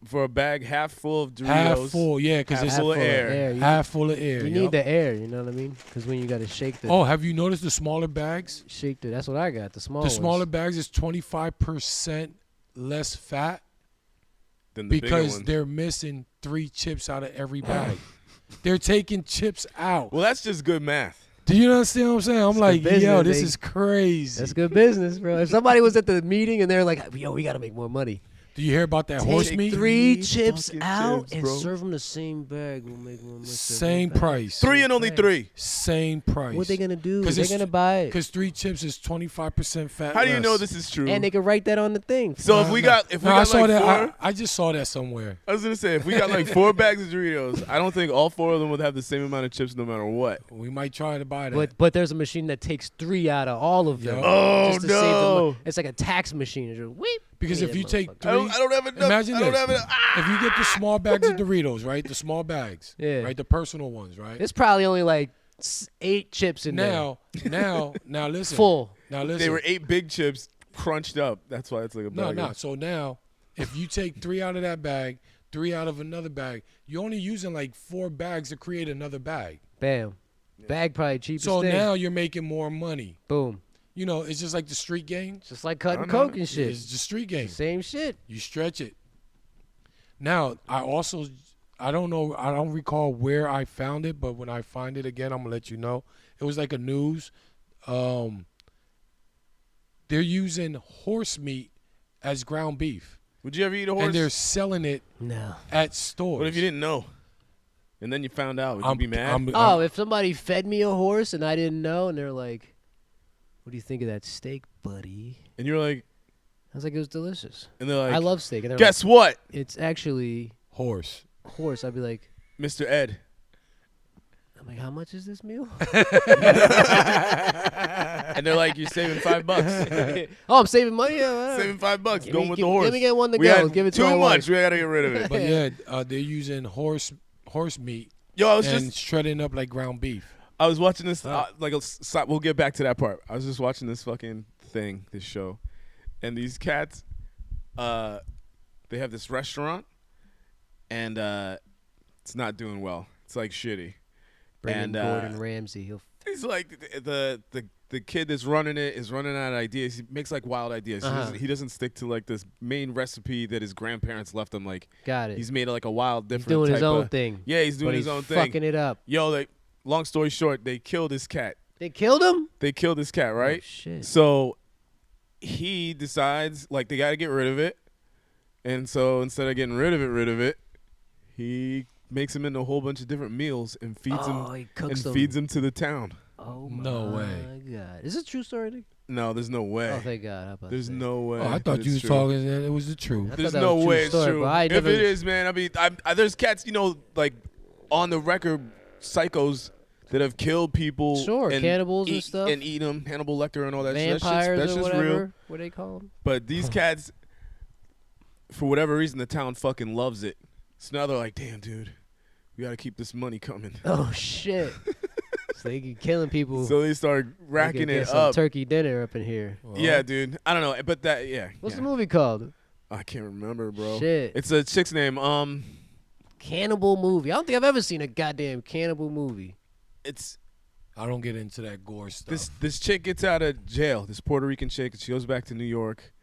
For a bag half full of Doritos. Half full, yeah, because half it's full of air. You, half full of air. you yup. need the air. You know what I mean? Because when you gotta shake the Oh, have you noticed the smaller bags? shake the. That's what I got. The small. The smaller ones. bags is 25% less fat Than the bigger because ones. they're missing 3 chips out of every bag. They're taking chips out. Well, that's just good math. Do you understand what I'm saying? I'm It's like, good yo, business, this they- is crazy. That's good business, bro. If somebody was at the meeting and they're like, "Yo, we gotta make more money," Do you hear about that horse take meat? 3 Three chips fucking out chips, and bro. serve them the same bag. We'll make more money. Same price. 3 and only 3. Same price. What they gonna do? 'Cause They're it's- gonna buy it, Because 3 chips is 25% fat. How do you less. know this is true? and they can write that on the thing. So if we got I like saw 4, that. I just saw that somewhere. I was gonna say if we got like 4 bags of Doritos, I don't think all 4 of them would have the same amount of chips no matter what. We might try to buy that. But there's a machine that takes 3 out of all of them. Yeah. Oh, just to save them. no. It's like a tax machine. It's just, whip. Because Yeah, if you take motherfucker. 3, I don't have enough. imagine I don't this. have enough. If you get the small bags of Doritos, right? The small bags, Yeah. right? The personal ones, right? It's probably only like 8 chips in there. Now listen. Full. Now listen. They were 8 big chips crunched up. That's why it's like a No, bag. no. So now, if you take 3 out of that bag, 3 out of another bag, you're only using like 4 bags to create another bag. Bam. Bag probably cheapest So thing. now you're making more money. Boom. You know, it's just like the street game. Just like cutting I know. coke and shit. It's just street game. Same shit. You stretch it. Now, I don't know, I don't recall where I found it, but when I find it again, I'm gonna let you know. It was like a news. They're using horse meat as ground beef, Would you ever eat a horse? and they're selling it No. at stores. What if you didn't know? And then you found out. Would you be mad? Oh, if somebody fed me a horse and I didn't know, and they're like, "What do you think of that steak, buddy?" And you're like, I was like, "It was delicious. and they're like, I love steak." And they're guess what, like, "It's actually horse. horse." I'd be like, Mr. Ed? "I'm like, how much is this meal?" And they're like, you're saving $5. Oh, I'm saving money. Yeah, whatever. Saving $5 Give going me- with give- the horse. let me get one to we go. Had Give it to too my much. wife. We gotta get rid of it. But yeah, they're using horse meat Yo, I was and just shredding up like ground beef. I was watching this. We'll get back to that part. I was just watching this fucking thing, this show, and these cats, they have this restaurant, and it's not doing well. It's like shitty. Bring in And Gordon Ramsay. he's like the kid that's running it is running out of ideas. He makes like wild ideas. He doesn't stick to like this main recipe that his grandparents left him. Like Got it. he's made like a wild different. He's doing his type own of, thing. Yeah, he's doing but his he's own thing. fucking it up. Yo, like long story short, they killed his cat. They killed him? They killed his cat, right? Oh, shit. So he decides like they got to get rid of it, and so instead of getting rid of it, he makes him into a whole bunch of different meals and feeds him to the town. Oh No my way. God. Is this a true story, Nick? No, there's no way. Oh, thank God. How about There's that? no way. Oh, I that thought you it's was true. talking that it was the truth. I There's thought that no was a true way it's story, true. but I If never- it is, man, I mean, there's cats, like on the record, psychos that have killed people. Sure, and cannibals and stuff. and eat them. Hannibal Lecter and all that shit. Vampires That's or just whatever. real. What do they call them? But these cats, for whatever reason, the town fucking loves it. So now they're like, damn, dude, we got to keep this money coming. Oh, shit. So they keep killing people. So they start They could racking get it some up. turkey dinner up in here. Yeah, dude. I don't know. But that, yeah. What's yeah. the movie called? I can't remember, bro. Shit. It's a chick's name. Cannibal movie. I don't think I've ever seen a goddamn cannibal movie. It's I don't get into that gore stuff. this chick gets out of jail. This Puerto Rican chick. She goes back to New York,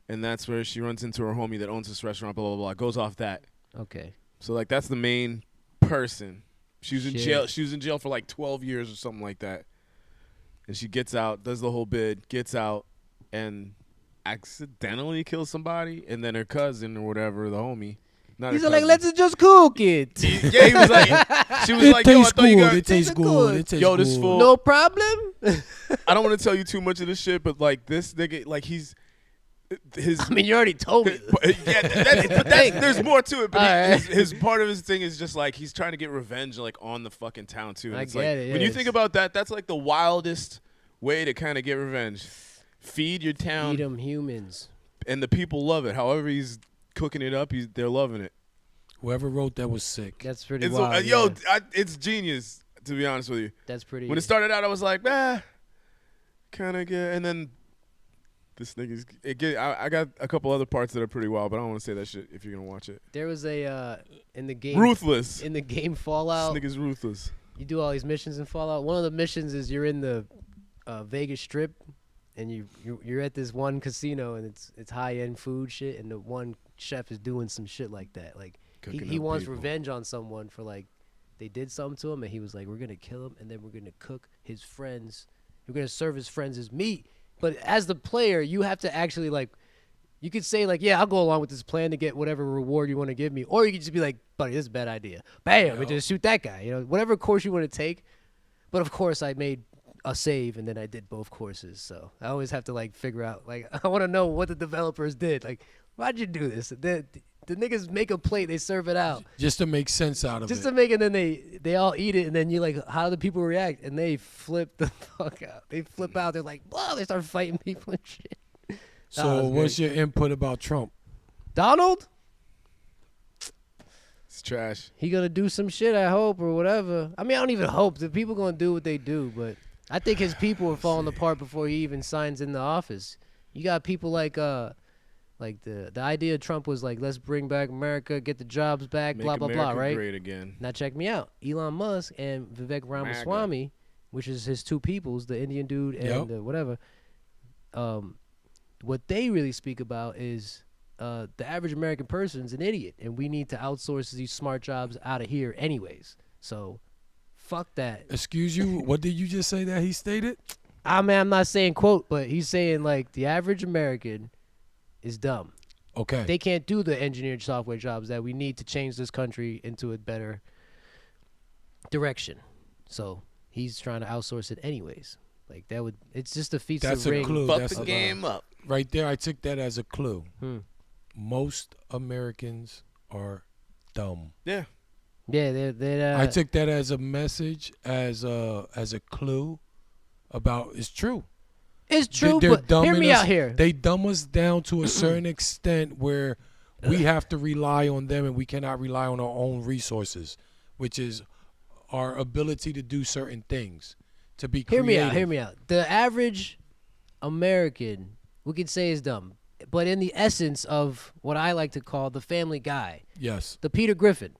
and that's where she runs into her homie that owns this restaurant. Blah blah blah. Goes off that. Okay. So like that's the main person. She was in Shit. jail. She was in jail for like 12 years or something like that. And she gets out, does the whole bid, gets out, and accidentally kills somebody. And then her cousin or whatever, the homie. Not He's her like, cousin. let's just cook it. Yeah, he was like, she was It like, yo, I tastes thought you good. got. It tastes good. good. It tastes Yo, this good. fool. No problem. I don't want to tell you too much of this shit, but like this nigga, like his. I mean, you already told me. Yeah, there's more to it, but All right. his part of his thing is just like he's trying to get revenge like on the fucking town too. And I it's get like, it, when you yes. think about that, that's like the wildest way to kind of get revenge. Feed your town, Eat 'em humans. and the people love it. However he's cooking it up, they're loving it. Whoever wrote that was sick. That's pretty It's wild. yo, yeah. it's genius to be honest with you. That's pretty. When it started out, I was like, kind of good, and then this nigga's. I got a couple other parts that are pretty wild, but I don't want to say that shit if you're gonna watch it. There was a in the game. Ruthless. In the game Fallout, This nigga's ruthless. you do all these missions in Fallout. One of the missions is you're in the Vegas Strip, and you're at this one casino, and it's high end food shit, and the one chef is doing some shit like that. Like Cooking he up wants people. revenge on someone for like they did something to him, and he was like, we're gonna kill him, and then we're gonna cook his friends. We're gonna serve his friends as meat. But as the player, you have to actually like. You could say like, yeah, I'll go along with this plan to get whatever reward you want to give me, or you could just be like, buddy, this is a bad idea. Bam, and just shoot that guy. You know, whatever course you want to take. But of course, I made a save and then I did both courses. So I always have to like figure out like I want to know what the developers did. Like, why'd you do this? The niggas make a plate, they serve it out. Just to make sense out of Just it. to make it, and then they all eat it, and then you like, how do the people react? And they flip the fuck out. They flip out. They're like, whoa! They start fighting people and shit. So was what's great. your input about Trump? Donald, It's trash. he gonna do some shit, I hope, or whatever. I mean, I don't even hope. The people gonna do what they do, but I think his people are falling apart before he even signs in the office. You got people like the idea of Trump was like, let's bring back America, get the jobs back, Make blah blah America blah, right? Great again. Now check me out. Elon Musk and Vivek Ramaswamy, which is his two peoples, the Indian dude and Yep. the whatever. What they really speak about is the average American person's an idiot, and we need to outsource these smart jobs out of here anyways. So, fuck that. Excuse you, what did you just say that he stated? I mean, I'm not saying quote, but he's saying like the average American is dumb. Okay. They can't do the engineered software jobs that we need to change this country into a better direction. So he's trying to outsource it anyways. Like that would, it's just a feast That's of a ring. clue. Fuck That's the a- game up. Right there, I took that as a clue. Most Americans are dumb. Yeah. Yeah, they I took that as a message, as a clue about it's true. it's true, They're but hear dumbing me us- out here. They dumb us down to a certain extent where we have to rely on them and we cannot rely on our own resources, which is our ability to do certain things, to be Hear creative. me out. The average American, we could say, is dumb, but in the essence of what I like to call the Family Guy, Yes. the Peter Griffin.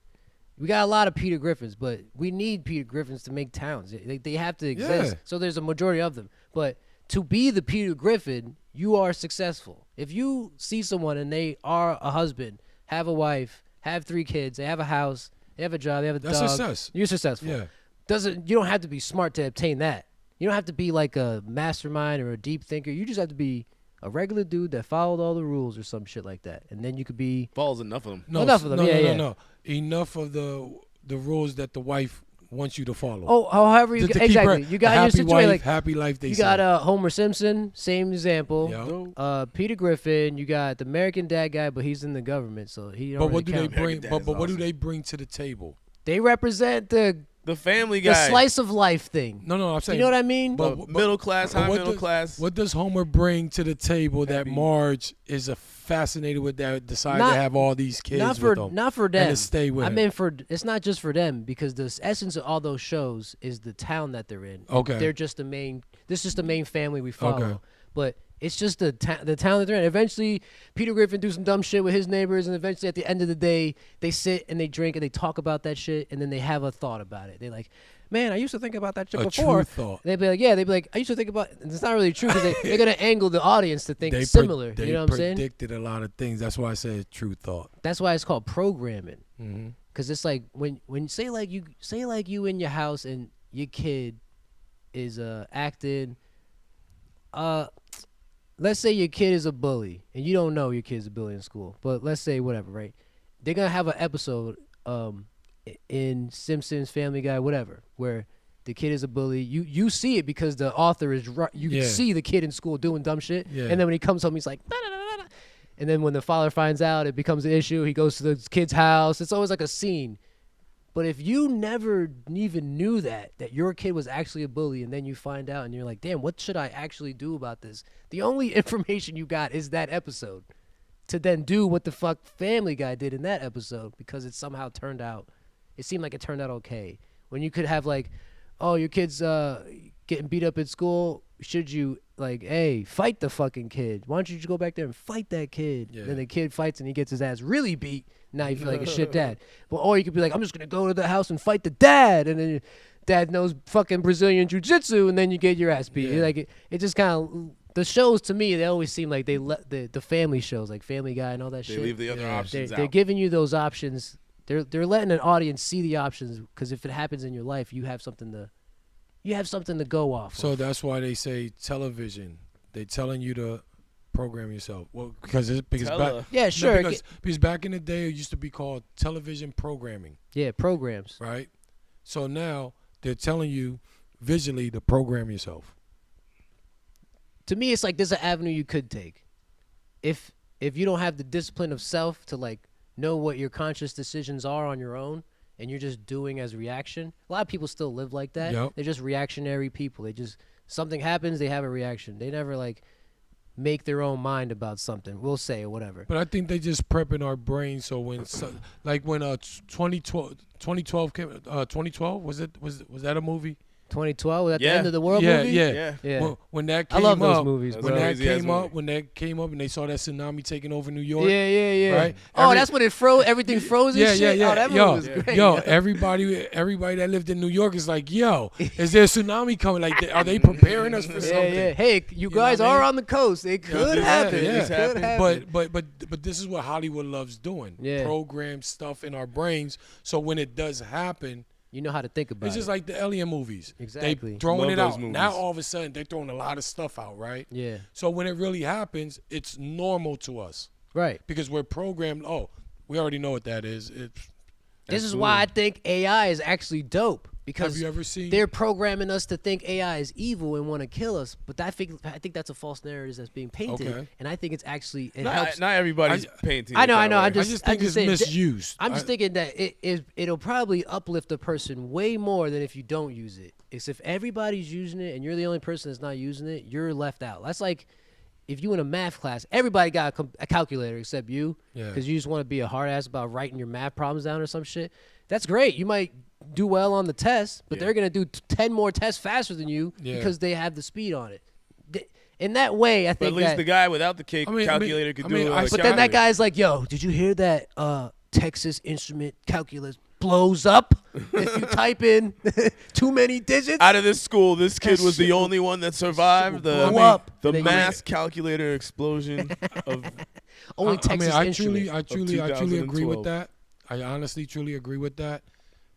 We got a lot of Peter Griffins, but we need Peter Griffins to make towns. They have to exist. Yeah. So there's a majority of them. But to be the Peter Griffin, you are successful. If you see someone and they are a husband, have a wife, have 3 kids, they have a house, they have a job, they have a That's dog. success. You're successful. Yeah. You don't have to be smart to obtain that. You don't have to be like a mastermind or a deep thinker. You just have to be a regular dude that followed all the rules or some shit like that. And then you could be Follows enough of them. No, Enough of them, No, yeah, no, yeah. no. Enough of the rules that the wife wants you to follow. Oh, however you To keep exactly. her You got a your happy situation wife, like happy life. They you say. got Homer Simpson, same example. Yep. Peter Griffin. You got the American Dad guy, but he's in the government, so he don't But really what do they count. bring? American But Dad is what do awesome. they bring to the table? They represent the Family Guy. slice of life thing. No, I'm saying. You know what I mean? But- Middle class, but high what middle does- class. What does Homer bring to the table that Happy. Marge is fascinated with, that decided Not- to have all these kids not for with them? not for And them. to stay with I him. meant for it's not just for them because the essence of all those shows is the town that they're in. Okay. They're just the main. This is just the main family we follow. Okay. But it's just the town that they're in. Eventually, Peter Griffin do some dumb shit with his neighbors, and eventually, at the end of the day, they sit and they drink and they talk about that shit, and then they have a thought about it. They're like, "Man, I used to think about that shit A before." true thought. They'd be like, "Yeah," they'd be like, "I used to think about." And it's not really true because they're gonna angle the audience to think They similar. They you know what I'm saying? predicted a lot of things. That's why I said true thought. That's why it's called programming. Mm-hmm. Cause it's like when say like you in your house and your kid is acting let's say your kid is a bully and you don't know your kid's a bully in school, but let's say whatever, right? They're gonna have an episode in Simpsons, Family Guy, whatever, where the kid is a bully. You see it because the author is you Yeah. can see the kid in school doing dumb shit, Yeah. and then when he comes home, he's like. "Da, da, da, da, da." And then when the father finds out, it becomes an issue. He goes to the kid's house. It's always like a scene. But if you never even knew that your kid was actually a bully, and then you find out and you're like, damn, what should I actually do about this? The only information you got is that episode to then do what the fuck Family Guy did in that episode because it somehow turned out, it seemed like it turned out okay. When you could have like, oh, your kid's getting beat up at school. Should you like, hey, fight the fucking kid? Why don't you just go back there and fight that kid? Yeah. Then the kid fights and he gets his ass really beat. Now you feel like a shit dad. But or you could be like, I'm just gonna go to the house and fight the dad, and then your dad knows fucking Brazilian jiu-jitsu, and then you get your ass beat. Yeah. Like it just kind of the shows to me, they always seem like they let the family shows like Family Guy and all that They shit. leave the other Yeah. options They're out. giving you those options. They're letting an audience see the options because if it happens in your life, you have something to go off. So of. that's why they say television. They're telling you to program yourself. Well, because Tele- Yeah, sure. because back in the day it used to be called television programming, Yeah, programs. right? So now they're telling you visually to program yourself. To me, it's like there's an avenue you could take. If you don't have the discipline of self to like know what your conscious decisions are on your own, and you're just doing as reaction. A lot of people still live like that. Yep. They're just reactionary people. They just something happens, they have a reaction. They never like make their own mind about something. We'll say or whatever. But I think they just prepping our brains so when like when 2012 came 2012 was that a movie? 2012 was that Yeah. the end of the world Yeah, movie? yeah. Yeah. When that I came love those up, movies, That's bro. when that crazy-ass came movie. up, and they saw that tsunami taking over New York. Yeah, yeah, yeah. Right? Oh, that's when it froze. Everything froze and Yeah, shit. yeah, yeah. Oh, that movie Yo, was great. yo, everybody that lived in New York is like, yo, is there a tsunami coming? Like, are they preparing us for Yeah, something? yeah. Hey, you guys know what I are mean? on the coast. It could this happen. happened. It This could happened. happen. But this is what Hollywood loves doing. Yeah. Program stuff in our brains. So when it does happen, You know how to think about it's it. just like the Alien movies. Exactly. They throwing Love it those out. movies. Now all of a sudden they're throwing a lot of stuff out, right? Yeah. So when it really happens, it's normal to us Right. because we're programmed. Oh, we already know what that is. This is why I think AI is actually dope because Have you ever seen? they're programming us to think AI is evil and want to kill us. But I think that's a false narrative that's being painted, Okay. and I think it's actually it Not, helps. not everybody's painting. I know, it I that know. way. I just I just think saying, it's misused. I'm just thinking that it'll probably uplift a person way more than if you don't use it. It's if everybody's using it and you're the only person that's not using it, you're left out. That's like if you in a math class, everybody got a calculator except you, Yeah. because you just want to be a hard ass about writing your math problems down or some shit. That's great. You might do well on the test, but they're gonna do 10 more tests faster than you because they have the speed on it. In that way, I think. But at least the guy without the calculator could do it. But then that guy's like, "Yo, did you hear that? Texas Instrument calculus blows up if you type in too many digits." Out of this school, this kid was the only one that survived the mass calculator explosion of. Only Texas Instrument. I truly agree with that. I honestly, truly agree with that.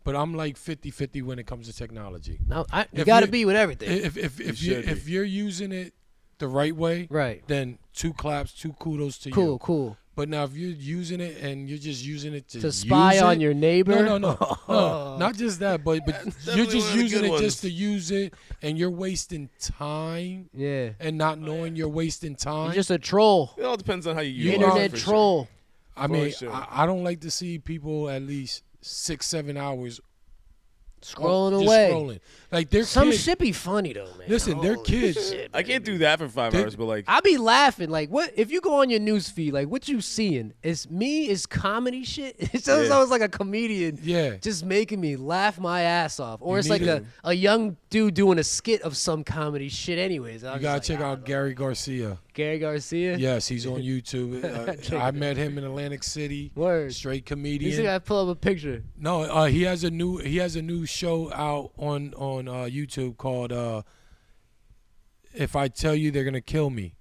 But I'm like 50-50 when it comes to technology. No, you got to be with everything. If you're using it the right way, right, then 2 claps, 2 kudos to you. Cool. But now if you're using it and you're just using it to spy on your neighbor, no, not just that, but you're just using it just to use it, and you're wasting time. Yeah, and not knowing you're wasting time. You're just a troll. It all depends on how you use it. Internet troll. I mean, I don't like to see people at least 6-7 hours scrolling away. Scrolling. Like they're some kids. shit be funny though, man. Listen, they're kids. Shit, I can't do that for 5 hours, but like I be laughing. Like, what if you go on your news feed? Like, what you seeing? It's me. It's comedy shit. It's always like a comedian. Yeah. Just making me laugh my ass off. Or it's like a young dude doing a skit of some comedy shit. Anyways, you gotta check out Gary Garcia. Gary Garcia. Yes, he's on YouTube. I met him in Atlantic City. Word. Straight comedian. You think I pull up a picture? No, he has a new show out on YouTube called "If I Tell You They're Gonna Kill Me."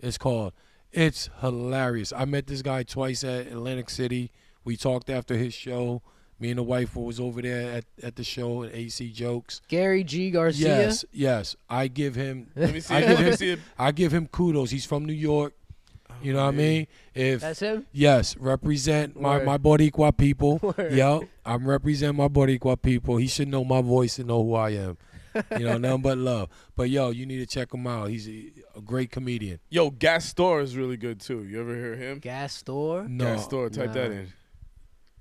It's called. It's hilarious. I met this guy twice at Atlantic City. We talked after his show. Me and the wife was over there at the show at AC Jokes. Gary G. Garcia. Yes. I give him. let me see. I give him kudos. He's from New York. You know what I mean? If that's him. Yes, represent my Boricua people. Yo, I'm representing my Boricua people. He should know my voice and know who I am. You know, nothing but love. But yo, you need to check him out. He's a great comedian. Yo, Gastor is really good too. You ever hear him? Gastor? No. Gastor, type that in.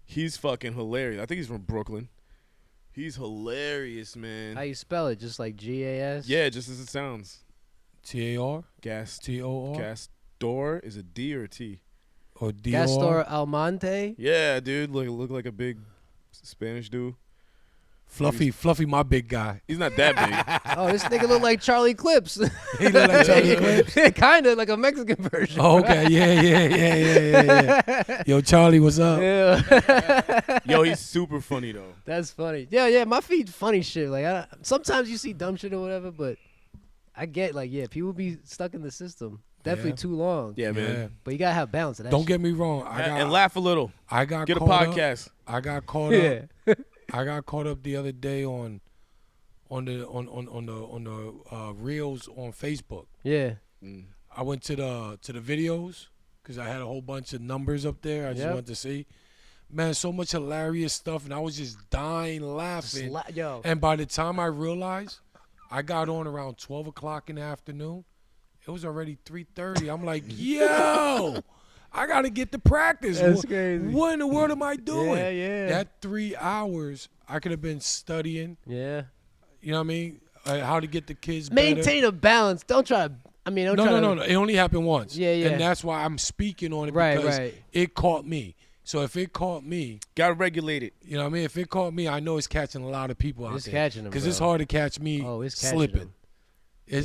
He's fucking hilarious. I think he's from Brooklyn. He's hilarious, man. How you spell it? Just like G-A-S? Yeah, just as it sounds. T-A-R? Gas. T-O-R? Gastor is a D or a T? Or D-O-R? Gastor Almonte? Yeah, dude. Look like a big Spanish dude. Fluffy, my big guy. He's not that big. Oh, this nigga look like Charlie Clips. He look like Charlie Clips? Kind of like a Mexican version. Oh, okay. Yeah. Yo, Charlie, what's up? Yeah. Yo, he's super funny though. That's funny. Yeah, my feed funny shit. Like sometimes you see dumb shit or whatever, but I get like, people be stuck in the system. Definitely too long. Yeah, man. But you gotta have balance. Don't get me wrong. And laugh a little. Get a podcast. I got caught up. I got caught up the other day on the reels on Facebook. Yeah. I went to the videos because I had a whole bunch of numbers up there. I just wanted to see. Man, so much hilarious stuff, and I was just dying laughing. Yo. And by the time I realized, I got on around 12 o'clock in the afternoon. It was already 3:30. I'm like, yo, I got to get to practice. That's crazy. What in the world am I doing? Yeah. That 3 hours, I could have been studying. Yeah. You know what I mean? How to get the kids Maintain better. a balance. Don't try to. I mean, don't try to. No. It only happened once. Yeah. And that's why I'm speaking on it because it caught me. So if it caught me, gotta regulate it. You know what I mean? If it caught me, I know it's catching a lot of people out there. It's catching them, because it's hard to catch me slipping.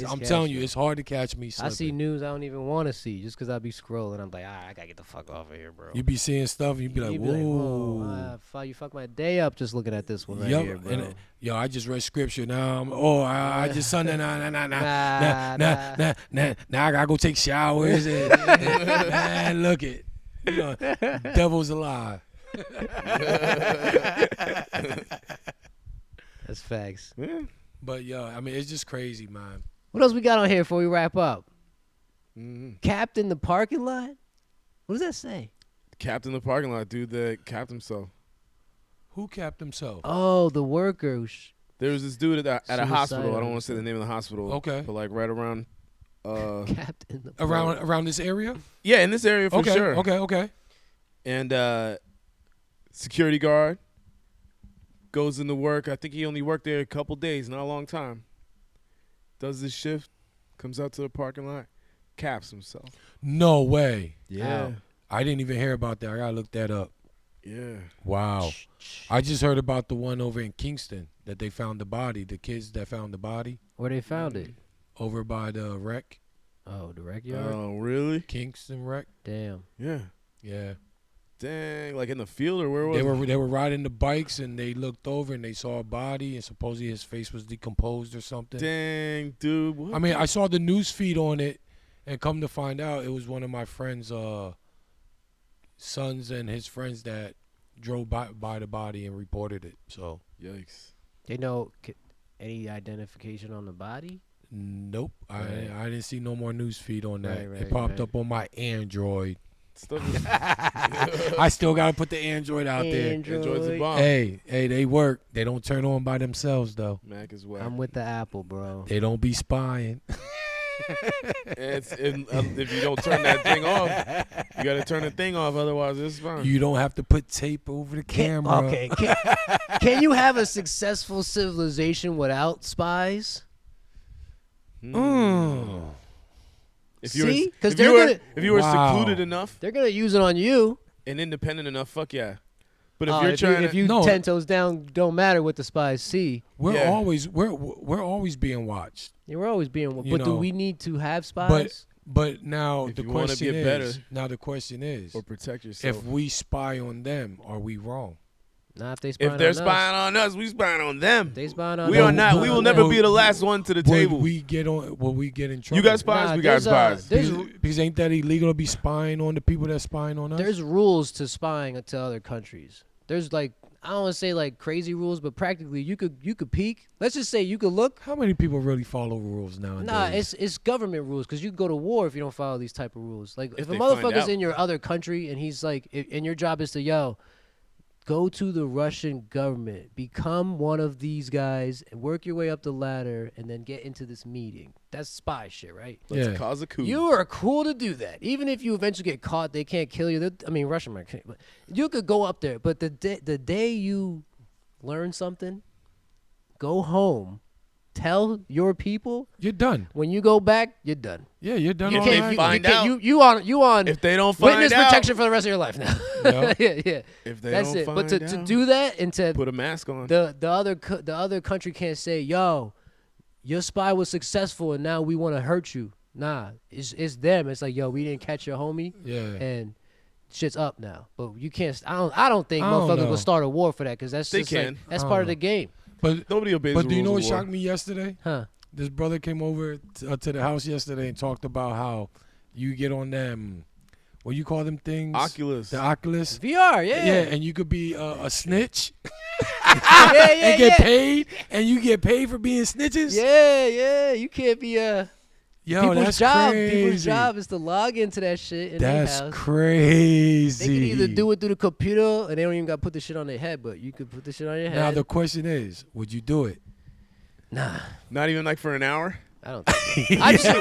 I'm telling you, it's hard to catch me slipping. I see news I don't even want to see just because I be scrolling. I'm like, I gotta get the fuck off of here, bro. You be seeing stuff, and you be like, whoa. You fuck my day up just looking at this one right here, bro. And, I just read scripture now. I just saw nah. Now I gotta go take showers and man, look it. You know, devil's alive. That's facts. Yeah. But I mean, it's just crazy, man. What else we got on here before we wrap up? Mm-hmm. Capped in the parking lot? What does that say? Capped in the parking lot, dude that capped himself. Who capped himself? Oh, the worker. There was this dude at a hospital. I don't want to say suicide. the name of the hospital. Okay. But like right around Capped in the around this area? Yeah, in this area for sure. Okay. And security guard goes into work. I think he only worked there a couple days, not a long time. Does his shift, comes out to the parking lot, Caps himself. No way. Yeah. I didn't even hear about that. I gotta look that up. Yeah. Wow. I just heard about the one over in Kingston that they found the body. The kids that found the body Where they found it? over by the wreck. Oh, the wreck yard. Oh, really? Kingston wreck. Damn. Yeah. Yeah. Dang, like in the field or where was it? They were riding the bikes and they looked over and they saw a body and supposedly his face was decomposed or something. Dang, dude. What? I mean, I saw the news feed on it, and come to find out, it was one of my friend's sons and his friends that drove by the body and reported it. So, Yikes. They know any identification on the body? nope. Right. I didn't see no more news feed on that. Right, It popped right. up on my Android. Stuff is, I still got to put the Android out there. Android's a bomb. Hey, they work. They don't turn on by themselves, though. Mac is whack. I'm with the Apple, bro. They don't be spying. If you don't turn that thing off, you got to turn the thing off. Otherwise, it's fine. You don't have to put tape over the camera. Okay. Can you have a successful civilization without spies? If you were, See? 'Cause if they're you were, gonna- if you were Wow. secluded enough They're gonna use it on you. and independent enough, fuck yeah. But if Oh, you're trying if to, you No. 10 toes down, don't matter what the spies see. We're Yeah. always being watched. Yeah, we're always being. You But do know, we need to have spies? But now If the you wanna question get better- is, or protect yourself. if we spy on them, are we wrong? Not if they spying If they're on spying us. on us, we spying on them. They spying on We us. are not. We will never be the last one to the table. Will we get in trouble? You got spies. Nah, We got there's, spies. there's- because ain't that illegal to be spying on the people that's spying on us? There's rules to spying to other countries. There's like, I don't want to say like crazy rules, but practically you could peek. Let's just say you could look. How many people really follow rules nowadays? Nah, it's government rules because you could go to war if you don't follow these type of rules. Like if a they find motherfucker's out. in your other country and he's like, and your job is to go to the Russian government, become one of these guys, and work your way up the ladder, and then get into this meeting. That's spy shit, right? Let's Yeah. cause a coup. You are cool to do that. Even if you eventually get caught, they can't kill you. I mean, Russian might, but you could go up there. But the day you learn something, go home, tell your people. You're done. When you go back, you're done. Yeah, you're done. You all can't right. find out. You on If they don't find witness out, protection for the rest of your life now. Yeah. yeah. if they That's don't it. find But to out, do that and to put a mask on. the other country can't say, yo, your spy was successful and now we want to hurt you. Nah, it's them. It's like, yo, we didn't catch your homie Yeah. and shit's up now. But you can't. I don't think I don't motherfuckers know. will start a war for that because that's They just like, can. that's I part don't of the game, But Nobody obeys but the do you know what rules of war. shocked me yesterday? huh? This brother came over to the house yesterday and talked about how you get on them, what you call them things? Oculus. The Oculus. VR, Yeah, yeah, and you could be a snitch yeah, and get paid, and you get paid for being snitches. yeah. You can't be Yo, people's that's job. crazy. People's job is to log into that shit in their That's house. crazy. They can either do it through the computer, and they don't even got to put the shit on their head, but you could put the shit on your head. Now the question is, would you do it? Nah, Not even like for an hour. I don't think so.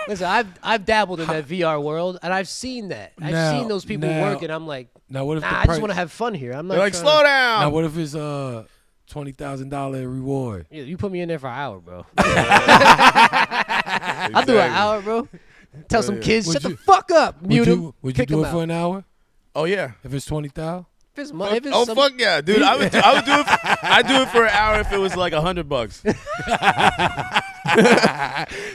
Listen, I've dabbled in that VR world, and I've seen that. I've Now- seen those people now- work, and I'm like, Now what if nah, the I just price- want to have fun here. I'm not They're like, trying slow to, down. Now what if it's $20,000 reward? Yeah, you put me in there for an hour, bbro. I'll do an hour, bro. Tell some yeah. kids, Would shut the you- fuck up, mute him, Would you kick do him it for out. an hour Oh yeah. if it's 20,000? If it's Oh some- fuck yeah, dude! I would do it. I'd do it for an hour if it was like $100.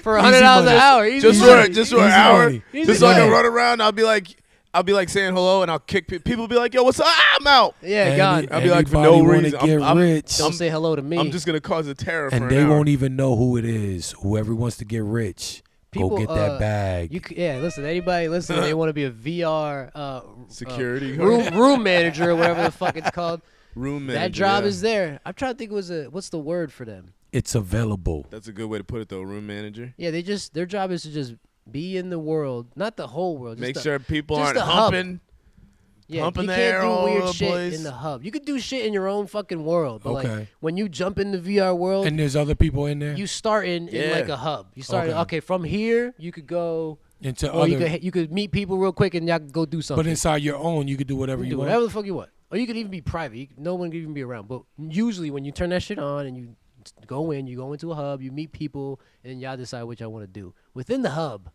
for $100 an money. hour, easy Just money. for an Easy hour, money. just so I can Right. run around. I'll be like saying hello, and I'll kick people. Be like, yo, what's up? Ah, I'm out. Yeah, God. I'll be like, for Everybody no wanna reason. get I'm- rich, Don't say hello to me. I'm just gonna cause a terror for and an they hour. won't even know who it is. Whoever wants to get rich, People, go get that bag. Listen, anybody listen, they want to be a VR Security guard. room manager or whatever the fuck it's called. Room manager. That job yeah. is there. I'm trying to think what's the word for them? It's available. That's a good way to put it, though. Room manager. Yeah, their job is to just be in the world, not the whole world. Just Make the- sure people just aren't the hub. humping. Yeah, humping you the can't air do all weird over the shit place. in the hub. You could do shit in your own fucking world, but like Okay. when you jump in the VR world, And there's other people in there. you start in Yeah. like a hub. You start Okay. from here, you could go, Into or other, you could meet people real quick and y'all could go do something. but inside your own, you could do whatever You you do want. whatever the fuck you want. Or you could even be private. No one could even be around. But usually when you turn that shit on and you go into a hub, you meet people, and y'all decide what y'all want to do. Within the hub,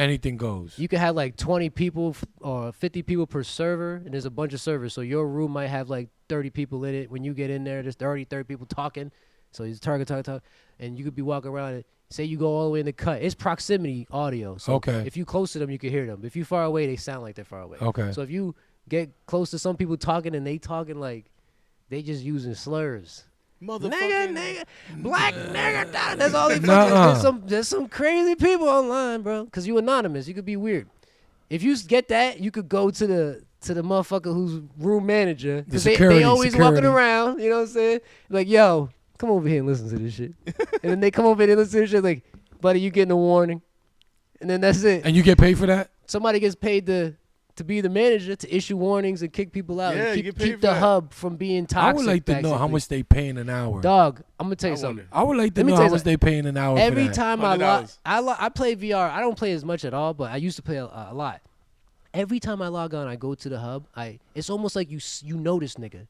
anything goes. You could have like 20 people or 50 people per server, and there's a bunch of servers. So your room might have like 30 people in it. When you get in there, there's already 30 people talking. So he's talk, and you could be walking around and say you go all the way in the cut. It's proximity audio. So Okay. if you close to them, you can hear them. If you far away, they sound like they're far away. Okay. So if you get close to some people talking and they talking like they just using slurs. Nigga, black nigga, that's all they fucking. There's some crazy people online, bro. Cause you anonymous, you could be weird. If you get that, you could go to the motherfucker who's room manager. Cause they always walking around. You know what I'm saying? Like, yo, come over here and listen to this shit. And then they come over here and listen to this shit. Like, buddy, you getting a warning. And then that's it. And you get paid for that? Somebody gets paid to be the manager, to issue warnings and kick people out. Yeah, and you get paid keep for the that. hub from being toxic. I would like to know how much they paying an hour. Dog, I'm gonna tell you something. I would like to know how much they paying an hour. Every for that. time I play VR. I don't play as much at all, but I used to play a lot. Every time I log on, I go to the hub. It's almost like you notice nigga,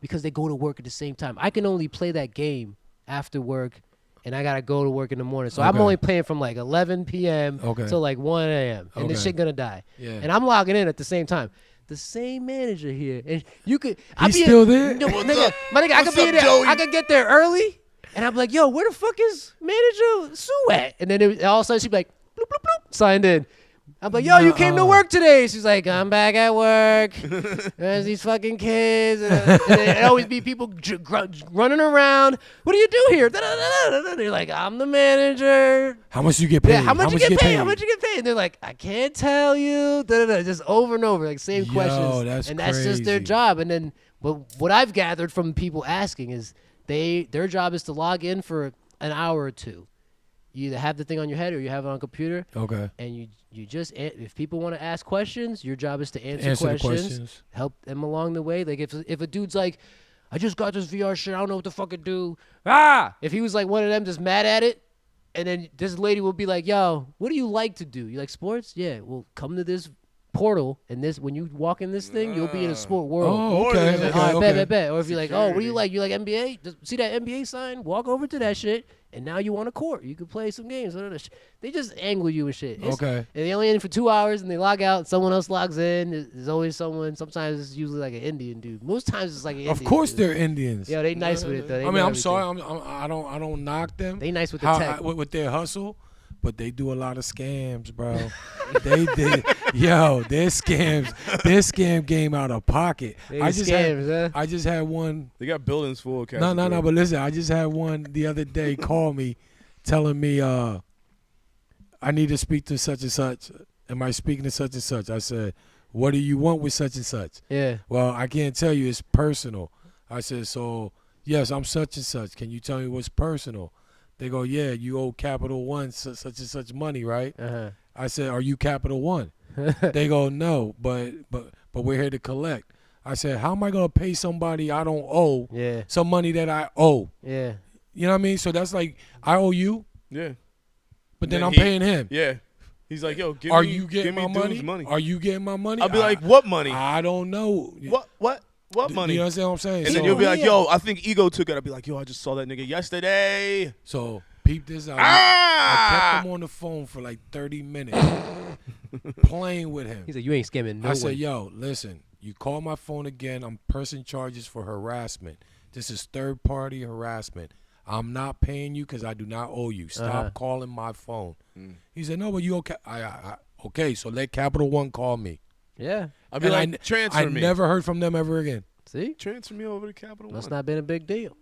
because they go to work at the same time. I can only play that game after work, and I gotta go to work in the morning. So I'm only playing from like 11 p.m. till like 1 a.m. And this shit gonna die. Yeah. And I'm logging in at the same time. The same manager here, and you could. He's still there. No, nigga, my nigga, I could be there. Joey? I could get there early, and I'm like, yo, where the fuck is manager Sue at? And then all of a sudden she'd be like, bloop bloop bloop, signed in. I'm like, yo, you came to work today. She's like, I'm back at work. There's these fucking kids. And there always be people running around. What do you do here? They're like, I'm the manager. How much you get paid? Yeah, how much you get paid? How much you get paid? And they're like, I can't tell you. Just over and over, like same questions. That's that's just their job. And then what I've gathered from people asking is their job is to log in for an hour or two. You either have the thing on your head or you have it on a computer. Okay. And you just, if people want to ask questions, your job is to answer questions, help them along the way. Like if a dude's like, I just got this VR shit, I don't know what the fuck to do. If he was like one of them just mad at it, and then this lady will be like, yo, what do you like to do? You like sports? Yeah, well, come to this portal, and when you walk in this thing, you'll be in a sport world. Oh, okay. Like, all right, bet. Or if you're like, oh, what do you like? You like NBA? See that NBA sign? Walk over to that shit, and now you on a court. You can play some games. They just angle you and shit. Okay. And they only in for 2 hours, and they log out, and someone else logs in. There's always someone. Sometimes it's usually like an Indian dude. Most times it's like an Indian Of course dude. They're Indians. Yeah, they nice with it, though. I mean, I'm sorry. I don't knock them. They nice with the tech. With their hustle. But they do a lot of scams, bro. Their scam game out of pocket. I just had one. They got buildings full of cash. No. But listen, I just had one the other day call me, telling me, I need to speak to such and such. Am I speaking to such and such? I said, what do you want with such and such? Yeah. Well, I can't tell you. It's personal. I said, so yes, I'm such and such. Can you tell me what's personal? They go, yeah, you owe Capital One such and such money, right? Uh-huh. I said, are you Capital One? They go, no, but we're here to collect. I said, how am I gonna pay somebody I don't owe some money that I owe? Yeah, you know what I mean? So that's like, I owe you. Yeah, but then I'm paying him. Yeah, he's like, yo, give me my money? Are you getting my money? I'll be like, what money? I don't know. What money? You understand what I'm saying? And then you'll be like, yo, I think Ego took it. I'll be like, yo, I just saw that nigga yesterday. So peep this out. I kept him on the phone for like 30 minutes playing with him. He said, you ain't scamming no one. I said, yo, listen, you call my phone again, I'm pressing charges for harassment. This is third-party harassment. I'm not paying you because I do not owe you. Stop calling my phone. He said, no, but you okay? Okay, so let Capital One call me. Yeah. I'll be like, transfer me. I never heard from them ever again. See? Transfer me over to Capital One. Must not been a big deal.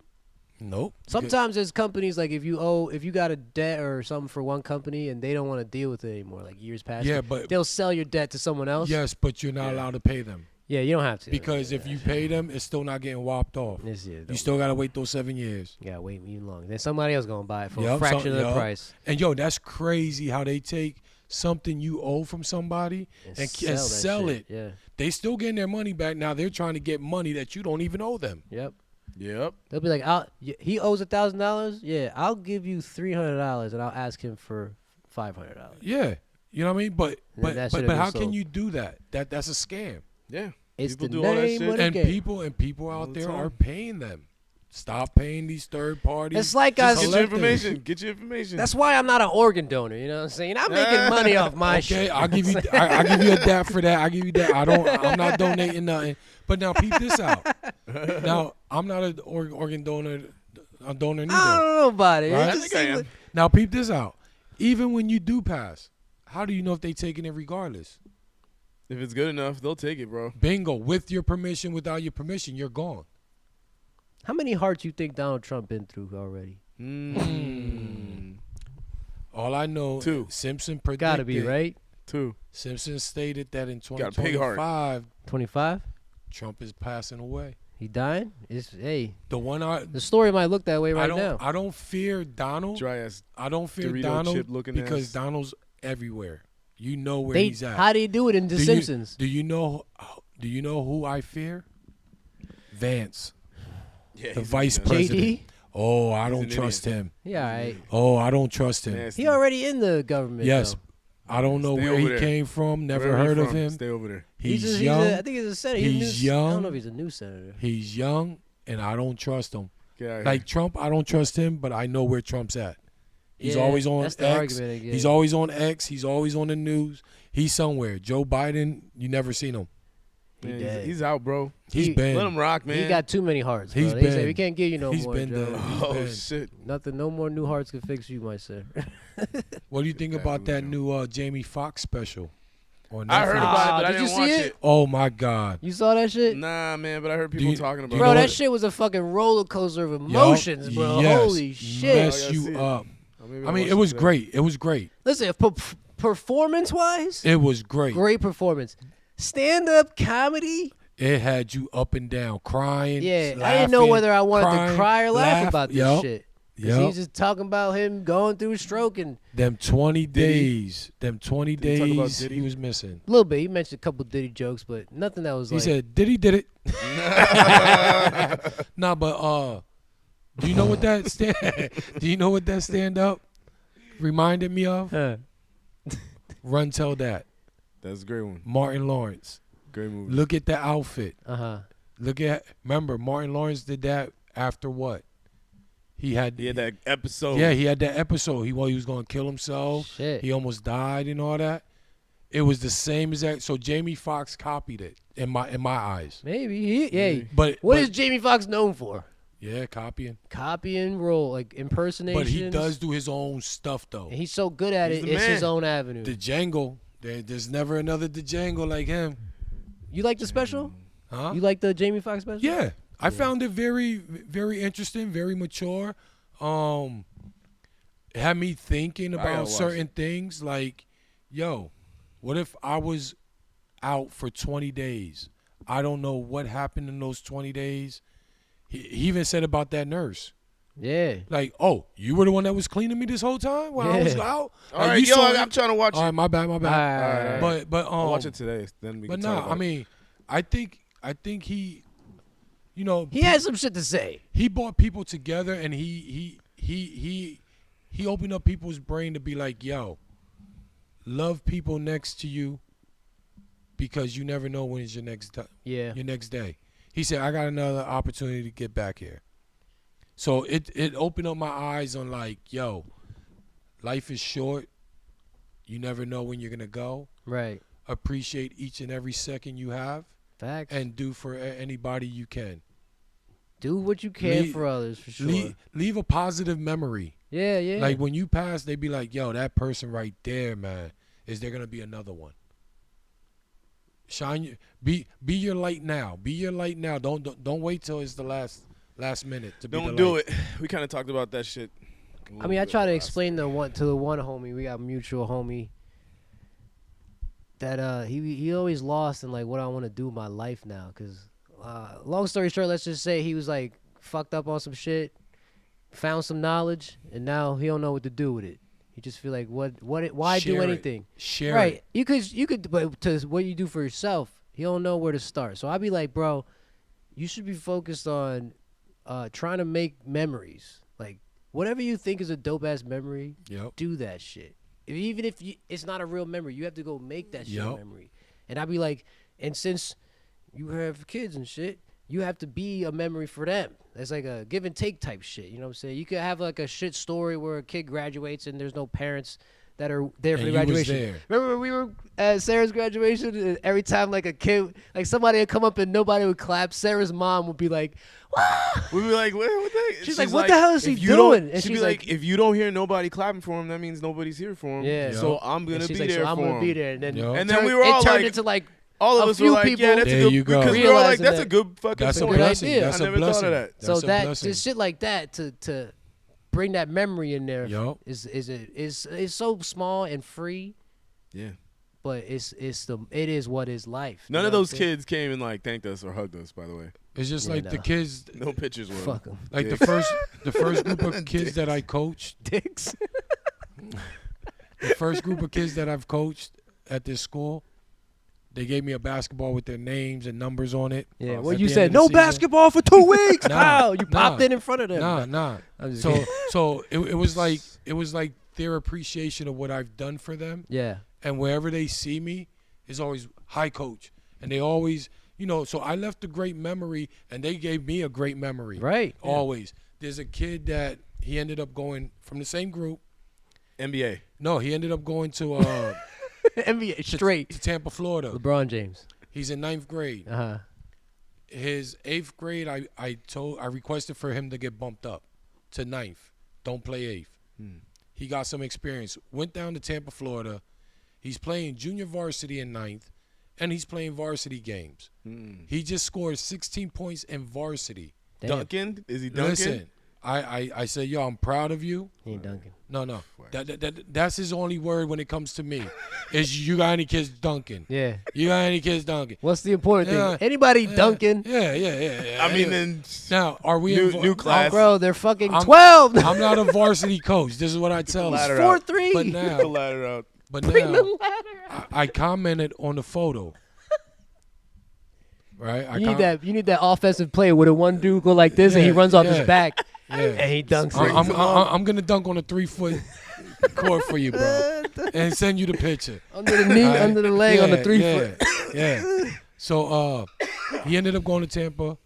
Nope. Sometimes there's companies like if you got a debt or something for one company and they don't want to deal with it anymore, like years past. Yeah, but they'll sell your debt to someone else. Yes, but you're not allowed to pay them. Yeah, you don't have to. Because if you pay them, it's still not getting whopped off. You still gotta wait those 7 years. Yeah, wait even long. Then somebody else gonna buy it for a fraction of the price. And that's crazy how they take something you owe from somebody and sell it. Yeah. They still getting their money back. Now they're trying to get money that you don't even owe them. Yep. They'll be like, he owes $1,000. Yeah, I'll give you $300 and I'll ask him for $500. Yeah, you know what I mean. But how can you do that? That's a scam. Yeah, it's people the name of the game. And people out there are paying them. Stop paying these third parties. It's like Just us. get your information. Get your information. That's why I'm not an organ donor. You know what I'm saying? I'm making money off my shit. Okay, I'll give you. I'll give you a dap for that. I'll give you that. I'm not donating nothing. But now peep this out. Now I'm not an organ donor. A donor neither. I don't know about it. Right? It I just think I seems am. like- Now peep this out. Even when you do pass, how do you know if they taking it regardless? If it's good enough, they'll take it, bro. Bingo. With your permission, without your permission, you're gone. How many hearts you think Donald Trump been through already? All I know, 2. Simpson predicted. Gotta be, right? 2. Simpson stated that in Got a big heart. 2025, 25? Trump is passing away. He dying? Hey, The one the story might look that way right now. I don't fear Donald. Dry ass. I don't fear Dorito Donald chip looking because ass. Donald's everywhere. You know where he's at. How do you do it in The Simpsons? Do you know who I fear? Vance, Yeah, the he's vice a- president. JD? Oh, I He's don't an trust him. Yeah, all right. Oh, I don't trust him. Nasty. He already in the government. Yes, though. I don't know Stay where over he there. came from. Never Wherever heard you're of from, him. Stay over there. He's young. I think he's a senator. He's I young. don't know if he's a new senator. He's young, and I don't trust him. Get out of Like Trump, I don't trust him, but I know where Trump's at. He's Yeah, always on that's the X. argument again. He's always on X. He's always on the news. He's somewhere. Joe Biden, you never seen him. here. He Man, dead. he's out, bro. He's He- been. Let him rock, man. He got too many hearts. He's Bro. They say been- we can't give you no he's more. been Joe. dead. Oh been. shit. Nothing. No more new hearts can fix you, my sir. What do you think Bad about that news, new Jamie Foxx special on Netflix? I heard about it, but I Did you didn't see watch it? it. Oh my God! You saw that shit? Nah, man, but I heard Do people you- talking do about you Bro, know it. that what- shit was a fucking roller coaster of Yup, emotions, bro. yes, Holy shit. Mess I gotta you see it. up. Oh, maybe I I'll mean, watch it was today. great. It was great. Listen, performance-wise, It was great. great performance. Stand-up comedy, It had you up and down, crying. yeah. I laughing, didn't know whether I wanted crying, to cry or laugh about this yup, shit. 'Cause Yup. he's just talking about him going through a stroke and Them 20 Diddy. days. Them 20 Did he talk about days Diddy? he was missing. a little bit. He mentioned a couple Diddy jokes, but nothing that was He like. said, Diddy did it. Nah, but do you know what that do you know what that stand up reminded me of? Huh. Run Tell That. That's a great one. Martin Lawrence. Great movie. Look at the outfit. Uh-huh. Remember, Martin Lawrence did that after what? He had that episode. Yeah, he had that episode. He was going to kill himself. Shit. He almost died and all that. It was the same exact. So Jamie Foxx copied it in my eyes. Maybe. Yeah. But What but, is Jamie Foxx known for? yeah, copying. Copy and roll, like impersonations. But he does do his own stuff though. And he's so good at He's it. the It's his man. own avenue. Django. There's never another Django like him. You like the special? Huh? You like the Jamie Foxx special? Yeah. I found it very, very interesting, very mature. It had me thinking gotta about watch certain things like, yo, what if I was out for 20 days? I don't know what happened in those 20 days. He even said about that nurse. Yeah. Like, oh, you were the one that was cleaning me this whole time while I was Yeah. out? All Like, right, you yo, saw I'm it? trying to watch All it. right, my bad. All right. But I'll watch it today. Then we But can talk nah, about I it. mean, I think he, you know, He had some shit to say. he brought people together and he opened up people's brain to be like, yo, love people next to you because you never know when it's your next Yeah. your next day. He said, I got another opportunity to get back here. So it opened up my eyes on like, yo, life is short. You never know when you're gonna go. Right. Appreciate each and every second you have Facts. and do for anybody you can. Do what you can Leave- for others, for sure. Leave a positive memory. Yeah, yeah. Like when you pass, they be like, yo, that person right there, man, is there gonna be another one? Shine your be your light now. Be your light now. Don't wait till it's the last minute to be Don't the do light. it. We kind of talked about that shit. I mean, I try to explain the one homie. We got a mutual homie that he always lost in like what I want to do with my life now. Cause long story short, let's just say he was like fucked up on some shit, found some knowledge, and now he don't know what to do with it. He just feel like why do Share it. anything? Share Right. it. You could, but to what you do for yourself, he don't know where to start. So I'd be like, bro, you should be focused on trying to make memories. Like whatever you think is a dope ass memory, Yep. do that shit. Even if it's not a real memory, you have to go make that shit a Yep. memory. And I'd be like, and since you have kids and shit, you have to be a memory for them. It's like a give and take type shit. You know what I'm saying? You could have like a shit story where a kid graduates and there's no parents that are there for And the you was graduation. there. Remember when we were at Sarah's graduation, and every time like a kid, like somebody would come up and nobody would clap, Sarah's mom would be like, "Wow!" We'd be like, what the? She's like, "What the hell is he if you doing?" don't- And she'd be she's like, like- if you don't hear nobody clapping for him, that means nobody's here for him. Yeah. So Yup. I'm gonna And she's be like, there "So I'm for gonna him. be there." And then, Yup. And then we were it all turned like, into like all of a us were few like, people yeah, that's a There good. you go. Because we were all like, realizing that's a that- good fucking That's a point. good blessing. idea. That's I a never thought of blessing. that. That's so a that blessing. just shit like that to bring that memory in there Yup. is so small and free, Yeah. but it is what is life. None you of know what those I'm saying? kids came and like thanked us or hugged us. By the way, It's just Yeah, like the no. kids, no pictures were. Fuck 'em. like the first group of kids that I coached, Dicks. the first group of kids that I've coached at this school, they gave me a basketball with their names and numbers on it. Yeah, At well, the you end said of the no season. basketball for 2 weeks. Nah, Wow, you nah. popped in front of them. Nah. I'm just So kidding. so it was like their appreciation of what I've done for them, Yeah, and wherever they see me is always hi coach, and they always so I left a great memory, and they gave me a great memory. right. Always. There's a kid that he ended up going from the same group. NBA. No, he ended up going to NBA straight. to Tampa, Florida. LeBron James. He's in 9th grade. Uh-huh. His 8th grade, I requested for him to get bumped up to 9th. Don't play 8th. He got some experience. Went down to Tampa, Florida. He's playing junior varsity in 9th, and he's playing varsity games. He just scored 16 points in varsity. Damn. Duncan? Is he Duncan? Listen, I said, yo, I'm proud of you. He ain't dunking. No. That's his only word when it comes to me. Is you got any kids dunking? Yeah. You got any kids dunking? What's the important Yeah. thing? Anybody dunking? Yeah. I mean, then Now, are we New class. Bro, they're fucking I'm- 12. I'm not a varsity coach. This is what I tell ladder them. out. 4-3. But the now, ladder out. Bring the ladder. I commented on the photo. Right? You need that offensive play where the one dude go like this and he Yeah, runs off yeah. his back Yeah. and he dunks it. I'm gonna dunk on a 3-foot court for you, bro, and send you the picture. Under the knee, Alright? under the leg on the Yeah, 3 yeah, foot. Yeah. So he ended up going to Tampa,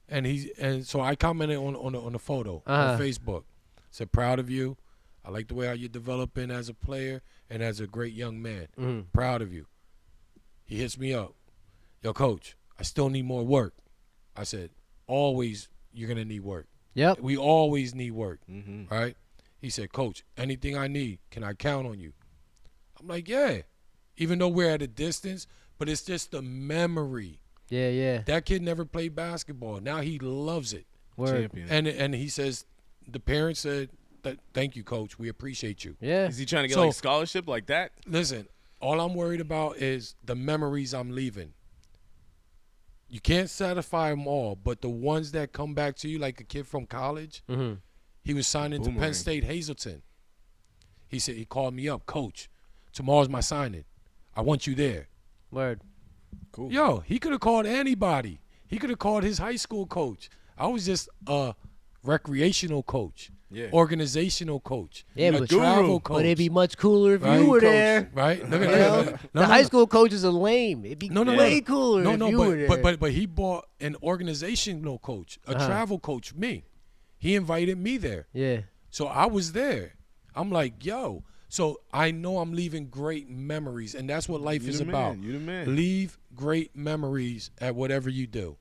and so I commented on the photo Uh-huh. on Facebook. Said proud of you. I like the way how you're developing as a player and as a great young man. Mhm. Proud of you. He hits me up. Yo, coach, I still need more work. I said, always you're gonna need work. Yep. We always need work, Mm-hmm. right? He said, coach, anything I need, can I count on you? I'm like, yeah. Even though we're at a distance, but it's just the memory. Yeah. That kid never played basketball. Now he loves it. Word. Champion. And he says, the parents said, thank you, coach. We appreciate you. Yeah. Is he trying to get So- like scholarship like that? Listen, all I'm worried about is the memories I'm leaving. You can't satisfy them all, but the ones that come back to you, like a kid from college, Mm-hmm. he was signed into Boomerang. Penn State Hazleton. He said, he called me up, coach, tomorrow's my signing. I want you there. Word. Cool. Yo, he could have called anybody. He could have called his high school coach. I was just a recreational coach, Yeah. organizational coach, Yeah, a but- travel coach. But it'd be much cooler if Right, you were coach, there. right? Look at You know? that. The high school coaches are lame. It'd be No, way cooler if you were there. but he bought an organizational coach, a Uh-huh. travel coach, me. He invited me there. Yeah. So I was there. I'm like, yo. So I know I'm leaving great memories, and that's what life You is the about. man. You the man. Leave great memories at whatever you do.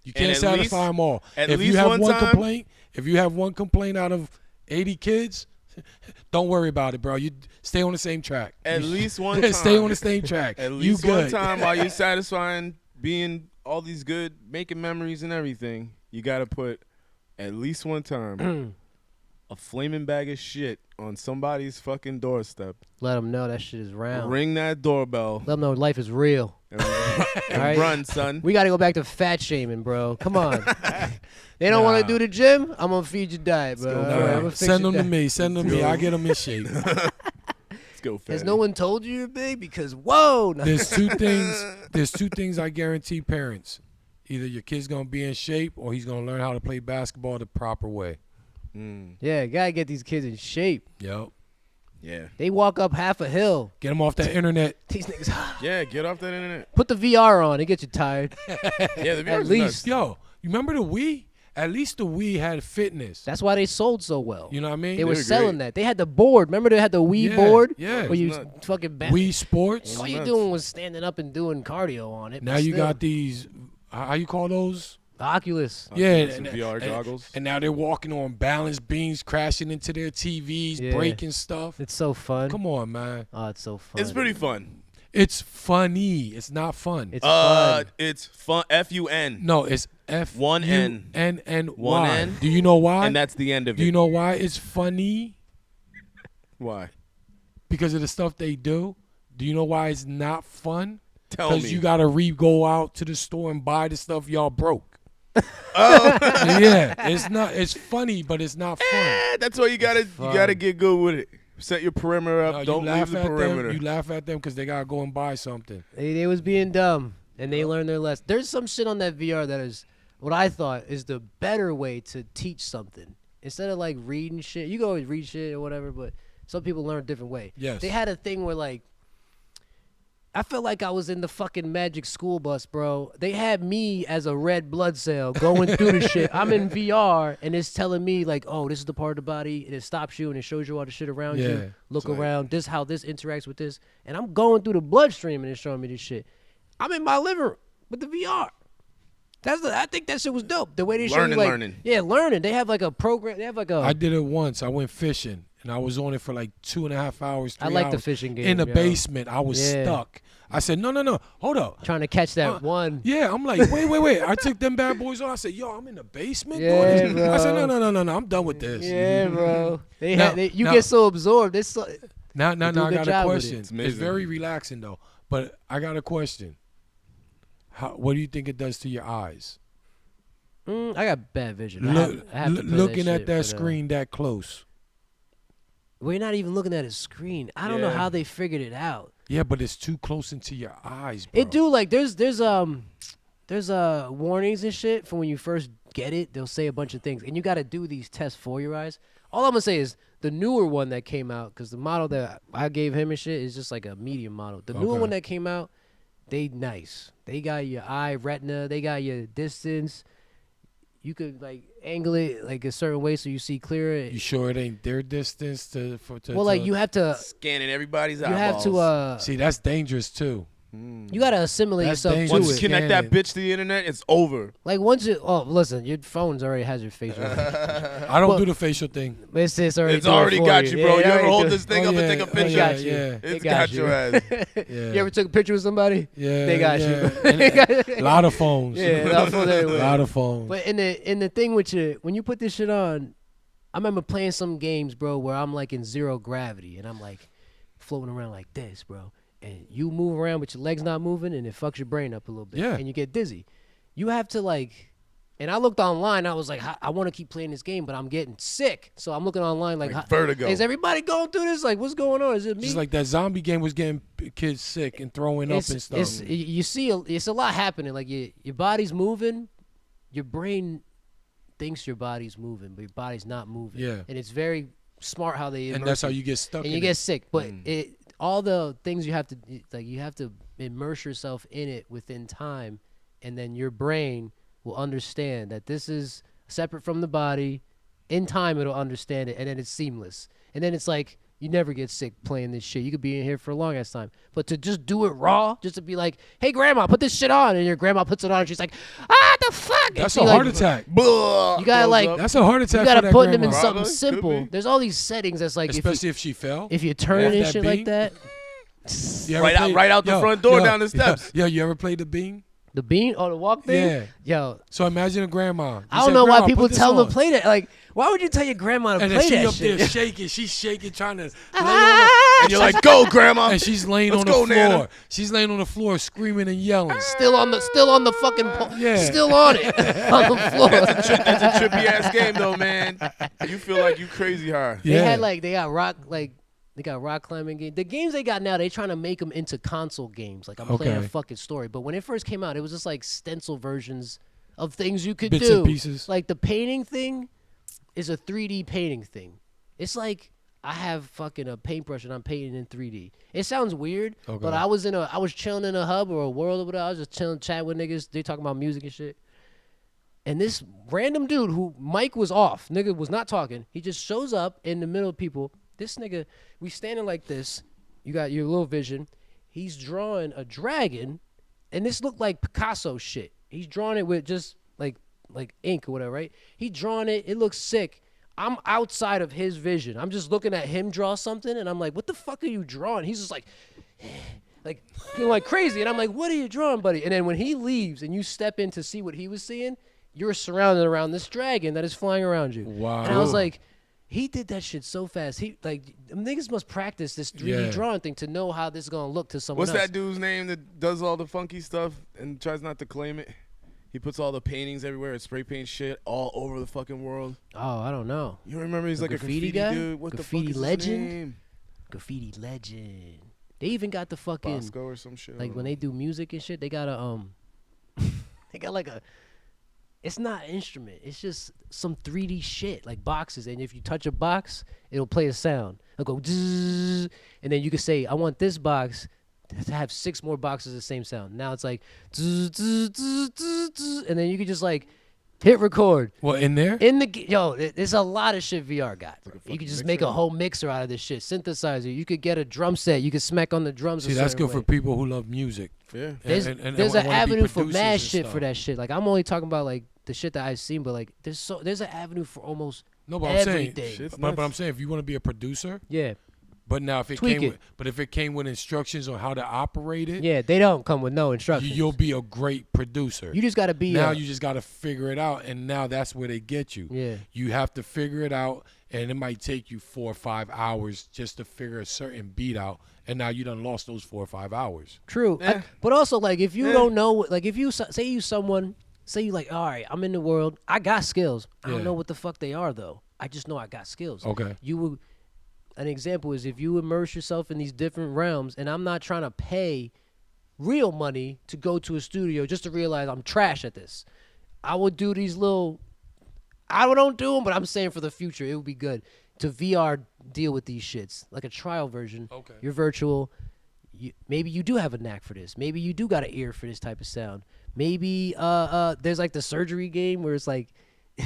You And can't at satisfy least- them all. at If least you have one one time- complaint, out of 80 kids, don't worry about it, bro. You stay on the same track. At least one time. Stay on the same track. At You least one good. time while you're satisfying, being all these good, making memories and everything, you got to put at least one time a flaming bag of shit on somebody's fucking doorstep. Let them know that shit is round. Ring that doorbell Let them know life is real. and, All right? run, son. We got to go back to fat shaming, bro. Come on. They don't want to do the gym. I'm going to feed your diet, bro. go, All fat. right, I'ma fix Send your them to diet. me. Send them to me. I get them in shape. Let's go, fatty. Has no one told you you're big? Because, whoa. No. There's two things. There's two things I guarantee parents. Either your kid's gonna be in shape, or he's gonna learn how to play basketball the proper way. Mm. Yeah, got to get these kids in shape. Yep. Yeah. They walk up half a hill. Get them off that internet. These niggas. Yeah, get off that internet. Put the VR on. It gets you tired. Yeah, the At VR's least. nuts. Yo, you remember the Wii? At least the Wii had fitness. That's why they sold so well. You know what I mean? They were were selling great. that. They had the board. Remember they had the Wii Yeah, board? yeah. Where you It was nuts. fucking Wii Sports. All you nuts. doing was standing up and doing cardio on it. Now but you still. got these. How you call those? the Oculus. Yeah, Some VR goggles. And now they're walking on balance beams, crashing into their TVs, Yeah. breaking stuff. It's so fun. Come on, man. Oh, it's so fun. It's pretty fun. It's funny. It's not fun. It's fun. It's fun. F-U-N. No, it's F One U N. N N One Y. N. Do you know why? And that's the end of it. Do you know why it's funny? Why? Because of the stuff they do. Do you know why it's not fun? Tell me. Because you gotta go out to the store and buy the stuff y'all broke. Oh. Yeah, it's not. It's funny, but it's not fun. That's why you gotta fun. get good with it. Set your perimeter up. No, Don't you leave laugh the at perimeter. them. You laugh at them because they gotta go and buy something. They was being dumb, and they learned their lesson. There's some shit on that VR that is what I thought is the better way to teach something. Instead of like reading shit, you can always read shit or whatever, but some people learn a different way. Yes. They had a thing where like, I felt like I was in the fucking magic school bus, bro. They had me as a red blood cell going through the shit. I'm in VR, and it's telling me like, oh, this is the part of the body, and it stops you and it shows you all the shit around Yeah. you. Look It's like- around. This how this interacts with this, and I'm going through the bloodstream and it's showing me this shit. I'm in my living room with the VR. I think that shit was dope. The way they show you Learning. yeah, learning. They have like a program. They have like a. I did it once. I went fishing and I was on it for like 2.5 hours. 3 I like the hours. fishing game, In the yo. basement, I was Yeah. stuck. I said, no, hold up. trying to catch that one. Yeah, I'm like, wait. I took them bad boys on. I said, yo, I'm in the basement Yeah, doing this. I said, bro. no, I'm done with this. Yeah, bro. Now- You now- get so absorbed. It's so, Now, do a I good got a job with it. question. It's It's, amazing. very relaxing though. But I got a question. What do you think it does to your eyes? I got bad vision. Look, I have to play looking that at shit, that but, screen that close. We're not even looking at a screen. I don't know Yeah. how they figured it out. Yeah, but it's too close into your eyes, bro. It do like there's warnings and shit for when you first get it. They'll say a bunch of things, and you got to do these tests for your eyes. All I'm gonna say is the newer one that came out, because the model that I gave him and shit is just like a medium model. The newer Okay. one that came out, they nice. They got your eye retina. They got your distance. You could like angle it like a certain way so you see clearer. You sure it ain't their distance to Well, like you have to, Scanning everybody's you eyeballs. have to, see that's dangerous too. you gotta assimilate That's yourself dangerous. to Once you it. connect that Scanning. bitch to the internet, it's over. Like once you, oh listen, your phone's already has your face. recognition. I don't Well- do the facial thing. But it's already. It's doing it already for got you, bro. Yeah, You it ever already hold do- this thing Oh, up and yeah. take a Oh, picture? yeah, got you. yeah. It's It got you. your ass. Yeah. You ever took a picture with somebody? Yeah, They got yeah. you. And a lot of phones. Yeah, that phone a everywhere. lot of phones. But in the thing with you, when you put this shit on, I remember playing some games, bro, where I'm like in zero gravity and I'm like floating around like this, bro. And you move around, but your legs not moving, and it fucks your brain up a little bit. Yeah. And you get dizzy. You have to like. And I looked online. I was like, I want to keep playing this game, but I'm getting sick. So I'm looking online like, vertigo. Is everybody going through this? Like, what's going on? Is it me? Just like that zombie game was getting kids sick and throwing up and stuff. You see, it's a lot happening. Like your body's moving, your brain thinks your body's moving, but your body's not moving. Yeah. And it's very smart how they And immerse that's how you. you get stuck And in you it. get sick. But all the things you have to like, you have to immerse yourself in it within time, and then your brain will understand that this is separate from the body. In time, it'll understand it, and then it's seamless. And then it's like you never get sick playing this shit. You could be in here for a long ass time, but to just do it raw, just to be like, "Hey, grandma, put this shit on," and your grandma puts it on, and she's like, "The fuck!" That's And a she, heart like, attack. You gotta, like- That's a heart attack. You gotta for that put them in grandma. something Probably, could simple. be. There's all these settings that's like Especially if she fell. if you turn Off and that shit like beam. that. You ever Right out the front door, down the steps. Yo, you ever played the beam? The bean or the walk thing? Yeah. Yo, So imagine a grandma. You I don't say, know why "Grandma, people put this tell them on." to play that. Like, why would you tell your grandma to And then play she that up there shit? shaking. She's shaking, trying to lay on And you're like, go, grandma. and she's laying Let's on the go, floor. Nana. She's laying on the floor screaming and yelling. Still on the fucking Yeah. still on it on the floor. That's a trippy ass game, though, man. You feel like you crazy high. They Yeah. had they got rock climbing games. The games they got now, they trying to make them into console games. Like I'm playing a Okay. fucking story. But when it first came out, it was just like stencil versions of things you could Bits do. and pieces. Like the painting thing is a 3D painting thing. It's like I have fucking a paintbrush and I'm painting in 3D. It sounds weird, Okay. but I was chilling in a hub or a world or whatever. I was just chilling, chat with niggas. They talking about music and shit. And this random dude who mic was off, nigga was not talking. He just shows up in the middle of people. This nigga, we standing like this. You got your little vision. He's drawing a dragon, and this looked like Picasso shit. He's drawing it with just like ink or whatever, right? He drawing it. It looks sick. I'm outside of his vision. I'm just looking at him draw something, and I'm like, what the fuck are you drawing? He's just like feeling like crazy. And I'm like, what are you drawing, buddy? And then when he leaves and you step in to see what he was seeing, you're surrounded around this dragon that is flying around you. Wow. And I was like, he did that shit so fast. He niggas must practice this 3D drawing thing to know how this is gonna look to someone else. What's that dude's name that does all the funky stuff and tries not to claim it? He puts all the paintings everywhere and spray paint shit all over the fucking world. Oh, I don't know. You remember he's like a graffiti guy? dude? What Graffiti the fuck is legend? his name? Graffiti legend. They even got the fucking Bosco or some shit. like when they do music and shit. They got a they got like a. It's not an instrument. It's just some 3D shit like boxes. And if you touch a box, it'll play a sound. It'll go zzz, and then you can say, I want this box to have 6 more boxes of the same sound. Now it's like zzz, zzz, zzz, zzz, zzz, and then you can just like hit record. What, in there? There's a lot of shit VR got. You could just make a whole mixer out of this shit. Synthesizer. You could get a drum set. You could smack on the drums. See, that's good for people who love music. Yeah. There's and an wanna be avenue for producers mad and shit stuff. for that shit. Like I'm only talking about like the shit that I've seen, but like there's an avenue for almost No, but I'm saying, everything. Shit's but nuts. I'm saying, if you want to be a producer, Yeah, but now if it Tweak came, it. if it came with instructions on how to operate it, yeah. They don't come with no instructions. you'll be a great producer. You just gotta be Now you just got to figure it out, and now that's where they get you. Yeah. You have to figure it out, and it might take you 4 or 5 hours just to figure a certain beat out, and now you done lost those 4 or 5 hours. True. Yeah. But also, like, if you don't know, like, if you say you like, all right, I'm in the world, I got skills. I don't Yeah. know what the fuck they are, though. I just know I got skills. Okay. An example is if you immerse yourself in these different realms, and I'm not trying to pay real money to go to a studio just to realize I'm trash at this. I would do these little, I don't do them, but I'm saying for the future, it would be good to VR deal with these shits, like a trial version. Okay. You're virtual. Maybe you do have a knack for this. Maybe you do got an ear for this type of sound. Maybe there's like the surgery game where it's like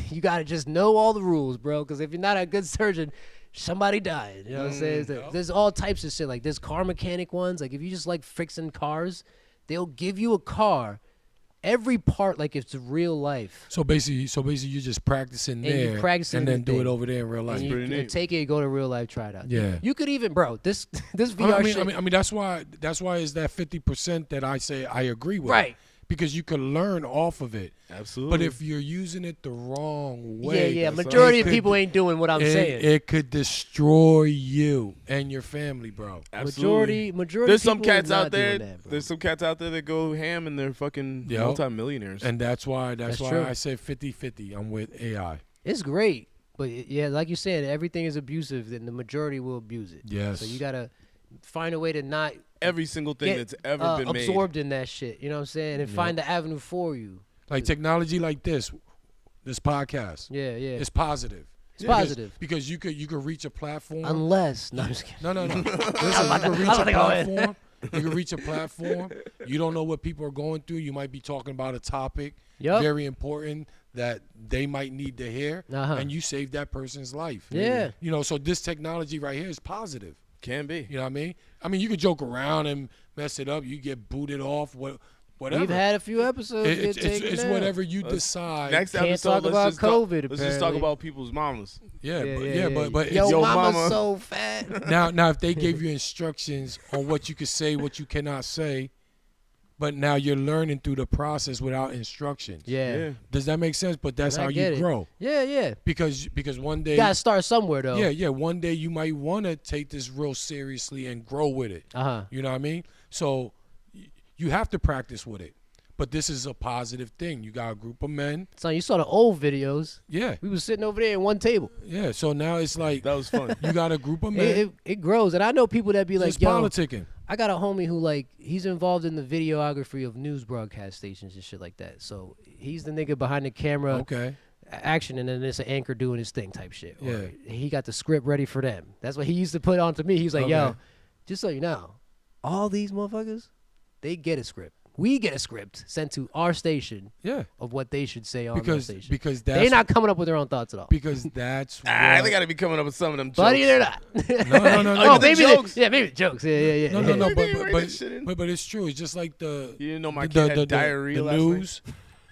you gotta just know all the rules, bro. Because if you're not a good surgeon, somebody died. You know what I'm saying? There's all types of shit. Like there's car mechanic ones. Like if you just like fixing cars, they'll give you a car, every part like it's real life. So basically, you're just practicing And there, you practicing and then the do it thing. over there in real life. And pretty you neat. take it, go to real life, try it out. Yeah. You could even, bro. This VR shit. I mean, that's why it's that 50% that I say I agree with. Right. Because you can learn off of it. Absolutely. But if you're using it the wrong way, Yeah. That's Majority it of could- people ain't doing what I'm saying. It could destroy you and your family, bro. Absolutely. Majority. There's some people is cats not out there. doing that, bro. There's some cats out there that go ham and they're fucking Yep. multimillionaires. And that's why true. I said 50-50. I'm with AI. It's great, but yeah, like you said, everything is abusive, then the majority will abuse it. Yes. So you gotta find a way to not Every single thing get that's ever been made. absorbed in that shit. You know what I'm saying? And find the avenue for you. Like technology like this podcast. Yeah. It's positive. It's positive. Because you could reach a platform. Unless, no, I'm just kidding. No. Listen, you can reach a platform. You can reach a platform. You don't know what people are going through. You might be talking about a topic Yup. very important that they might need to hear, Uh-huh. and you save that person's life. Yeah. You know, so this technology right here is positive. Can be. You know what I mean? I mean, you could joke around and mess it up. You get booted off. Whatever. We've had a few episodes. It's whatever you decide. Next Can't episode, talk let's about just talk, COVID, let's just talk apparently. about people's mamas. Yeah, but Yo, it's, Yo, mama's mama. so fat. now if they gave you instructions on what you could say, what you cannot say, but now you're learning through the process without instructions. Yeah. Does that make sense? But that's I how get you it. grow. Yeah. Because one day You gotta start somewhere though. Yeah, one day you might want to take this real seriously and grow with it. Uh-huh. You know what I mean? So you have to practice with it. But this is a positive thing. You got a group of men. Son, you saw the old videos. Yeah. We was sitting over there at one table. Yeah. So now it's like That was fun. you got a group of men. It grows. And I know people that be like, Just yo, politicking. I got a homie who like he's involved in the videography of news broadcast stations and shit like that. So he's the nigga behind the camera. Okay. action, and then it's an anchor doing his thing type shit. Or Yeah. he got the script ready for them. That's what he used to put on to me. He was like, yo, Okay. just so you know, all these motherfuckers, they get a script. We get a script sent to our station Yeah. of what they should say on their Because station. because that's They're not coming up with their own thoughts at all. because that's They what, got to be coming up with some of them jokes. Buddy, they're not. no. Oh, the maybe jokes. maybe the jokes. Yeah. no, You ain't writing that shit in. but it's true. It's just like the You didn't know my kid had diarrhea the last news,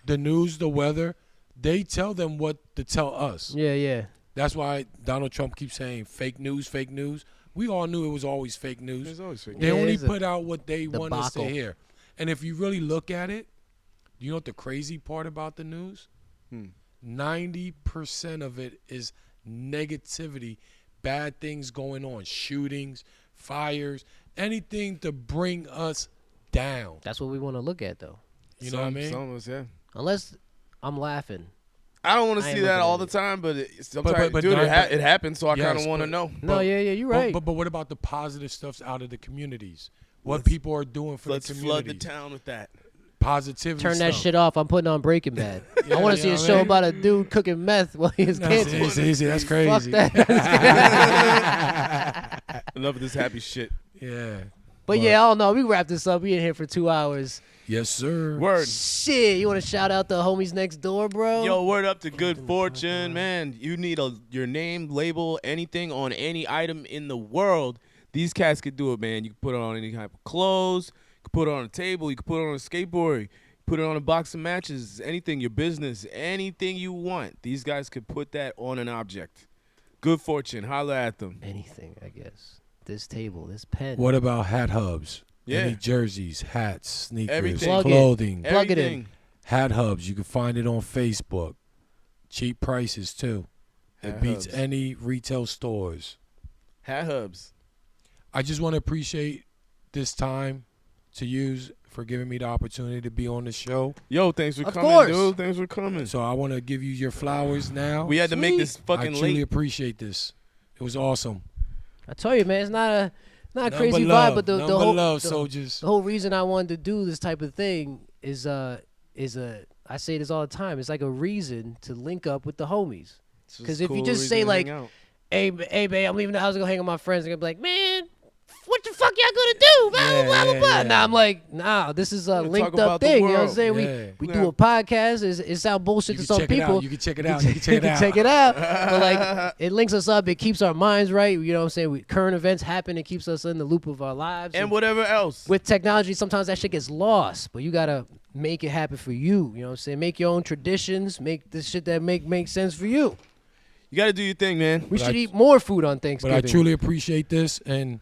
the news, the weather. They tell them what to tell us. Yeah. That's why Donald Trump keeps saying fake news, fake news. We all knew it was always fake news. There's always fake They Yeah, only it's a put out what they want us to debacle. hear. And if you really look at it, you know what the crazy part about the news? 90% of it is negativity, bad things going on, shootings, fires, anything to bring us down. That's what we want to look at, though. You know what I mean? Some of us, yeah. Unless I'm laughing. I don't want to I ain't see that looking all at the it. time, but sometimes, but dude, no, it happens, so I kind yes, of want to but- know. No, yeah, you're right. But what about the positive stuffs out of the communities? What people are doing for Let's the flood communities? the town with that. Positivity Turn that stuff. shit off. I'm putting on Breaking Bad. Yeah, I want to you see know a what I show mean? about a dude cooking meth while he has No, cancer. see, that's Fuck crazy. that. Enough of this happy shit. Yeah. But yeah, I don't know. We can wrap this up. We in here for 2 hours. Yes, sir. Word. Shit, you want to shout out the homies next door, bro? Yo, word up to Good Fortune, man. You need your name, label, anything on any item in the world. These cats could do it, man. You can put it on any type of clothes. You can put it on a table. You can put it on a skateboard. You can put it on a box of matches. Anything, your business, anything you want. These guys could put that on an object. Good Fortune. Holla at them. Anything, I guess. This table, this pen. What about hat hubs? Yeah. Any jerseys, hats, sneakers, Everything. Plug it. clothing. Plug it in. Everything. Hat hubs. You can find it on Facebook. Cheap prices too. It Hat beats hubs. any retail stores. Hat hubs. I just want to appreciate this time to use for giving me the opportunity to be on the show. Yo, thanks for Of coming, course. dude. Thanks for coming. So I want to give you your flowers now. We had to make this I fucking truly late. appreciate this. It was awesome. I told you, man, it's not a Nothing crazy but love. vibe, but the Nothing but whole love, the, soldiers. the whole reason I wanted to do this type of thing is I say this all the time. It's like a reason to link up with the homies. It's just 'Cause if you cool just reason say, to like, hang out. Hey, babe, I'm leaving the house to go hang with my friends. They're gonna be like, man, what the fuck y'all gonna do? Blah, Yeah, blah, blah, yeah, blah. yeah. Nah, I'm like, nah, this is a We're gonna linked talk up about the thing. You know what I'm world. saying? Yeah. We We're do a podcast. It sound bullshit You to can some check it people. out. You can check it out. You can check it out. check it out. But like, it links us up. It keeps our minds right. You know what I'm saying? Current events happen. It keeps us in the loop of our lives. And whatever else. with technology, sometimes that shit gets lost. But you gotta make it happen for you. You know what I'm saying? Make your own traditions. Make the shit that make sense for you. You got to do your thing, man. We But should I- eat more food on But Thanksgiving. I truly appreciate this, and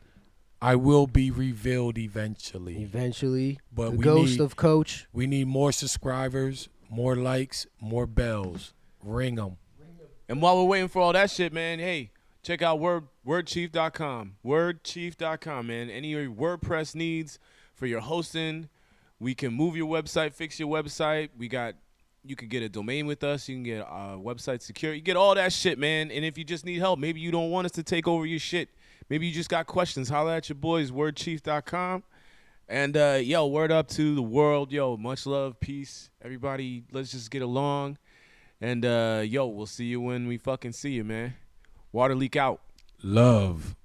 I will be revealed eventually. Eventually, But the we ghost need- of Coach. We need more subscribers, more likes, more bells. Ring them. And while we're waiting for all that shit, man, hey, check out wordchief.com. Wordchief.com, man. Any of your WordPress needs for your hosting, we can move your website, fix your website. You can get a domain with us. You can get website security. You get all that shit, man. And if you just need help, maybe you don't want us to take over your shit. Maybe you just got questions. Holla at your boys, wordchief.com. And, yo, word up to the world. Yo, much love, peace. Everybody, let's just get along. And, yo, we'll see you when we fucking see you, man. Water leak out. Love.